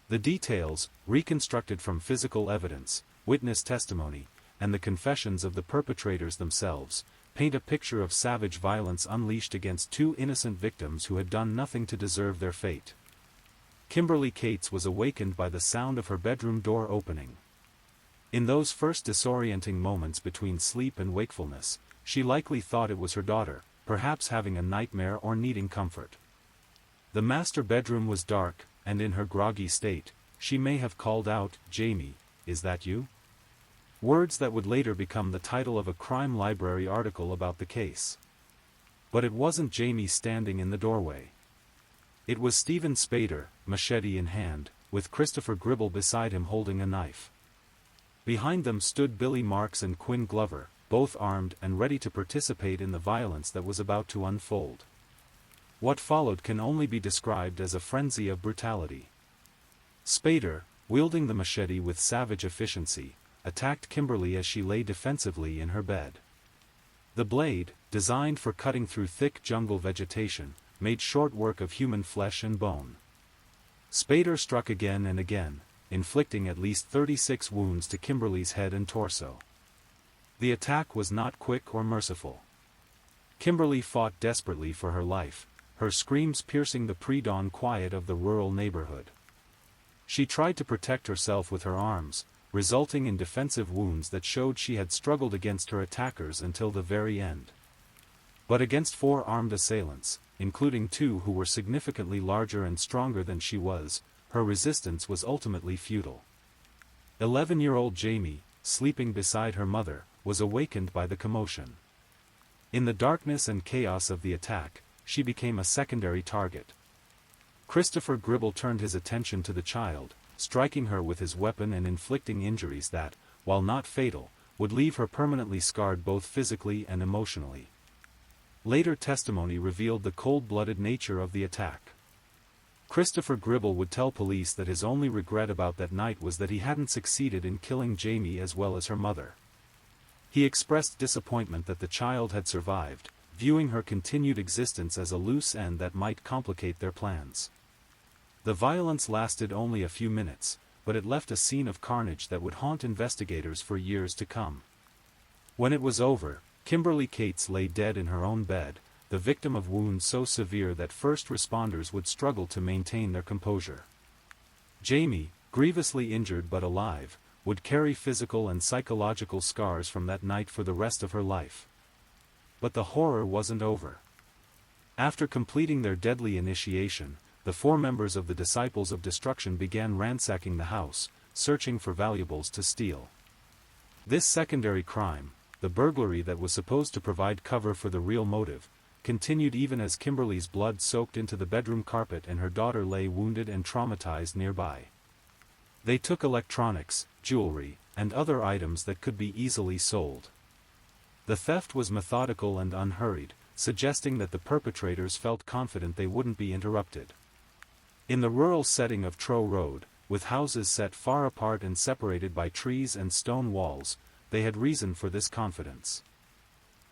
The details, reconstructed from physical evidence, witness testimony, and the confessions of the perpetrators themselves, paint a picture of savage violence unleashed against two innocent victims who had done nothing to deserve their fate. Kimberly Cates was awakened by the sound of her bedroom door opening. In those first disorienting moments between sleep and wakefulness, she likely thought it was her daughter, perhaps having a nightmare or needing comfort. The master bedroom was dark, and in her groggy state, she may have called out, "Jamie, is that you?" Words that would later become the title of a Crime Library article about the case. But it wasn't Jamie standing in the doorway. It was Stephen Spader, machete in hand, with Christopher Gribble beside him holding a knife. Behind them stood Billy Marks and Quinn Glover, both armed and ready to participate in the violence that was about to unfold. What followed can only be described as a frenzy of brutality. Spader, wielding the machete with savage efficiency, attacked Kimberly as she lay defensively in her bed. The blade, designed for cutting through thick jungle vegetation, made short work of human flesh and bone. Spader struck again and again, inflicting at least 36 wounds to Kimberly's head and torso. The attack was not quick or merciful. Kimberly fought desperately for her life, her screams piercing the pre-dawn quiet of the rural neighborhood. She tried to protect herself with her arms, resulting in defensive wounds that showed she had struggled against her attackers until the very end. But against four armed assailants, including two who were significantly larger and stronger than she was, her resistance was ultimately futile. 11-year-old Jamie, sleeping beside her mother, was awakened by the commotion. In the darkness and chaos of the attack, she became a secondary target. Christopher Gribble turned his attention to the child, striking her with his weapon and inflicting injuries that, while not fatal, would leave her permanently scarred both physically and emotionally. Later testimony revealed the cold-blooded nature of the attack. Christopher Gribble would tell police that his only regret about that night was that he hadn't succeeded in killing Jamie as well as her mother. He expressed disappointment that the child had survived, viewing her continued existence as a loose end that might complicate their plans. The violence lasted only a few minutes, but it left a scene of carnage that would haunt investigators for years to come. When it was over, Kimberly Cates lay dead in her own bed, the victim of wounds so severe that first responders would struggle to maintain their composure. Jamie, grievously injured but alive, would carry physical and psychological scars from that night for the rest of her life. But the horror wasn't over. After completing their deadly initiation, the four members of the Disciples of Destruction began ransacking the house, searching for valuables to steal. This secondary crime, the burglary that was supposed to provide cover for the real motive, continued even as Kimberly's blood soaked into the bedroom carpet and her daughter lay wounded and traumatized nearby. They took electronics, jewelry, and other items that could be easily sold. The theft was methodical and unhurried, suggesting that the perpetrators felt confident they wouldn't be interrupted. In the rural setting of Trow Road, with houses set far apart and separated by trees and stone walls, they had reason for this confidence.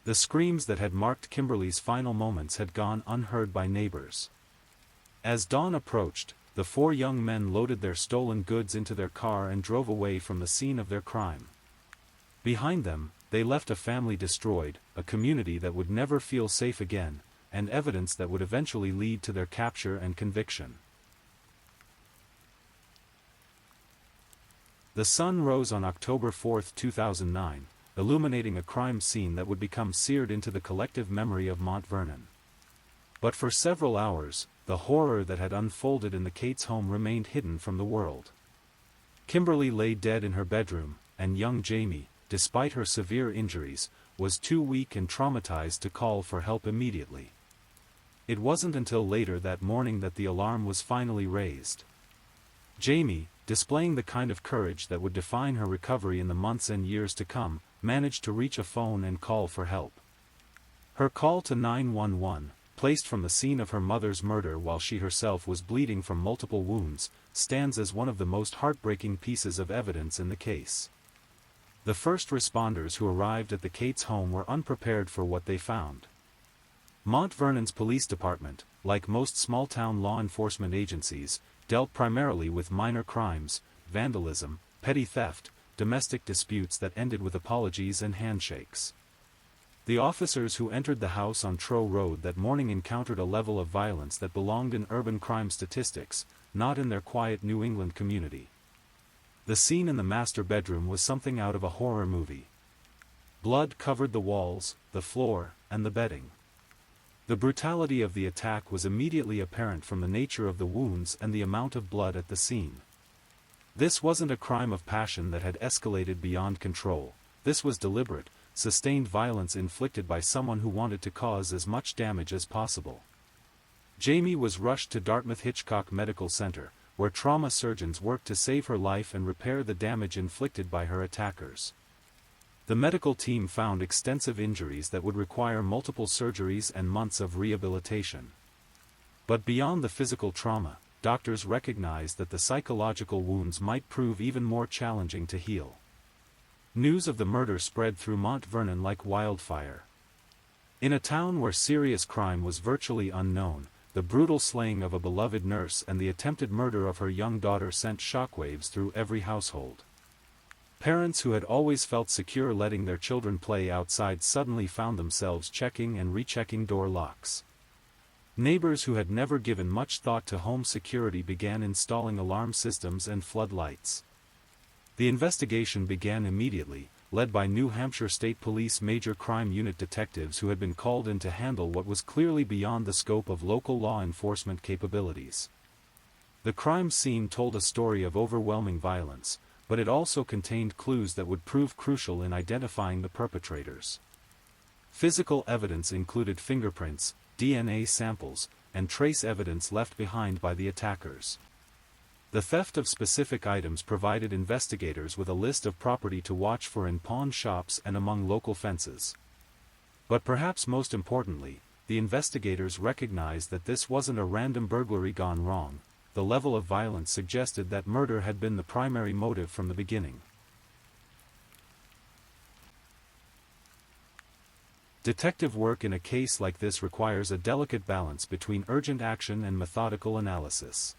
The screams that had marked Kimberly's final moments had gone unheard by neighbors. As dawn approached, the four young men loaded their stolen goods into their car and drove away from the scene of their crime. Behind them, they left a family destroyed, a community that would never feel safe again, and evidence that would eventually lead to their capture and conviction. The sun rose on October 4, 2009, illuminating a crime scene that would become seared into the collective memory of Mount Vernon. But for several hours, the horror that had unfolded in the Cates home remained hidden from the world. Kimberly lay dead in her bedroom, and young Jamie, despite her severe injuries, was too weak and traumatized to call for help immediately. It wasn't until later that morning that the alarm was finally raised. Jamie, displaying the kind of courage that would define her recovery in the months and years to come, managed to reach a phone and call for help. Her call to 911, placed from the scene of her mother's murder while she herself was bleeding from multiple wounds, stands as one of the most heartbreaking pieces of evidence in the case. The first responders who arrived at the Cates home were unprepared for what they found. Mount Vernon's police department, like most small-town law enforcement agencies, dealt primarily with minor crimes, vandalism, petty theft, domestic disputes that ended with apologies and handshakes. The officers who entered the house on Trow Road that morning encountered a level of violence that belonged in urban crime statistics, not in their quiet New England community. The scene in the master bedroom was something out of a horror movie. Blood covered the walls, the floor, and the bedding. The brutality of the attack was immediately apparent from the nature of the wounds and the amount of blood at the scene. This wasn't a crime of passion that had escalated beyond control. This was deliberate, sustained violence inflicted by someone who wanted to cause as much damage as possible. Jamie was rushed to Dartmouth-Hitchcock Medical Center, where trauma surgeons worked to save her life and repair the damage inflicted by her attackers. The medical team found extensive injuries that would require multiple surgeries and months of rehabilitation. But beyond the physical trauma, doctors recognized that the psychological wounds might prove even more challenging to heal. News of the murder spread through Mount Vernon like wildfire. In a town where serious crime was virtually unknown, the brutal slaying of a beloved nurse and the attempted murder of her young daughter sent shockwaves through every household. Parents who had always felt secure letting their children play outside suddenly found themselves checking and rechecking door locks. Neighbors who had never given much thought to home security began installing alarm systems and floodlights. The investigation began immediately, led by New Hampshire State Police Major Crime Unit detectives who had been called in to handle what was clearly beyond the scope of local law enforcement capabilities. The crime scene told a story of overwhelming violence, but it also contained clues that would prove crucial in identifying the perpetrators. Physical evidence included fingerprints, DNA samples, and trace evidence left behind by the attackers. The theft of specific items provided investigators with a list of property to watch for in pawn shops and among local fences. But perhaps most importantly, the investigators recognized that this wasn't a random burglary gone wrong. The level of violence suggested that murder had been the primary motive from the beginning. Detective work in a case like this requires a delicate balance between urgent action and methodical analysis.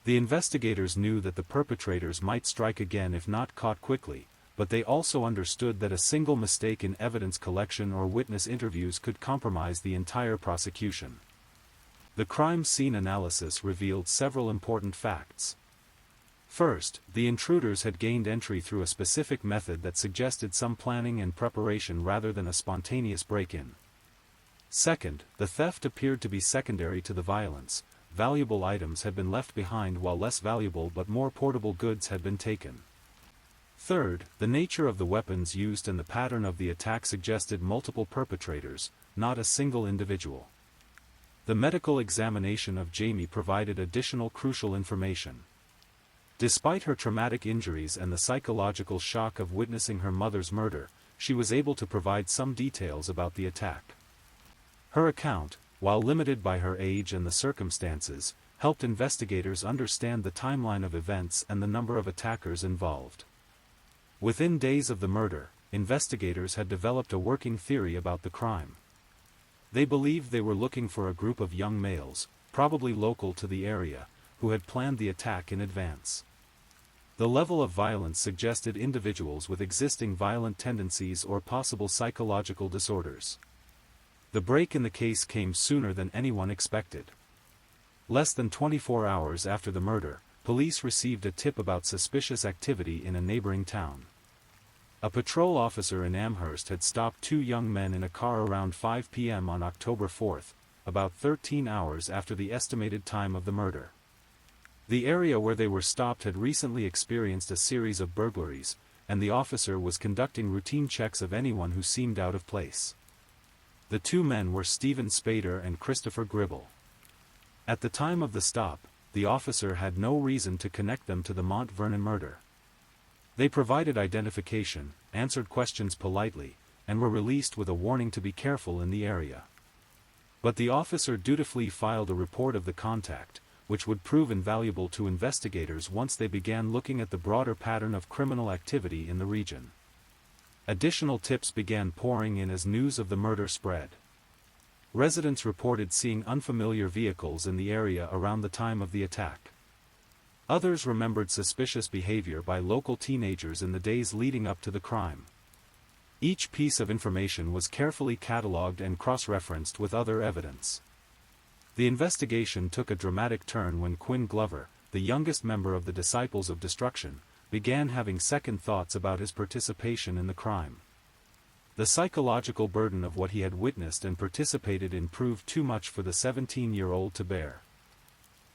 The investigators knew that the perpetrators might strike again if not caught quickly, but they also understood that a single mistake in evidence collection or witness interviews could compromise the entire prosecution. The crime scene analysis revealed several important facts. First, the intruders had gained entry through a specific method that suggested some planning and preparation rather than a spontaneous break-in. Second, the theft appeared to be secondary to the violence. Valuable items had been left behind while less valuable but more portable goods had been taken. Third, the nature of the weapons used and the pattern of the attack suggested multiple perpetrators, not a single individual. The medical examination of Jamie provided additional crucial information. Despite her traumatic injuries and the psychological shock of witnessing her mother's murder, she was able to provide some details about the attack. Her account, while limited by her age and the circumstances, helped investigators understand the timeline of events and the number of attackers involved. Within days of the murder, investigators had developed a working theory about the crime. They believed they were looking for a group of young males, probably local to the area, who had planned the attack in advance. The level of violence suggested individuals with existing violent tendencies or possible psychological disorders. The break in the case came sooner than anyone expected. Less than 24 hours after the murder, police received a tip about suspicious activity in a neighboring town. A patrol officer in Amherst had stopped two young men in a car around 5 p.m. on October 4, about 13 hours after the estimated time of the murder. The area where they were stopped had recently experienced a series of burglaries, and the officer was conducting routine checks of anyone who seemed out of place. The two men were Stephen Spader and Christopher Gribble. At the time of the stop, the officer had no reason to connect them to the Mount Vernon murder. They provided identification, answered questions politely, and were released with a warning to be careful in the area. But the officer dutifully filed a report of the contact, which would prove invaluable to investigators once they began looking at the broader pattern of criminal activity in the region. Additional tips began pouring in as news of the murder spread. Residents reported seeing unfamiliar vehicles in the area around the time of the attack. Others remembered suspicious behavior by local teenagers in the days leading up to the crime. Each piece of information was carefully catalogued and cross-referenced with other evidence. The investigation took a dramatic turn when Quinn Glover, the youngest member of the Disciples of Destruction, began having second thoughts about his participation in the crime. The psychological burden of what he had witnessed and participated in proved too much for the 17-year-old to bear.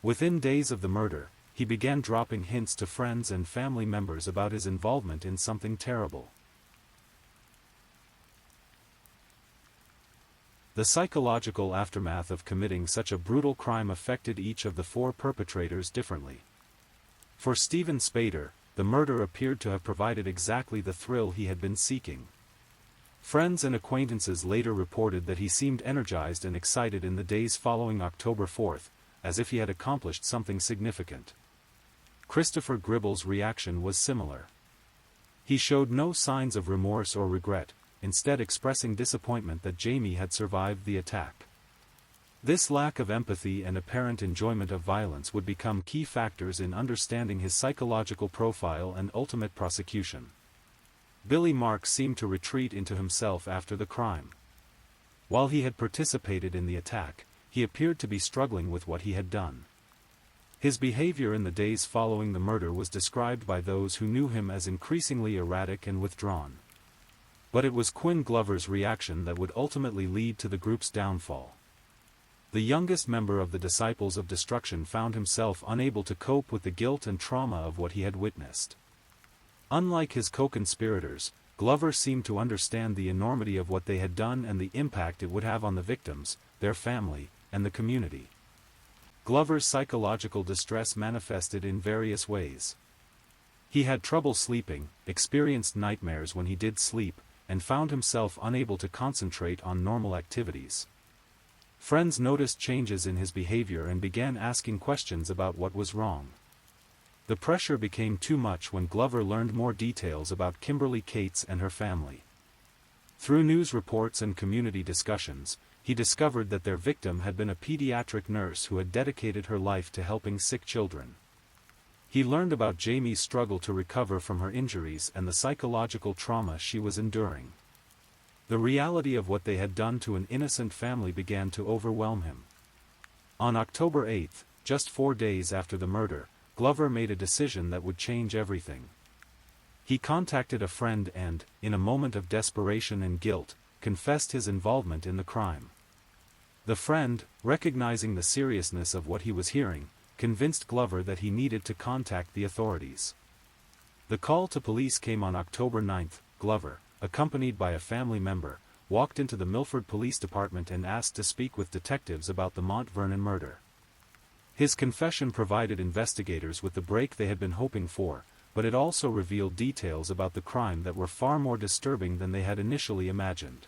Within days of the murder, he began dropping hints to friends and family members about his involvement in something terrible. The psychological aftermath of committing such a brutal crime affected each of the four perpetrators differently. For Stephen Spader, the murder appeared to have provided exactly the thrill he had been seeking. Friends and acquaintances later reported that he seemed energized and excited in the days following October 4, as if he had accomplished something significant. Christopher Gribble's reaction was similar. He showed no signs of remorse or regret, instead expressing disappointment that Jamie had survived the attack. This lack of empathy and apparent enjoyment of violence would become key factors in understanding his psychological profile and ultimate prosecution. Billy Marks seemed to retreat into himself after the crime. While he had participated in the attack, he appeared to be struggling with what he had done. His behavior in the days following the murder was described by those who knew him as increasingly erratic and withdrawn. But it was Quinn Glover's reaction that would ultimately lead to the group's downfall. The youngest member of the Disciples of Destruction found himself unable to cope with the guilt and trauma of what he had witnessed. Unlike his co-conspirators, Glover seemed to understand the enormity of what they had done and the impact it would have on the victims, their family, and the community. Glover's psychological distress manifested in various ways. He had trouble sleeping, experienced nightmares when he did sleep, and found himself unable to concentrate on normal activities. Friends noticed changes in his behavior and began asking questions about what was wrong. The pressure became too much when Glover learned more details about Kimberly Cates and her family. Through news reports and community discussions, he discovered that their victim had been a pediatric nurse who had dedicated her life to helping sick children. He learned about Jamie's struggle to recover from her injuries and the psychological trauma she was enduring. The reality of what they had done to an innocent family began to overwhelm him. On October 8, just 4 days after the murder, Glover made a decision that would change everything. He contacted a friend and, in a moment of desperation and guilt, confessed his involvement in the crime. The friend, recognizing the seriousness of what he was hearing, convinced Glover that he needed to contact the authorities. The call to police came on October 9. Glover, accompanied by a family member, walked into the Milford Police Department and asked to speak with detectives about the Mount Vernon murder. His confession provided investigators with the break they had been hoping for, but it also revealed details about the crime that were far more disturbing than they had initially imagined.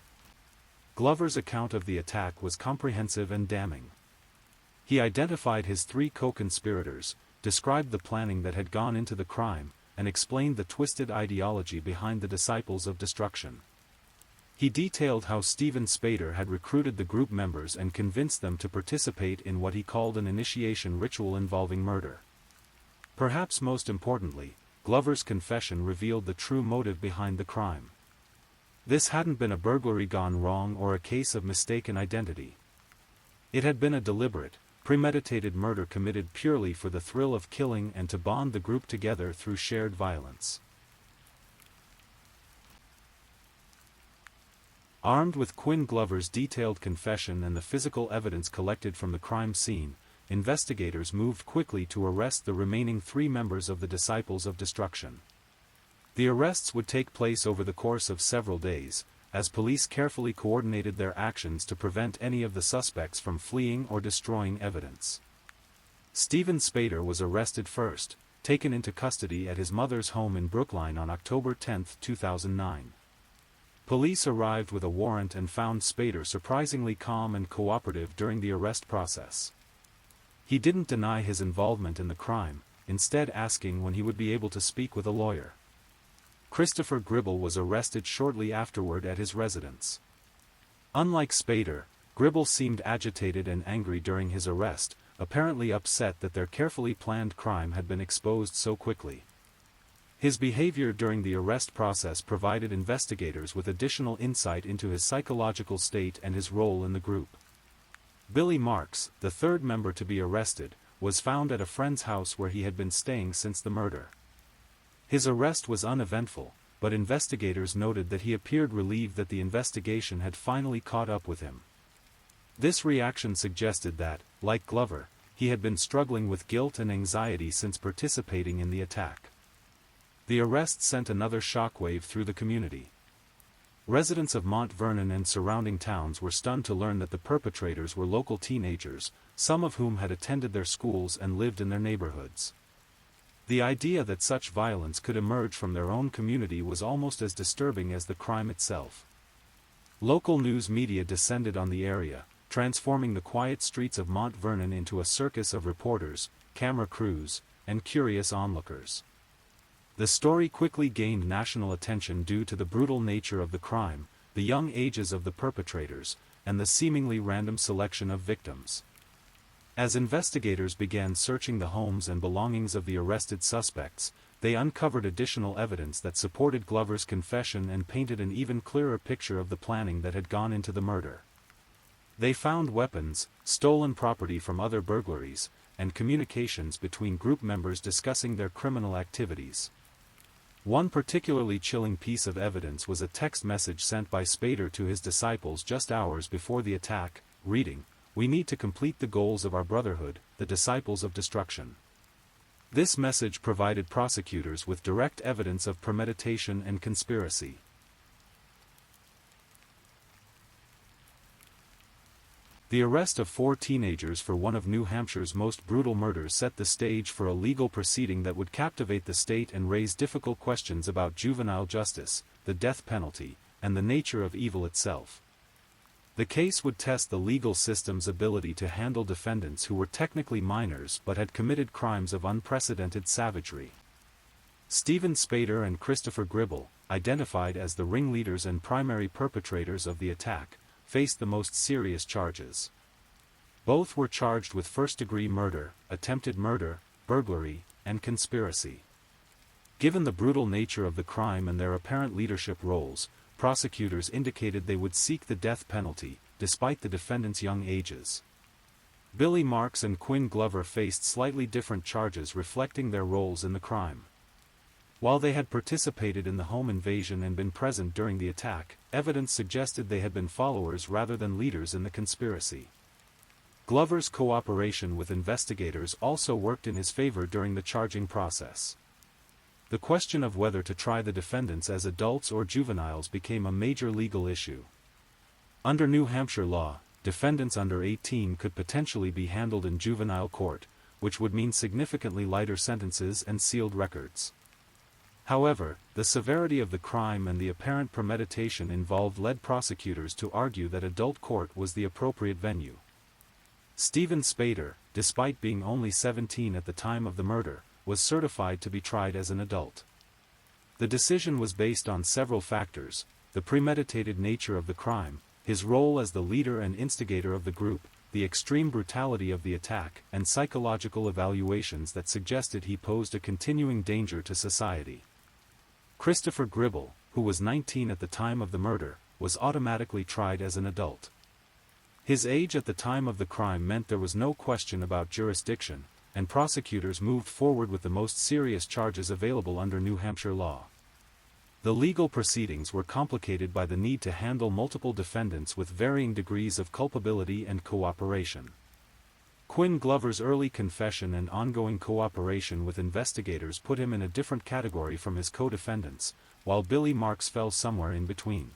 Glover's account of the attack was comprehensive and damning. He identified his 3 co-conspirators, described the planning that had gone into the crime, and explained the twisted ideology behind the Disciples of Destruction. He detailed how Stephen Spader had recruited the group members and convinced them to participate in what he called an initiation ritual involving murder. Perhaps most importantly, Glover's confession revealed the true motive behind the crime. This hadn't been a burglary gone wrong or a case of mistaken identity. It had been a deliberate, premeditated murder committed purely for the thrill of killing and to bond the group together through shared violence. Armed with Quinn Glover's detailed confession and the physical evidence collected from the crime scene, investigators moved quickly to arrest the remaining 3 members of the Disciples of Destruction. The arrests would take place over the course of several days, as police carefully coordinated their actions to prevent any of the suspects from fleeing or destroying evidence. Stephen Spader was arrested first, taken into custody at his mother's home in Brookline on October 10, 2009. Police arrived with a warrant and found Spader surprisingly calm and cooperative during the arrest process. He didn't deny his involvement in the crime, instead asking when he would be able to speak with a lawyer. Christopher Gribble was arrested shortly afterward at his residence. Unlike Spader, Gribble seemed agitated and angry during his arrest, apparently upset that their carefully planned crime had been exposed so quickly. His behavior during the arrest process provided investigators with additional insight into his psychological state and his role in the group. Billy Marks, the 3rd member to be arrested, was found at a friend's house where he had been staying since the murder. His arrest was uneventful, but investigators noted that he appeared relieved that the investigation had finally caught up with him. This reaction suggested that, like Glover, he had been struggling with guilt and anxiety since participating in the attack. The arrest sent another shockwave through the community. Residents of Mount Vernon and surrounding towns were stunned to learn that the perpetrators were local teenagers, some of whom had attended their schools and lived in their neighborhoods. The idea that such violence could emerge from their own community was almost as disturbing as the crime itself. Local news media descended on the area, transforming the quiet streets of Mount Vernon into a circus of reporters, camera crews, and curious onlookers. The story quickly gained national attention due to the brutal nature of the crime, the young ages of the perpetrators, and the seemingly random selection of victims. As investigators began searching the homes and belongings of the arrested suspects, they uncovered additional evidence that supported Glover's confession and painted an even clearer picture of the planning that had gone into the murder. They found weapons, stolen property from other burglaries, and communications between group members discussing their criminal activities. One particularly chilling piece of evidence was a text message sent by Spader to his disciples just hours before the attack, reading, "We need to complete the goals of our brotherhood, the Disciples of Destruction." This message provided prosecutors with direct evidence of premeditation and conspiracy. The arrest of 4 teenagers for one of New Hampshire's most brutal murders set the stage for a legal proceeding that would captivate the state and raise difficult questions about juvenile justice, the death penalty, and the nature of evil itself. The case would test the legal system's ability to handle defendants who were technically minors but had committed crimes of unprecedented savagery. Stephen Spader and Christopher Gribble, identified as the ringleaders and primary perpetrators of the attack, faced the most serious charges. Both were charged with first-degree murder, attempted murder, burglary, and conspiracy. Given the brutal nature of the crime and their apparent leadership roles, prosecutors indicated they would seek the death penalty, despite the defendants' young ages. Billy Marks and Quinn Glover faced slightly different charges reflecting their roles in the crime. While they had participated in the home invasion and been present during the attack, evidence suggested they had been followers rather than leaders in the conspiracy. Glover's cooperation with investigators also worked in his favor during the charging process. The question of whether to try the defendants as adults or juveniles became a major legal issue. Under New Hampshire law, defendants under 18 could potentially be handled in juvenile court, which would mean significantly lighter sentences and sealed records. However, the severity of the crime and the apparent premeditation involved led prosecutors to argue that adult court was the appropriate venue. Stephen Spader, despite being only 17 at the time of the murder, was certified to be tried as an adult. The decision was based on several factors: the premeditated nature of the crime, his role as the leader and instigator of the group, the extreme brutality of the attack, and psychological evaluations that suggested he posed a continuing danger to society. Christopher Gribble, who was 19 at the time of the murder, was automatically tried as an adult. His age at the time of the crime meant there was no question about jurisdiction, and prosecutors moved forward with the most serious charges available under New Hampshire law. The legal proceedings were complicated by the need to handle multiple defendants with varying degrees of culpability and cooperation. Quinn Glover's early confession and ongoing cooperation with investigators put him in a different category from his co-defendants, while Billy Marks fell somewhere in between.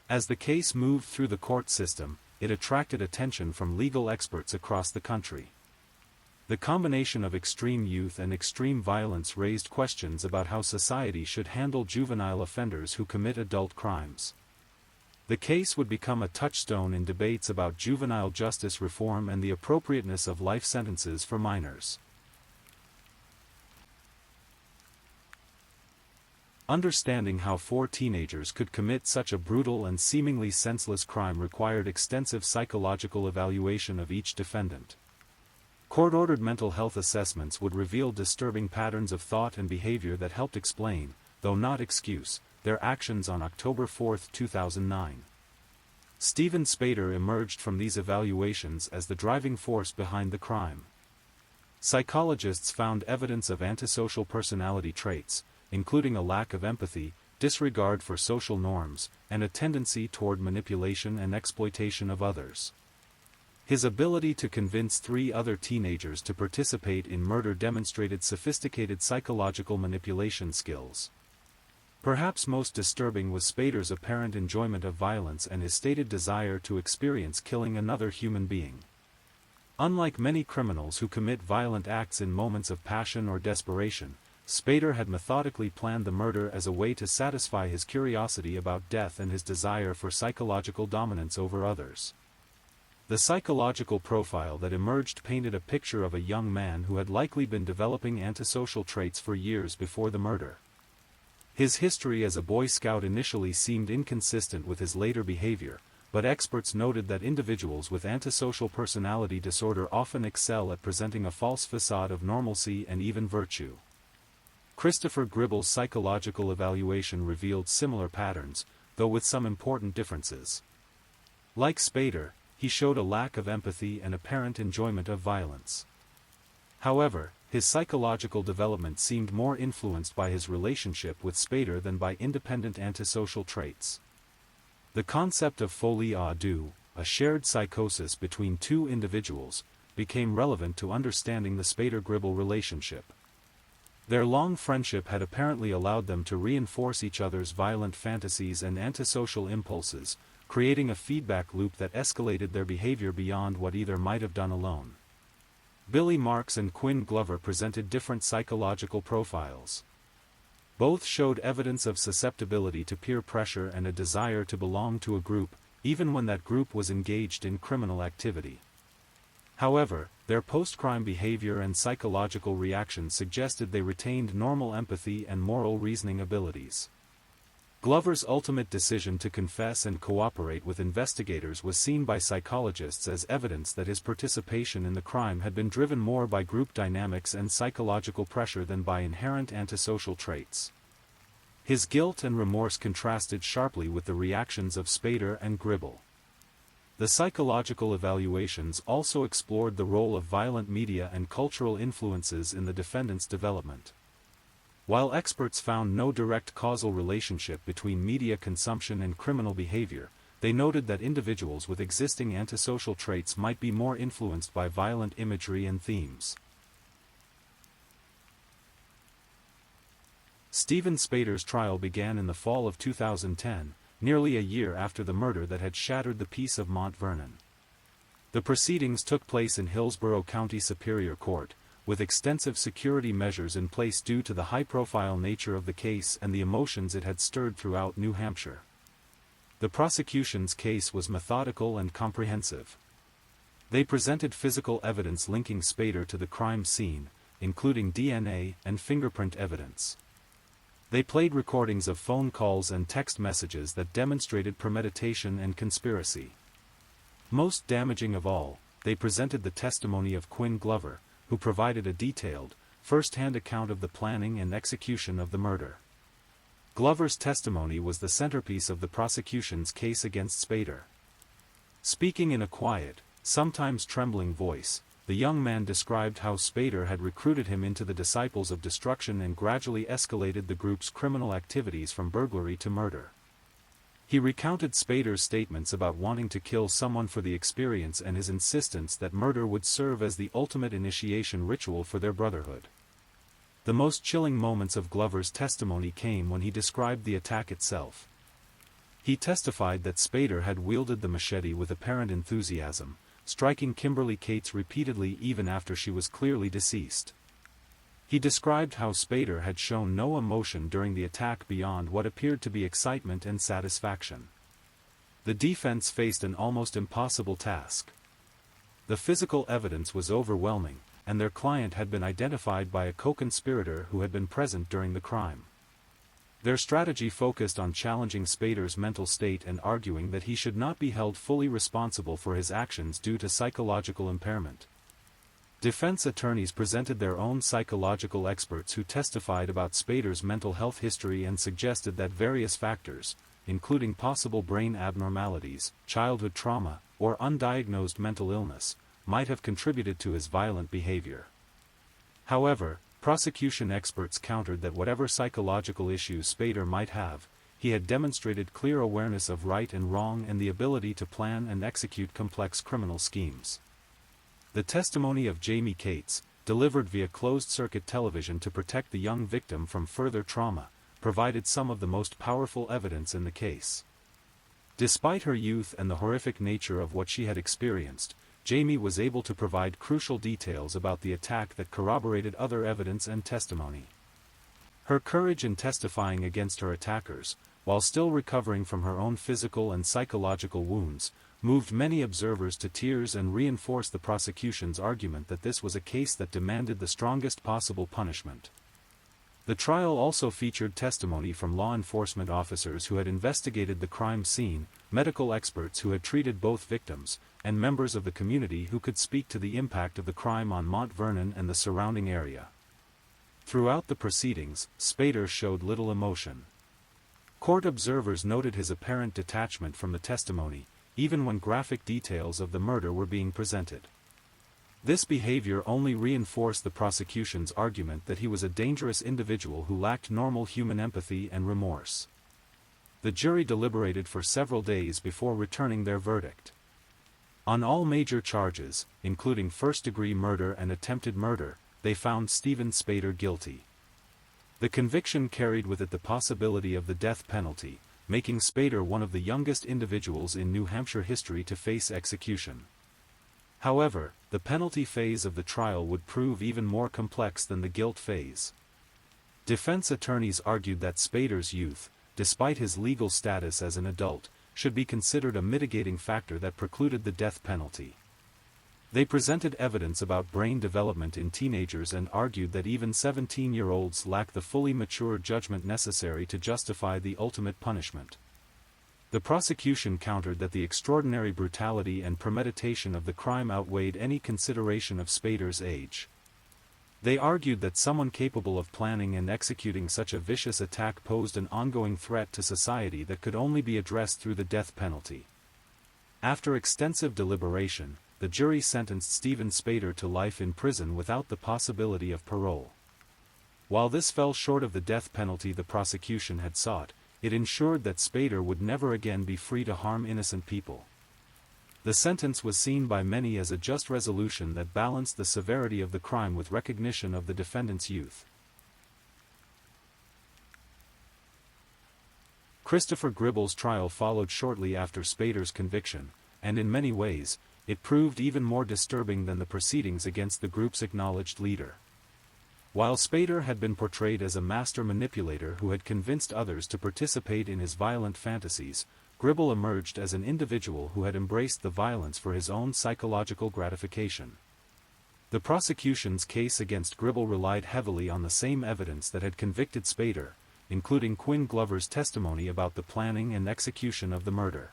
As the case moved through the court system, it attracted attention from legal experts across the country. The combination of extreme youth and extreme violence raised questions about how society should handle juvenile offenders who commit adult crimes. The case would become a touchstone in debates about juvenile justice reform and the appropriateness of life sentences for minors. Understanding how 4 teenagers could commit such a brutal and seemingly senseless crime required extensive psychological evaluation of each defendant. Court-ordered mental health assessments would reveal disturbing patterns of thought and behavior that helped explain, though not excuse, their actions on October 4, 2009. Stephen Spader emerged from these evaluations as the driving force behind the crime. Psychologists found evidence of antisocial personality traits, including a lack of empathy, disregard for social norms, and a tendency toward manipulation and exploitation of others. His ability to convince 3 other teenagers to participate in murder demonstrated sophisticated psychological manipulation skills. Perhaps most disturbing was Spader's apparent enjoyment of violence and his stated desire to experience killing another human being. Unlike many criminals who commit violent acts in moments of passion or desperation, Spader had methodically planned the murder as a way to satisfy his curiosity about death and his desire for psychological dominance over others. The psychological profile that emerged painted a picture of a young man who had likely been developing antisocial traits for years before the murder. His history as a Boy Scout initially seemed inconsistent with his later behavior, but experts noted that individuals with antisocial personality disorder often excel at presenting a false facade of normalcy and even virtue. Christopher Gribble's psychological evaluation revealed similar patterns, though with some important differences. Like Spader, he showed a lack of empathy and apparent enjoyment of violence. However, his psychological development seemed more influenced by his relationship with Spader than by independent antisocial traits. The concept of folie à deux, a shared psychosis between 2 individuals, became relevant to understanding the Spader-Gribble relationship. Their long friendship had apparently allowed them to reinforce each other's violent fantasies and antisocial impulses, creating a feedback loop that escalated their behavior beyond what either might have done alone. Billy Marks and Quinn Glover presented different psychological profiles. Both showed evidence of susceptibility to peer pressure and a desire to belong to a group, even when that group was engaged in criminal activity. However, their post-crime behavior and psychological reactions suggested they retained normal empathy and moral reasoning abilities. Glover's ultimate decision to confess and cooperate with investigators was seen by psychologists as evidence that his participation in the crime had been driven more by group dynamics and psychological pressure than by inherent antisocial traits. His guilt and remorse contrasted sharply with the reactions of Spader and Gribble. The psychological evaluations also explored the role of violent media and cultural influences in the defendant's development. While experts found no direct causal relationship between media consumption and criminal behavior, they noted that individuals with existing antisocial traits might be more influenced by violent imagery and themes. Steven Spader's trial began in the fall of 2010, nearly a year after the murder that had shattered the peace of Mount Vernon. The proceedings took place in Hillsborough County Superior Court, with extensive security measures in place due to the high-profile nature of the case and the emotions it had stirred throughout New Hampshire. The prosecution's case was methodical and comprehensive. They presented physical evidence linking Spader to the crime scene, including DNA and fingerprint evidence. They played recordings of phone calls and text messages that demonstrated premeditation and conspiracy. Most damaging of all, they presented the testimony of Quinn Glover, who provided a detailed, first-hand account of the planning and execution of the murder. Glover's testimony was the centerpiece of the prosecution's case against Spader. Speaking in a quiet, sometimes trembling voice, the young man described how Spader had recruited him into the Disciples of Destruction and gradually escalated the group's criminal activities from burglary to murder. He recounted Spader's statements about wanting to kill someone for the experience and his insistence that murder would serve as the ultimate initiation ritual for their brotherhood. The most chilling moments of Glover's testimony came when he described the attack itself. He testified that Spader had wielded the machete with apparent enthusiasm, striking Kimberly Cates repeatedly even after she was clearly deceased. He described how Spader had shown no emotion during the attack beyond what appeared to be excitement and satisfaction. The defense faced an almost impossible task. The physical evidence was overwhelming, and their client had been identified by a co-conspirator who had been present during the crime. Their strategy focused on challenging Spader's mental state and arguing that he should not be held fully responsible for his actions due to psychological impairment. Defense attorneys presented their own psychological experts who testified about Spader's mental health history and suggested that various factors, including possible brain abnormalities, childhood trauma, or undiagnosed mental illness, might have contributed to his violent behavior. However, prosecution experts countered that whatever psychological issues Spader might have, he had demonstrated clear awareness of right and wrong and the ability to plan and execute complex criminal schemes. The testimony of Jamie Cates, delivered via closed-circuit television to protect the young victim from further trauma, provided some of the most powerful evidence in the case. Despite her youth and the horrific nature of what she had experienced, Jamie was able to provide crucial details about the attack that corroborated other evidence and testimony. Her courage in testifying against her attackers, while still recovering from her own physical and psychological wounds, moved many observers to tears and reinforced the prosecution's argument that this was a case that demanded the strongest possible punishment. The trial also featured testimony from law enforcement officers who had investigated the crime scene, medical experts who had treated both victims, and members of the community who could speak to the impact of the crime on Mount Vernon and the surrounding area. Throughout the proceedings, Spader showed little emotion. Court observers noted his apparent detachment from the testimony, even when graphic details of the murder were being presented. This behavior only reinforced the prosecution's argument that he was a dangerous individual who lacked normal human empathy and remorse. The jury deliberated for several days before returning their verdict. On all major charges, including first-degree murder and attempted murder, they found Steven Spader guilty. The conviction carried with it the possibility of the death penalty, making Spader one of the youngest individuals in New Hampshire history to face execution. However, the penalty phase of the trial would prove even more complex than the guilt phase. Defense attorneys argued that Spader's youth, despite his legal status as an adult, should be considered a mitigating factor that precluded the death penalty. They presented evidence about brain development in teenagers and argued that even 17-year-olds lack the fully mature judgment necessary to justify the ultimate punishment. The prosecution countered that the extraordinary brutality and premeditation of the crime outweighed any consideration of Spader's age. They argued that someone capable of planning and executing such a vicious attack posed an ongoing threat to society that could only be addressed through the death penalty. After extensive deliberation, the jury sentenced Steven Spader to life in prison without the possibility of parole. While this fell short of the death penalty the prosecution had sought, it ensured that Spader would never again be free to harm innocent people. The sentence was seen by many as a just resolution that balanced the severity of the crime with recognition of the defendant's youth. Christopher Gribble's trial followed shortly after Spader's conviction, and in many ways, it proved even more disturbing than the proceedings against the group's acknowledged leader. While Spader had been portrayed as a master manipulator who had convinced others to participate in his violent fantasies, Gribble emerged as an individual who had embraced the violence for his own psychological gratification. The prosecution's case against Gribble relied heavily on the same evidence that had convicted Spader, including Quinn Glover's testimony about the planning and execution of the murder.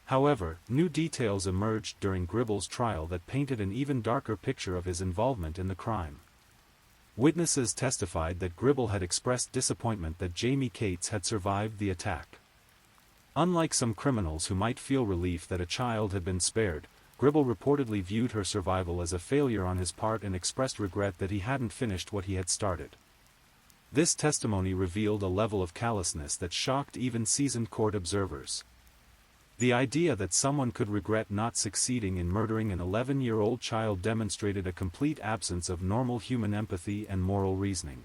However, new details emerged during Gribble's trial that painted an even darker picture of his involvement in the crime. Witnesses testified that Gribble had expressed disappointment that Jamie Cates had survived the attack. Unlike some criminals who might feel relief that a child had been spared, Gribble reportedly viewed her survival as a failure on his part and expressed regret that he hadn't finished what he had started. This testimony revealed a level of callousness that shocked even seasoned court observers. The idea that someone could regret not succeeding in murdering an 11-year-old child demonstrated a complete absence of normal human empathy and moral reasoning.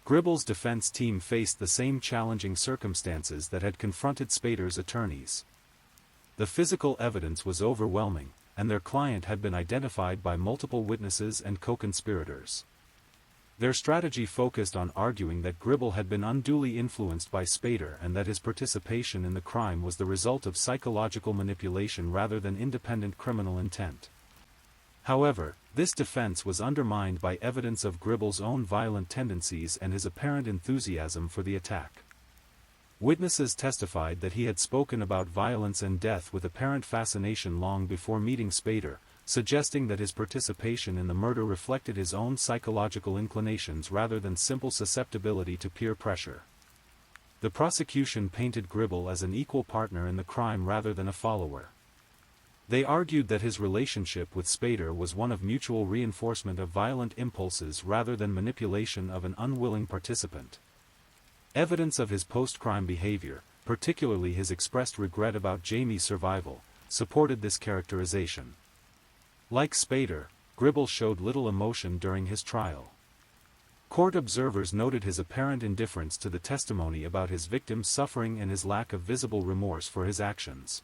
Gribble's defense team faced the same challenging circumstances that had confronted Spader's attorneys. The physical evidence was overwhelming, and their client had been identified by multiple witnesses and co-conspirators. Their strategy focused on arguing that Gribble had been unduly influenced by Spader and that his participation in the crime was the result of psychological manipulation rather than independent criminal intent. However, this defense was undermined by evidence of Gribble's own violent tendencies and his apparent enthusiasm for the attack. Witnesses testified that he had spoken about violence and death with apparent fascination long before meeting Spader, suggesting that his participation in the murder reflected his own psychological inclinations rather than simple susceptibility to peer pressure. The prosecution painted Gribble as an equal partner in the crime rather than a follower. They argued that his relationship with Spader was one of mutual reinforcement of violent impulses rather than manipulation of an unwilling participant. Evidence of his post-crime behavior, particularly his expressed regret about Jamie's survival, supported this characterization. Like Spader, Gribble showed little emotion during his trial. Court observers noted his apparent indifference to the testimony about his victim's suffering and his lack of visible remorse for his actions.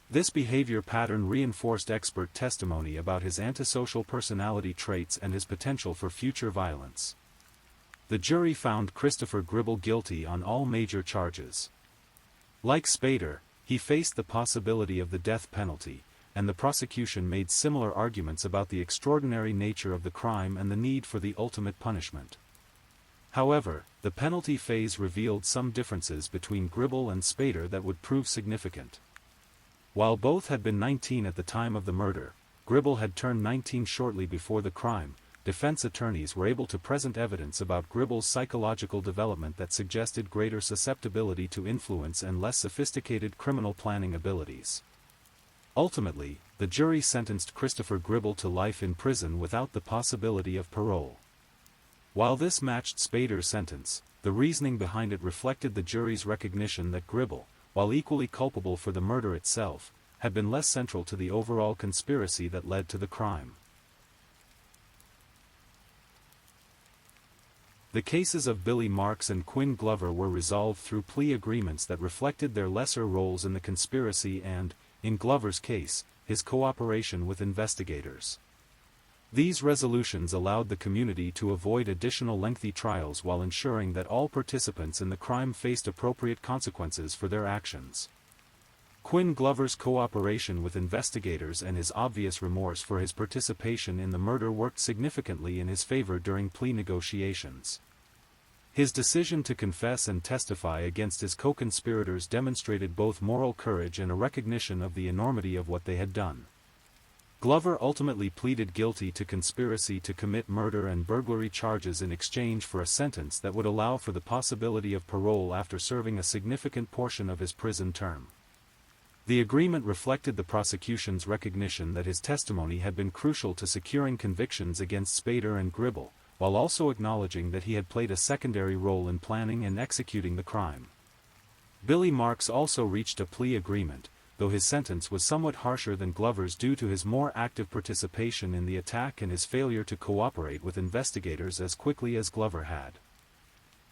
This behavior pattern reinforced expert testimony about his antisocial personality traits and his potential for future violence. The jury found Christopher Gribble guilty on all major charges. Like Spader, he faced the possibility of the death penalty, and the prosecution made similar arguments about the extraordinary nature of the crime and the need for the ultimate punishment. However, the penalty phase revealed some differences between Gribble and Spader that would prove significant. While both had been 19 at the time of the murder, Gribble had turned 19 shortly before the crime. Defense attorneys were able to present evidence about Gribble's psychological development that suggested greater susceptibility to influence and less sophisticated criminal planning abilities. Ultimately, the jury sentenced Christopher Gribble to life in prison without the possibility of parole. While this matched Spader's sentence, the reasoning behind it reflected the jury's recognition that Gribble, while equally culpable for the murder itself, had been less central to the overall conspiracy that led to the crime. The cases of Billy Marks and Quinn Glover were resolved through plea agreements that reflected their lesser roles in the conspiracy and, in Glover's case, his cooperation with investigators. These resolutions allowed the community to avoid additional lengthy trials while ensuring that all participants in the crime faced appropriate consequences for their actions. Quinn Glover's cooperation with investigators and his obvious remorse for his participation in the murder worked significantly in his favor during plea negotiations. His decision to confess and testify against his co-conspirators demonstrated both moral courage and a recognition of the enormity of what they had done. Glover ultimately pleaded guilty to conspiracy to commit murder and burglary charges in exchange for a sentence that would allow for the possibility of parole after serving a significant portion of his prison term. The agreement reflected the prosecution's recognition that his testimony had been crucial to securing convictions against Spader and Gribble, while also acknowledging that he had played a secondary role in planning and executing the crime. Billy Marks also reached a plea agreement, though his sentence was somewhat harsher than Glover's due to his more active participation in the attack and his failure to cooperate with investigators as quickly as Glover had.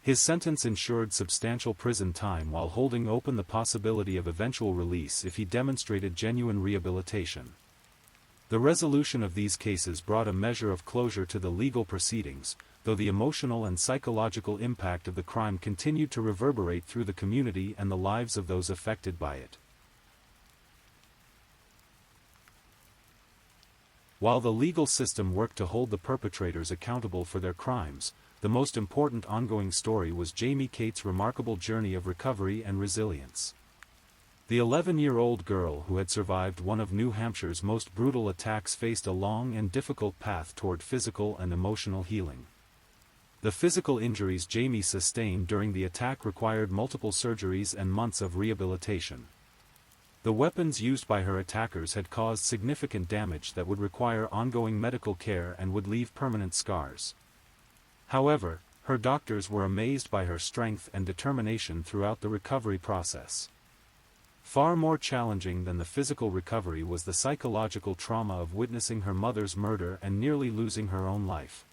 His sentence ensured substantial prison time while holding open the possibility of eventual release if he demonstrated genuine rehabilitation. The resolution of these cases brought a measure of closure to the legal proceedings, though the emotional and psychological impact of the crime continued to reverberate through the community and the lives of those affected by it. While the legal system worked to hold the perpetrators accountable for their crimes, the most important ongoing story was Jamie Cates' remarkable journey of recovery and resilience. The 11-year-old girl who had survived one of New Hampshire's most brutal attacks faced a long and difficult path toward physical and emotional healing. The physical injuries Jamie sustained during the attack required multiple surgeries and months of rehabilitation. The weapons used by her attackers had caused significant damage that would require ongoing medical care and would leave permanent scars. However, her doctors were amazed by her strength and determination throughout the recovery process. Far more challenging than the physical recovery was the psychological trauma of witnessing her mother's murder and nearly losing her own life.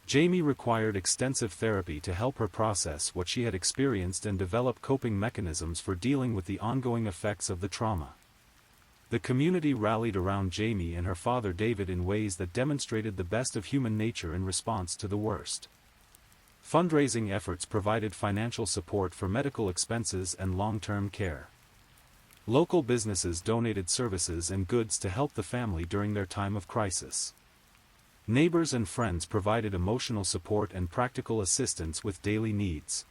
Jamie required extensive therapy to help her process what she had experienced and develop coping mechanisms for dealing with the ongoing effects of the trauma. The community rallied around Jamie and her father David in ways that demonstrated the best of human nature in response to the worst. Fundraising efforts provided financial support for medical expenses and long-term care. Local businesses donated services and goods to help the family during their time of crisis. Neighbors and friends provided emotional support and practical assistance with daily needs.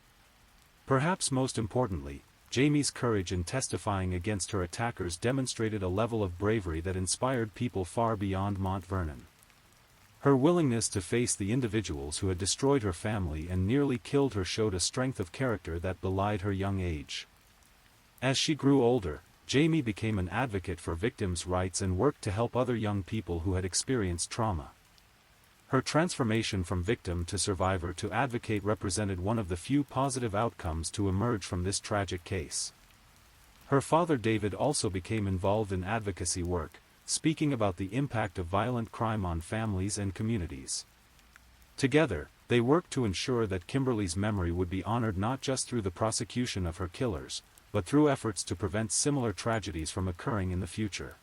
Perhaps most importantly, Jamie's courage in testifying against her attackers demonstrated a level of bravery that inspired people far beyond Mount Vernon. Her willingness to face the individuals who had destroyed her family and nearly killed her showed a strength of character that belied her young age. As she grew older, Jamie became an advocate for victims' rights and worked to help other young people who had experienced trauma. Her transformation from victim to survivor to advocate represented one of the few positive outcomes to emerge from this tragic case. Her father David also became involved in advocacy work, speaking about the impact of violent crime on families and communities. Together, they worked to ensure that Kimberly's memory would be honored not just through the prosecution of her killers, but through efforts to prevent similar tragedies from occurring in the future.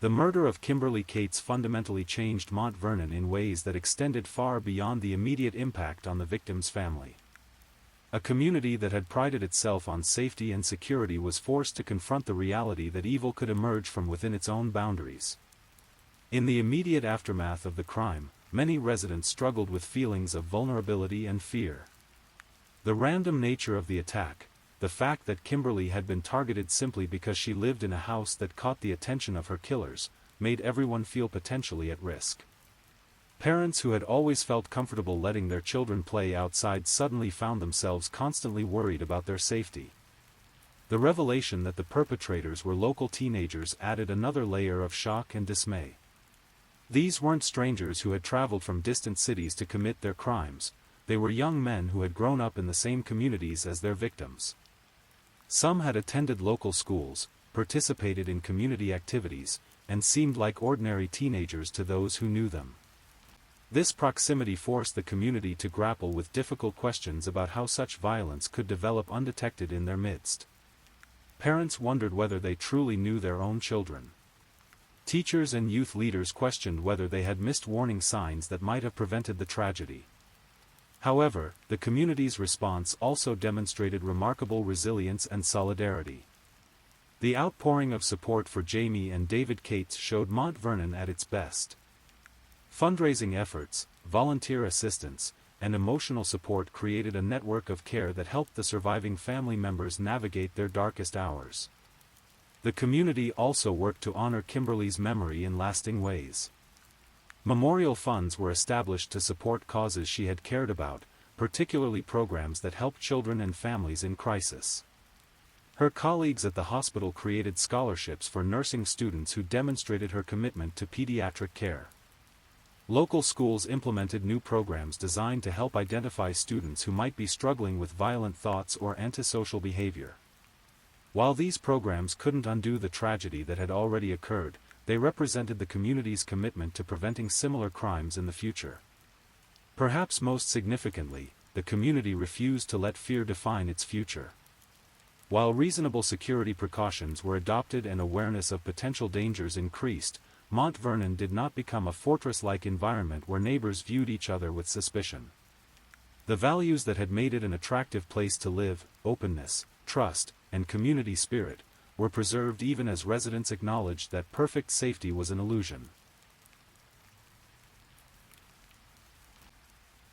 The murder of Kimberly Cates fundamentally changed Mount Vernon in ways that extended far beyond the immediate impact on the victim's family. A community that had prided itself on safety and security was forced to confront the reality that evil could emerge from within its own boundaries. In the immediate aftermath of the crime, many residents struggled with feelings of vulnerability and fear. The random nature of the attack, the fact that Kimberly had been targeted simply because she lived in a house that caught the attention of her killers, made everyone feel potentially at risk. Parents who had always felt comfortable letting their children play outside suddenly found themselves constantly worried about their safety. The revelation that the perpetrators were local teenagers added another layer of shock and dismay. These weren't strangers who had traveled from distant cities to commit their crimes, they were young men who had grown up in the same communities as their victims. Some had attended local schools, participated in community activities, and seemed like ordinary teenagers to those who knew them. This proximity forced the community to grapple with difficult questions about how such violence could develop undetected in their midst. Parents wondered whether they truly knew their own children. Teachers and youth leaders questioned whether they had missed warning signs that might have prevented the tragedy. However, the community's response also demonstrated remarkable resilience and solidarity. The outpouring of support for Jamie and David Cates showed Mount Vernon at its best. Fundraising efforts, volunteer assistance, and emotional support created a network of care that helped the surviving family members navigate their darkest hours. The community also worked to honor Kimberly's memory in lasting ways. Memorial funds were established to support causes she had cared about, particularly programs that helped children and families in crisis. Her colleagues at the hospital created scholarships for nursing students who demonstrated her commitment to pediatric care. Local schools implemented new programs designed to help identify students who might be struggling with violent thoughts or antisocial behavior. While these programs couldn't undo the tragedy that had already occurred, they represented the community's commitment to preventing similar crimes in the future. Perhaps most significantly, the community refused to let fear define its future. While reasonable security precautions were adopted and awareness of potential dangers increased, Mount Vernon did not become a fortress-like environment where neighbors viewed each other with suspicion. The values that had made it an attractive place to live, openness, trust, and community spirit, were preserved even as residents acknowledged that perfect safety was an illusion.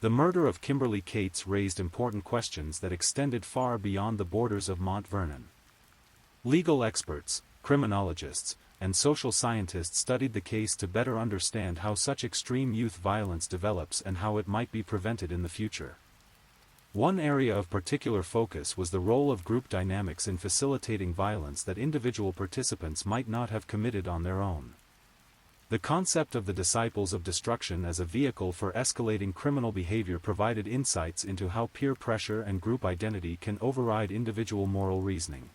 The murder of Kimberly Cates raised important questions that extended far beyond the borders of Mount Vernon. Legal experts, criminologists, and social scientists studied the case to better understand how such extreme youth violence develops and how it might be prevented in the future. One area of particular focus was the role of group dynamics in facilitating violence that individual participants might not have committed on their own. The concept of the disciples of destruction as a vehicle for escalating criminal behavior provided insights into how peer pressure and group identity can override individual moral reasoning.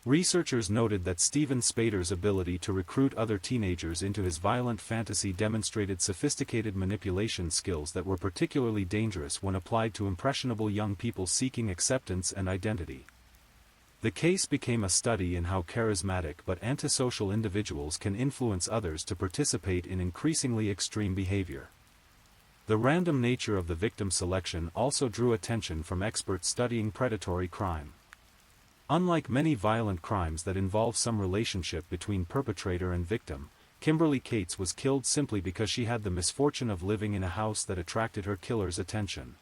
Researchers noted that Steven Spader's ability to recruit other teenagers into his violent fantasy demonstrated sophisticated manipulation skills that were particularly dangerous when applied to impressionable young people seeking acceptance and identity. The case became a study in how charismatic but antisocial individuals can influence others to participate in increasingly extreme behavior. The random nature of the victim selection also drew attention from experts studying predatory crime. Unlike many violent crimes that involve some relationship between perpetrator and victim, Kimberly Cates was killed simply because she had the misfortune of living in a house that attracted her killer's attention.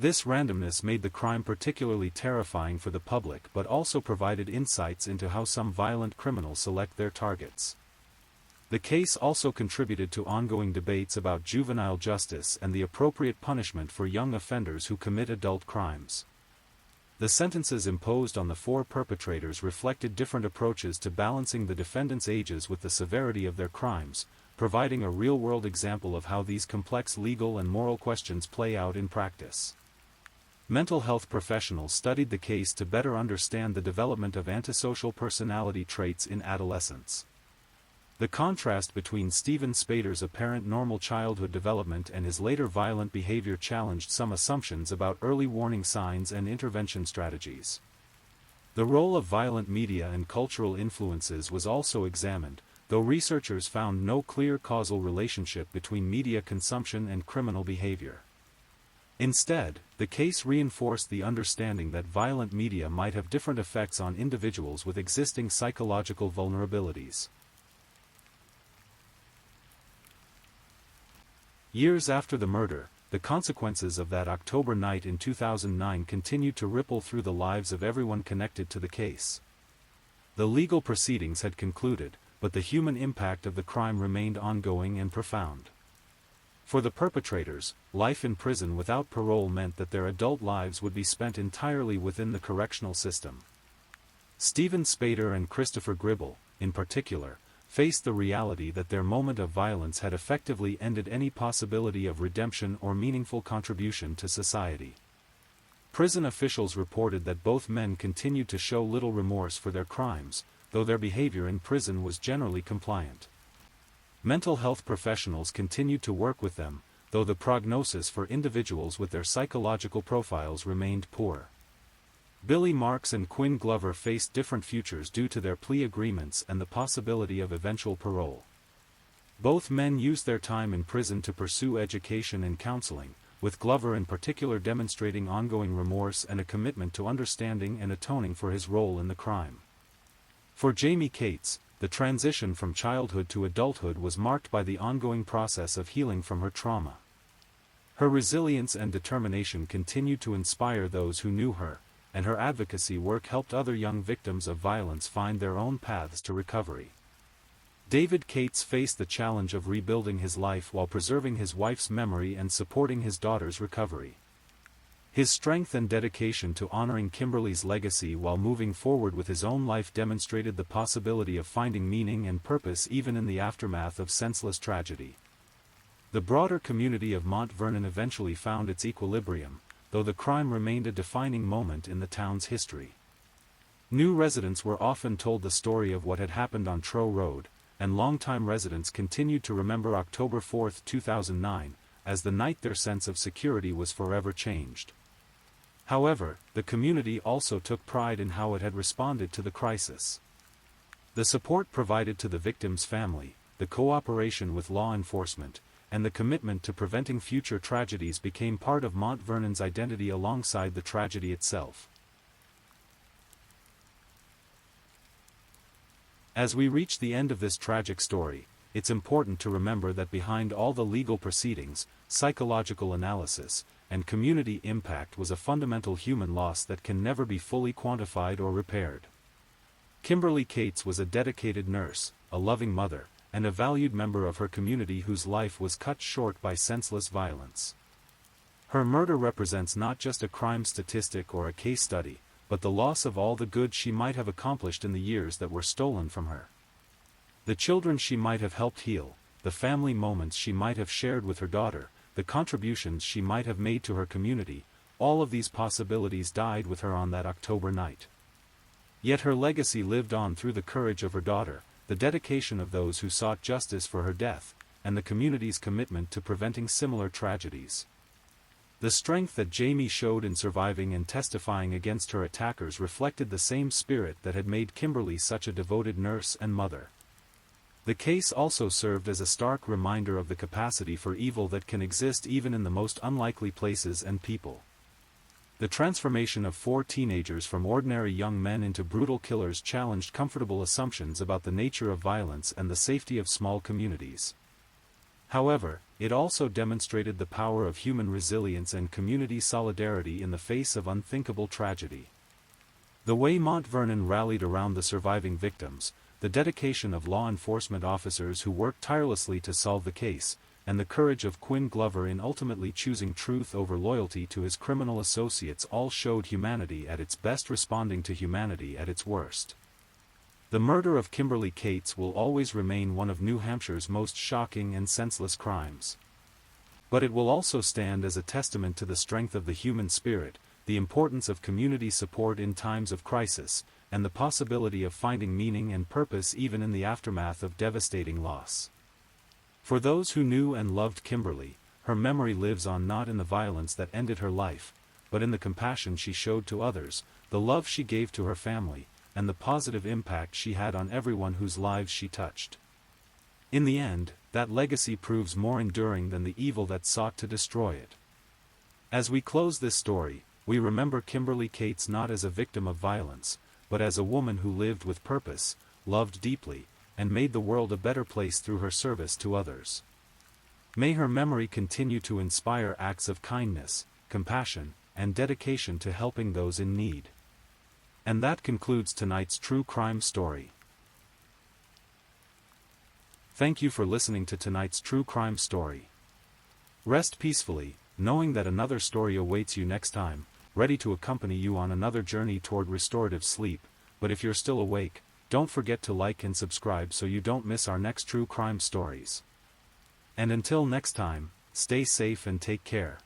This randomness made the crime particularly terrifying for the public but also provided insights into how some violent criminals select their targets. The case also contributed to ongoing debates about juvenile justice and the appropriate punishment for young offenders who commit adult crimes. The sentences imposed on the four perpetrators reflected different approaches to balancing the defendants' ages with the severity of their crimes, providing a real-world example of how these complex legal and moral questions play out in practice. Mental health professionals studied the case to better understand the development of antisocial personality traits in adolescence. The contrast between Steven Spader's apparent normal childhood development and his later violent behavior challenged some assumptions about early warning signs and intervention strategies. The role of violent media and cultural influences was also examined, though researchers found no clear causal relationship between media consumption and criminal behavior. Instead, the case reinforced the understanding that violent media might have different effects on individuals with existing psychological vulnerabilities. Years after the murder, the consequences of that October night in 2009 continued to ripple through the lives of everyone connected to the case. The legal proceedings had concluded, but the human impact of the crime remained ongoing and profound. For the perpetrators, life in prison without parole meant that their adult lives would be spent entirely within the correctional system. Steven Spader and Christopher Gribble, in particular, faced the reality that their moment of violence had effectively ended any possibility of redemption or meaningful contribution to society. Prison officials reported that both men continued to show little remorse for their crimes, though their behavior in prison was generally compliant. Mental health professionals continued to work with them, though the prognosis for individuals with their psychological profiles remained poor. Billy Marks and Quinn Glover faced different futures due to their plea agreements and the possibility of eventual parole. Both men used their time in prison to pursue education and counseling, with Glover in particular demonstrating ongoing remorse and a commitment to understanding and atoning for his role in the crime. For Jamie Cates, the transition from childhood to adulthood was marked by the ongoing process of healing from her trauma. Her resilience and determination continued to inspire those who knew her, and her advocacy work helped other young victims of violence find their own paths to recovery. David Cates faced the challenge of rebuilding his life while preserving his wife's memory and supporting his daughter's recovery. His strength and dedication to honoring Kimberly's legacy while moving forward with his own life demonstrated the possibility of finding meaning and purpose even in the aftermath of senseless tragedy. The broader community of Mount Vernon eventually found its equilibrium, though the crime remained a defining moment in the town's history. New residents were often told the story of what had happened on Trow Road, and longtime residents continued to remember October 4, 2009, as the night their sense of security was forever changed. However, the community also took pride in how it had responded to the crisis. The support provided to the victim's family, the cooperation with law enforcement, and the commitment to preventing future tragedies became part of Mount Vernon's identity alongside the tragedy itself. As we reach the end of this tragic story, it's important to remember that behind all the legal proceedings, psychological analysis, and community impact was a fundamental human loss that can never be fully quantified or repaired. Kimberly Cates was a dedicated nurse, a loving mother, and a valued member of her community whose life was cut short by senseless violence. Her murder represents not just a crime statistic or a case study, but the loss of all the good she might have accomplished in the years that were stolen from her. The children she might have helped heal, the family moments she might have shared with her daughter, the contributions she might have made to her community, all of these possibilities died with her on that October night. Yet her legacy lived on through the courage of her daughter, the dedication of those who sought justice for her death, and the community's commitment to preventing similar tragedies. The strength that Jamie showed in surviving and testifying against her attackers reflected the same spirit that had made Kimberly such a devoted nurse and mother. The case also served as a stark reminder of the capacity for evil that can exist even in the most unlikely places and people. The transformation of 4 teenagers from ordinary young men into brutal killers challenged comfortable assumptions about the nature of violence and the safety of small communities. However, it also demonstrated the power of human resilience and community solidarity in the face of unthinkable tragedy. The way Mount Vernon rallied around the surviving victims, the dedication of law enforcement officers who worked tirelessly to solve the case, and the courage of Quinn Glover in ultimately choosing truth over loyalty to his criminal associates all showed humanity at its best responding to humanity at its worst. The murder of Kimberly Cates will always remain one of New Hampshire's most shocking and senseless crimes. But it will also stand as a testament to the strength of the human spirit, the importance of community support in times of crisis, and the possibility of finding meaning and purpose even in the aftermath of devastating loss. For those who knew and loved Kimberly, her memory lives on not in the violence that ended her life, but in the compassion she showed to others, the love she gave to her family, and the positive impact she had on everyone whose lives she touched. In the end, that legacy proves more enduring than the evil that sought to destroy it. As we close this story, we remember Kimberly Cates not as a victim of violence, but as a woman who lived with purpose, loved deeply, and made the world a better place through her service to others. May her memory continue to inspire acts of kindness, compassion, and dedication to helping those in need. And that concludes tonight's true crime story. Thank you for listening to tonight's true crime story. Rest peacefully, knowing that another story awaits you next time, ready to accompany you on another journey toward restorative sleep. But if you're still awake, don't forget to like and subscribe so you don't miss our next true crime stories. And until next time, stay safe and take care.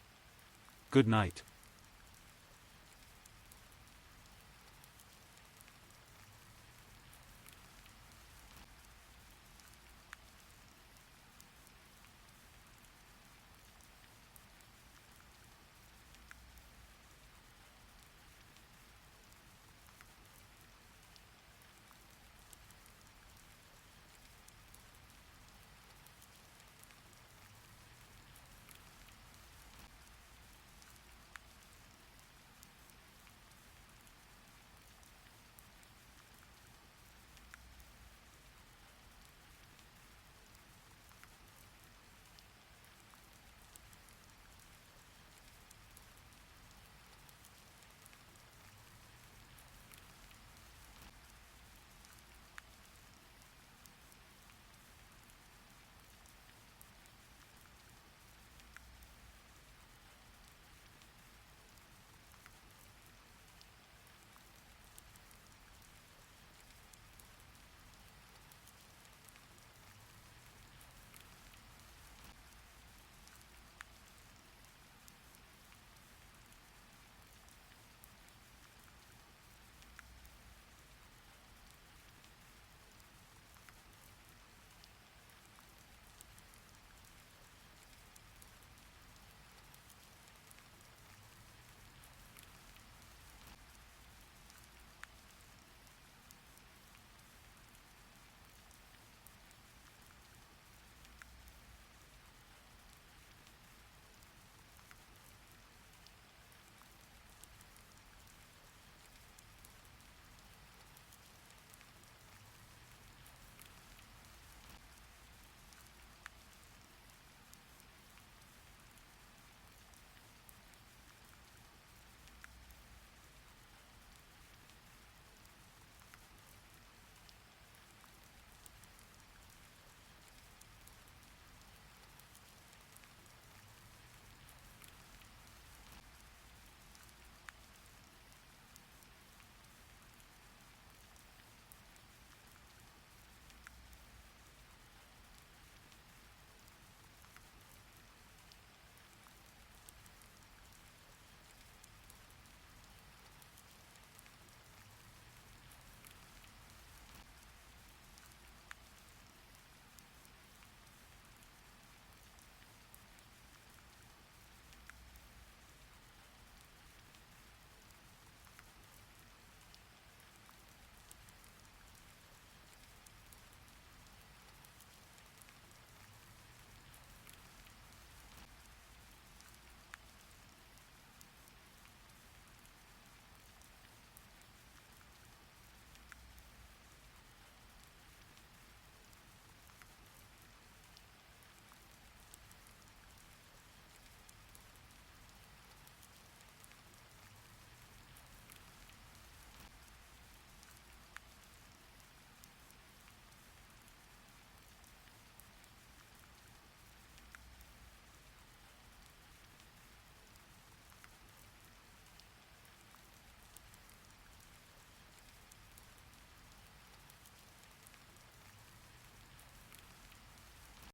Good night.